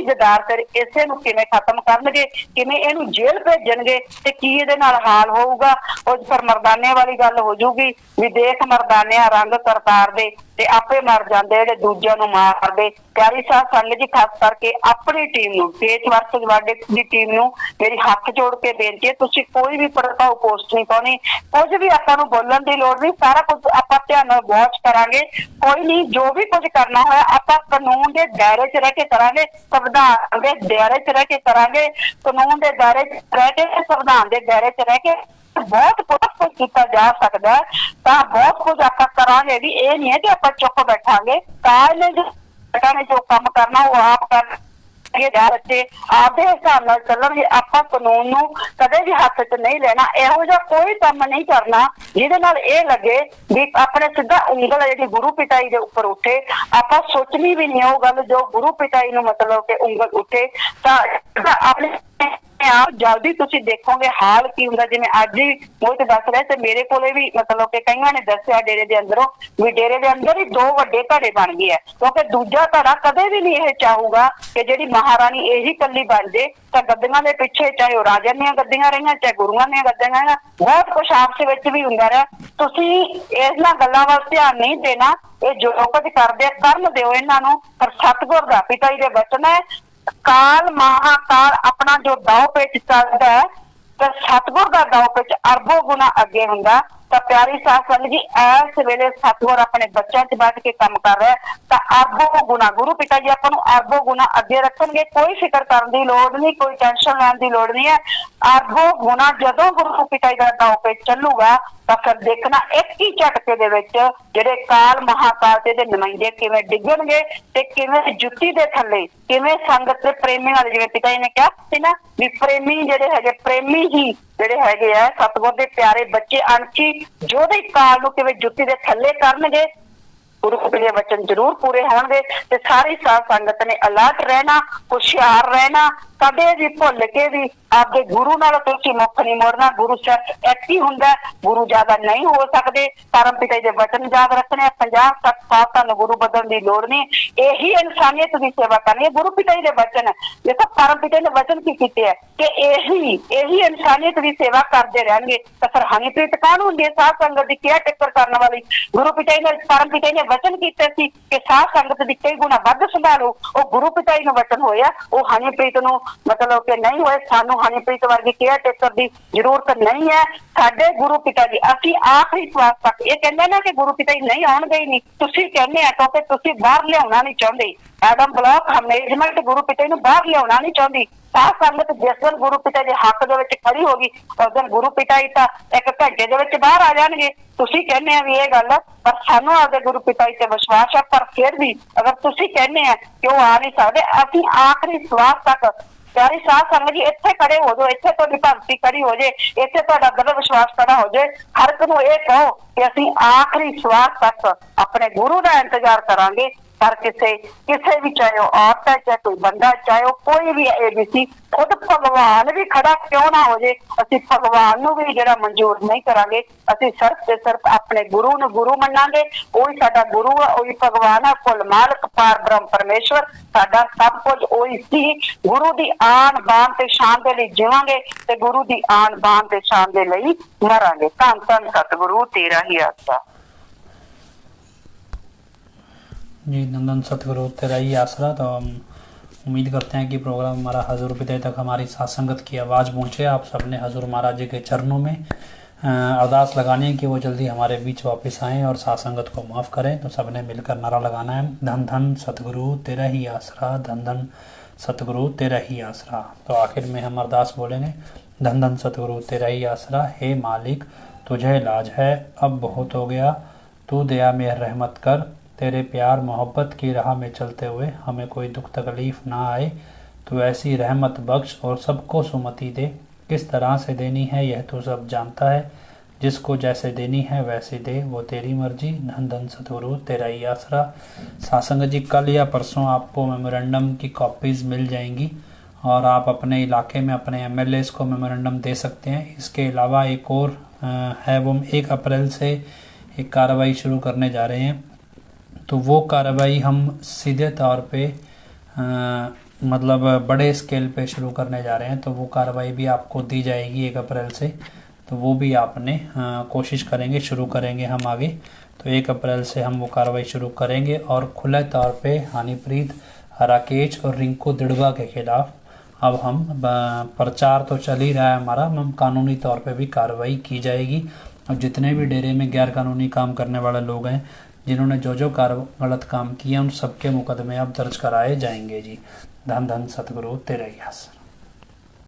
गदार फिर इसे नूं किवें खत्म करनगे, किवें इहनूं जेल भेजणगे ते की इहदे नाल हाल होऊगा। उस फिर मरदाने वाली गल हो जूगी भी देख मरदानिया रंग करतार दे, ਤੇ ਆਪੇ ਮਰ ਜਾਂਦੇ ਜਿਹੜੇ ਦੂਜਿਆਂ ਨੂੰ ਮਾਰਦੇ। ਪਿਆਰੀ ਸਾਧ ਸੰਗਤ ਜੀ, ਖਾਸ ਕਰਕੇ ਆਪਣੀ ਟੀਮ ਨੂੰ, ਦੇਸ਼ ਵਰਸ ਵਾਡੇ ਦੀ ਟੀਮ ਨੂੰ ਮੇਰੀ ਹੱਥ ਜੋੜ ਕੇ ਬੇਨਤੀ ਹੈ, ਤੁਸੀਂ ਕੋਈ ਵੀ ਭੜਕਾਊ ਪੋਸਟ ਨਹੀਂ ਪਾਉਣੀ, ਕੁਝ ਵੀ ਆਪਾਂ ਨੂੰ ਬੋਲਣ ਦੀ ਲੋੜ ਨਹੀਂ, ਸਾਰਾ ਕੁਝ ਆਪਾਂ ਧਿਆਨ ਨਾਲ ਵਾਚ ਕਰਾਂਗੇ। ਕੋਈ ਨਹੀਂ, ਜੋ ਵੀ ਕੁਝ ਕਰਨਾ ਹੋਇਆ ਆਪਾਂ ਕਾਨੂੰਨ ਦੇ ਦਾਇਰੇ 'ਚ ਰਹਿ ਕੇ ਕਰਾਂਗੇ, ਸੰਵਿਧਾਨ ਦੇ ਦਾਇਰੇ 'ਚ ਰਹਿ ਕੇ ਕਰਾਂਗੇ, ਕਾਨੂੰਨ ਦੇ ਦਾਇਰੇ 'ਚ ਰਹਿ ਕੇ, ਸੰਵਿਧਾਨ ਦੇ ਦਾਇਰੇ 'ਚ ਰਹਿ ਕੇ ਬਹੁਤ ਕੁਝ ਕੀਤਾ ਜਾ ਸਕਦਾ ਹੈ। ਤਾਂ ਬਹੁਤ ਕੁਝ ਆਪਾਂ ਕਰਾਂਗੇ ਵੀ, ਇਹ ਨਹੀਂ ਹੈ ਕਿ ਆਪਾਂ ਚੁੱਪ ਬੈਠਾਂਗੇ। ਤਾਂ ਨੇ ਜੋ ਕੰਮ ਕਰਨਾ ਉਹ ਆਪ ਕਰ ਬੱਚੇ ਆਪਦੇ ਹਿਸਾਬ ਨਾਲ ਚੱਲਣਗੇ। ਆਪਾਂ ਕਾਨੂੰਨ ਨੂੰ ਕਦੇ ਵੀ ਹੱਥ 'ਚ ਨਹੀਂ ਲੈਣਾ। ਇਹੋ ਜਿਹਾ ਕੋਈ ਕੰਮ ਨਹੀਂ ਕਰਨਾ ਜਿਹਦੇ ਨਾਲ ਇਹ ਲੱਗੇ ਵੀ ਆਪਣੇ ਸਿੱਧਾ ਉਂਗਲ ਜਿਹੜੀ ਗੁਰੂ ਪਿਤਾਈ ਦੇ ਉੱਪਰ ਉੱਠੇ। ਆਪਾਂ ਸੋਚਣੀ ਵੀ ਨਹੀਂ ਉਹ ਗੱਲ ਜੋ ਗੁਰੂ ਪਿਤਾਈ ਨੂੰ ਮਤਲਬ ਕਿ ਉਂਗਲ ਉੱਠੇ। ਤਾਂ ਆਪਣੇ ਆਪ ਜਲਦੀ ਤੁਸੀਂ ਦੇਖੋਗੇ ਹਾਲ ਕੀ ਹੁੰਦਾ। ਜਿਵੇਂ ਅੱਜ ਹੀ ਬਹੁਤ ਦੱਸ ਰਹੇ ਤੇ ਮੇਰੇ ਕੋਲੇ ਵੀ ਮਤਲਬ ਕਿ ਕਈਆਂ ਨੇ ਦੱਸਿਆ ਡੇਰੇ ਦੇ ਅੰਦਰੋਂ ਵੀ ਡੇਰੇ ਦੇ ਅੰਦਰ ਹੀ 2 ਵੱਡੇ ਧੜੇ ਬਣ ਗਏ ਆ, ਕਿਉਂਕਿ ਦੂਜਾ ਧੜਾ ਕਦੇ ਵੀ ਨਹੀਂ ਇਹ ਚਾਹੂਗਾ ਕਿ ਜਿਹੜੀ ਮਹਾਰਾਣੀ ਇਹੀ ਕੱਲੀ ਬਣ ਜੇ। ਤਾਂ ਗੱਦੀਆਂ ਦੇ ਪਿੱਛੇ ਚਾਹੇ ਉਹ ਰਾਜਿਆਂ ਦੀਆਂ ਗੱਦੀਆਂ ਰਹੀਆਂ, ਚਾਹੇ ਗੁਰੂਆਂ ਦੀਆਂ ਗੱਦੀਆਂ ਰਹੀਆਂ, ਬਹੁਤ ਕੁਛ ਆਪਸ ਵਿੱਚ ਵੀ ਹੁੰਦਾ ਰਿਹਾ। ਤੁਸੀਂ ਇਹਨਾਂ ਗੱਲਾਂ ਵੱਲ ਧਿਆਨ ਨਹੀਂ ਦੇਣਾ। ਇਹ ਜੋ ਕੁਝ ਕਰਦੇ ਕਰਨ ਦਿਓ ਇਹਨਾਂ ਨੂੰ। ਪਰ ਸਤਿਗੁਰ ਦਾ ਪਿਤਾ ਜੀ ਦੇ ਬਚਨ ਹੈ, ਕਾਲ ਮਹਾਕਾਲ ਆਪਣਾ ਜੋ ਦਾਅ ਪੇਚ ਚੱਲਦਾ ਹੈ ਤਾਂ ਸਤਿਗੁਰ ਦਾ ਦਾਅ ਪੇਚ ਅਰਬੋਂ ਗੁਣਾ ਅੱਗੇ ਹੁੰਦਾ। ਤਾਂ ਪਿਆਰੀ ਸਾਧ ਸੰਗਤ ਜੀ, ਇਸ ਵੇਲੇ ਸਤਿਗੁਰ ਆਪਣੇ ਬੱਚਿਆਂ 'ਚ ਬੈਠ ਕੇ ਕੰਮ ਕਰ ਰਿਹਾ ਤਾਂ ਅਰਬੋਂ ਗੁਣਾ ਗੁਰੂ ਪਿਤਾ ਜੀ ਆਪਾਂ ਨੂੰ ਅਰਬੋਂ ਗੁਣਾ ਅੱਗੇ ਰੱਖਣਗੇ। ਕੋਈ ਫਿਕਰ ਕਰਨ ਦੀ ਲੋੜ ਨਹੀਂ, ਕੋਈ ਟੈਨਸ਼ਨ ਲੈਣ ਦੀ ਲੋੜ ਨਹੀਂ ਹੈ। ਅਰਬੋਂ ਗੁਣਾ ਜਦੋਂ ਗੁਰੂ ਪਿਤਾ ਜੀ ਦਾ ਦਾਅ ਪੇਚ ਚੱਲੂਗਾ ਤਾਂ ਫਿਰ ਦੇਖਣਾ ਇੱਕ ਹੀ ਝਟਕੇ ਦੇ ਵਿੱਚ ਜਿਹੜੇ ਕਾਲ ਮਹਾਕਾਲ ਤੇ ਦੇ ਨੁਮਾਇੰਦੇ ਕਿਵੇਂ ਡਿੱਗਣਗੇ ਤੇ ਕਿਵੇਂ ਜੁੱਤੀ ਦੇ ਥੱਲੇ ਕਿਵੇਂ ਸੰਗਤ ਦੇ ਪ੍ਰੇਮੀ ਵਾਲੇ, ਜਿਵੇਂ ਪਿਤਾ ਜੀ ਨੇ ਕਿਹਾ ਸੀ ਨਾ ਵੀ ਪ੍ਰੇਮੀ ਜਿਹੜੇ ਹੈਗੇ, ਪ੍ਰੇਮੀ ਹੀ ਜਿਹੜੇ ਹੈਗੇ ਆ ਸਤਿਗੁਰ ਦੇ ਪਿਆਰੇ ਬੱਚੇ ਅਣਖੀ ਜੋਧੇ ਕਾਲ ਨੂੰ ਕਿਵੇਂ ਜੁੱਤੀ ਦੇ ਥੱਲੇ ਕਰਨਗੇ। ਗੁਰੂ ਪਿਤਾ ਦੇ ਵਚਨ ਜ਼ਰੂਰ ਪੂਰੇ ਹੋਣਗੇ। ਤੇ ਸਾਰੀ ਸਾਧ ਸੰਗਤ ਨੇ ਅਲਰਟ ਰਹਿਣਾ, ਹੁਸ਼ਿਆਰ ਰਹਿਣਾ, ਕਦੇ ਵੀ ਭੁੱਲ ਕੇ ਵੀ ਆਪਦੇ ਗੁਰੂ ਨਾਲ ਤੁਸੀਂ ਮੁੱਖ ਨਹੀਂ ਮੋੜਨਾ। ਗੁਰੂ ਸਾਹਿਬ ਇੱਕ ਹੀ ਹੁੰਦਾ, ਗੁਰੂ ਜ਼ਿਆਦਾ ਨਹੀਂ ਹੋ ਸਕਦੇ। ਪਰਮ ਪਿਤਾ ਦੇ ਵਚਨ ਯਾਦ ਰੱਖਣੇ। 50-60 ਸਾਲ ਤੁਹਾਨੂੰ ਗੁਰੂ ਬਦਲਣ ਦੀ ਲੋੜ ਨਹੀਂ। ਇਹੀ ਇਨਸਾਨੀਅਤ ਦੀ ਸੇਵਾ ਕਰਨੀ ਹੈ। ਗੁਰੂ ਪਿਤਾ ਜੀ ਦੇ ਵਚਨ ਦੇਖੋ, ਪਰਮ ਪਿਤਾ ਨੇ ਵਚਨ ਕੀ ਕੀਤੇ ਹੈ ਕਿ ਇਹੀ ਇਨਸਾਨੀਅਤ ਦੀ ਸੇਵਾ ਕਰਦੇ ਰਹਿਣਗੇ। ਤਾਂ ਫਿਰ ਹਨੀਪ੍ਰੀਤ ਕਾਹਨੂੰ ਹੁੰਦੀ ਹੈ? ਸਾਧ ਸੰਗਤ ਦੀ ਕੇਅਰ ਟੇਕਰ ਕਰਨ ਵਾਲੀ। ਗੁਰੂ ਪਿਤਾ ਜੀ ਨੇ, ਪਰਮ ਪਿਤਾ ਨੇ ਵਚਨ ਕੀਤੇ ਸੀ ਕਿ ਸਾਧ ਸੰਗਤ ਦੀ ਕਈ ਗੁਣਾ ਵੱਧ ਸੰਭਾਲੋ। ਉਹ ਗੁਰੂ ਪਿਤਾ ਜੀ ਨੂੰ ਵਚਨ ਹੋਇਆ, ਉਹ ਹਨੀਪ੍ਰੀਤ ਨੂੰ ਮਤਲਬ ਕਿ ਨਹੀਂ ਹੋਏ। ਸਾਨੂੰ ਹਨੀਪ੍ਰੀਤ ਵਰਗੀ ਕੇਅਰ ਟੇਕਰ ਦੀ ਜ਼ਰੂਰਤ ਨਹੀਂ ਹੈ। ਸਾਡੇ ਗੁਰੂ ਪਿਤਾ ਜੀ, ਅਸੀਂ ਆਖਰੀ ਸਵਾਸ ਤੱਕ ਇਹ ਕਹਿੰਦੇ ਨਾ ਕਿ ਗੁਰੂ ਪਿਤਾ ਜੀ ਨਹੀਂ ਆਉਣਗੇ ਹੀ ਨਹੀਂ, ਤੁਸੀਂ ਕਹਿੰਦੇ ਆ ਕਿਉਂਕਿ ਤੁਸੀਂ ਬਾਹਰ ਲਿਆਉਣਾ ਨਹੀਂ ਚਾਹੁੰਦੇ। ਐਡਮ ਬਲੌਕ ਮੈਨੇਜਮੈਂਟ ਗੁਰੂ ਪਿਤਾ ਜੀ ਨੂੰ ਬਾਹਰ ਲਿਆਉਣਾ ਨਹੀਂ ਚਾਹੁੰਦੀ। ਸਾਧ ਸੰਗਤ ਜਿਸ ਦਿਨ ਗੁਰੂ ਪਿਤਾ ਦੇ ਹੱਕ ਦੇ ਵਿੱਚ ਖੜੀ ਹੋ ਗਈ ਉਸ ਦਿਨ ਗੁਰੂ ਪਿਤਾ ਜੀ ਤਾਂ 1 ਘੰਟੇ ਦੇ ਵਿੱਚ ਬਾਹਰ ਆ ਜਾਣਗੇ। ਤੁਸੀਂ ਕਹਿੰਦੇ ਆ ਵੀ ਇਹ ਗੱਲ, ਪਰ ਸਾਨੂੰ ਆਪਦੇ ਗੁਰੂ ਪਿਤਾ ਜੀ ਤੇ ਵਿਸ਼ਵਾਸ ਹੈ। ਪਰ ਫਿਰ ਵੀ ਅਗਰ ਤੁਸੀਂ ਕਹਿੰਦੇ ਆ ਕਿ ਉਹ ਆ ਨਹੀਂ ਸਕਦੇ, ਅਸੀਂ ਆਖਰੀ ਸਵਾਸ ਤੱਕ ਪਿਆਰੀ ਸਾਧ ਸੰਗਤ ਜੀ ਇੱਥੇ ਖੜੇ ਹੋ ਜਾਓ, ਇੱਥੇ ਤੁਹਾਡੀ ਭਗਤੀ ਖੜੀ ਹੋ ਜੇ, ਇੱਥੇ ਤੁਹਾਡਾ ਦ੍ਰਿੜ ਵਿਸ਼ਵਾਸ ਖੜਾ ਹੋ ਜਾਏ। ਹਰ ਇੱਕ ਨੂੰ ਇਹ ਕਹੋ ਕਿ ਅਸੀਂ ਆਖਰੀ ਸਵਾਸ ਤੱਕ ਆਪਣੇ ਗੁਰੂ ਦਾ ਇੰਤਜ਼ਾਰ ਕਰਾਂਗੇ। ਪਰ ਕਿਸੇ ਵੀ, ਚਾਹੇ ਉਹ ਔਰਤ ਹੈ, ਚਾਹੇ ਕੋਈ ਬੰਦਾ, ਚਾਹੇ ਉਹ ਕੋਈ ਵੀ ABC, ਖੁਦ ਭਗਵਾਨ ਵੀ ਖੜਾ ਕਿਉਂ ਨਾ ਹੋ ਜੇ, ਅਸੀਂ ਭਗਵਾਨ ਨੂੰ ਵੀ ਜਿਹੜਾ ਮਨਜ਼ੂਰ ਨਹੀਂ ਕਰਾਂਗੇ। ਅਸੀਂ ਸਿਰਫ ਤੇ ਸਿਰਫ ਆਪਣੇ ਗੁਰੂ ਨੂੰ ਗੁਰੂ ਮੰਨਾਂਗੇ। ਉਹੀ ਸਾਡਾ ਗੁਰੂ ਹੈ, ਉਹੀ ਭਗਵਾਨ ਹੈ, ਕੁਲ ਮਾਲਕ ਪਾਰ ਬ੍ਰਹਮ ਪਰਮੇਸ਼ਵਰ ਸਾਡਾ ਸਭ ਕੁਝ ਉਹੀ ਸੀ। ਗੁਰੂ ਦੀ ਆਨ ਬਾਨ ਤੇ ਸ਼ਾਨ ਦੇ ਲਈ ਜੀਵਾਂਗੇ ਤੇ ਗੁਰੂ ਦੀ ਆਨ ਬਾਨ ਤੇ ਸ਼ਾਨ ਦੇ ਲਈ ਮਰਾਂਗੇ। ਧੰਨ ਧੰਨ ਸਤਿਗੁਰੂ, ਤੇਰਾ ਹੀ ਆਸਰਾ। जी, नंदन सतगुरु तेरा ही आसरा। तो हम उम्मीद करते हैं कि प्रोग्राम हमारा हजूर पिता तक हमारी सत्संगत की आवाज़ पहुँचे। आप सबने हजूर महाराज जी के चरणों में अरदास लगानी है कि वो जल्दी हमारे बीच वापस आएँ और सत्संगत को माफ़ करें। तो सबने मिलकर नारा लगाना है, धन धन सतगुरु तेरा ही आसरा, धन धन सतगुरु तेरा ही आसरा। तो आखिर में हम अरदास बोलेंगे, धन धन सतगुरु तेरा ही आसरा। हे मालिक तुझे लाज है, अब बहुत हो गया, तू दया मेहर रहमत कर। तेरे प्यार मोहब्बत की राह में चलते हुए हमें कोई दुख तकलीफ़ ना आए। तो ऐसी रहमत बख्श और सबको सुमति दे। किस तरह से देनी है यह तो सब जानता है, जिसको जैसे देनी है वैसे दे, वो तेरी मर्जी। धन धन सतगुरु तेरा ही आसरा। सत्संग जी, कल या परसों आपको मेमोरेंडम की कॉपीज़ मिल जाएंगी और आप अपने इलाके में अपने MLAs को मेमोरेंडम दे सकते हैं। इसके अलावा एक और है, वो 1 अप्रैल से एक कार्रवाई शुरू करने जा रहे हैं। तो वो कार्रवाई हम सीधे तौर पे मतलब बड़े स्केल पे शुरू करने जा रहे हैं। तो वो कार्रवाई भी आपको दी जाएगी 1 अप्रैल से। तो वो भी आपने कोशिश करेंगे, शुरू करेंगे हम आगे। तो 1 अप्रैल से हम वो कार्रवाई शुरू करेंगे और खुले तौर पे हनीप्रीत, राकेश और रिंकू दिड़वा के खिलाफ अब हम प्रचार तो चल ही रहा है हमारा, हम कानूनी तौर पे भी कार्रवाई की जाएगी। और जितने भी डेरे में गैर कानूनी काम करने वाले लोग हैं, जिन्होंने जो जो गलत काम किए, उन सबके मुकदमे अब दर्ज कराए जाएंगे जी। धन धन सतगुरु तेरे ही आस।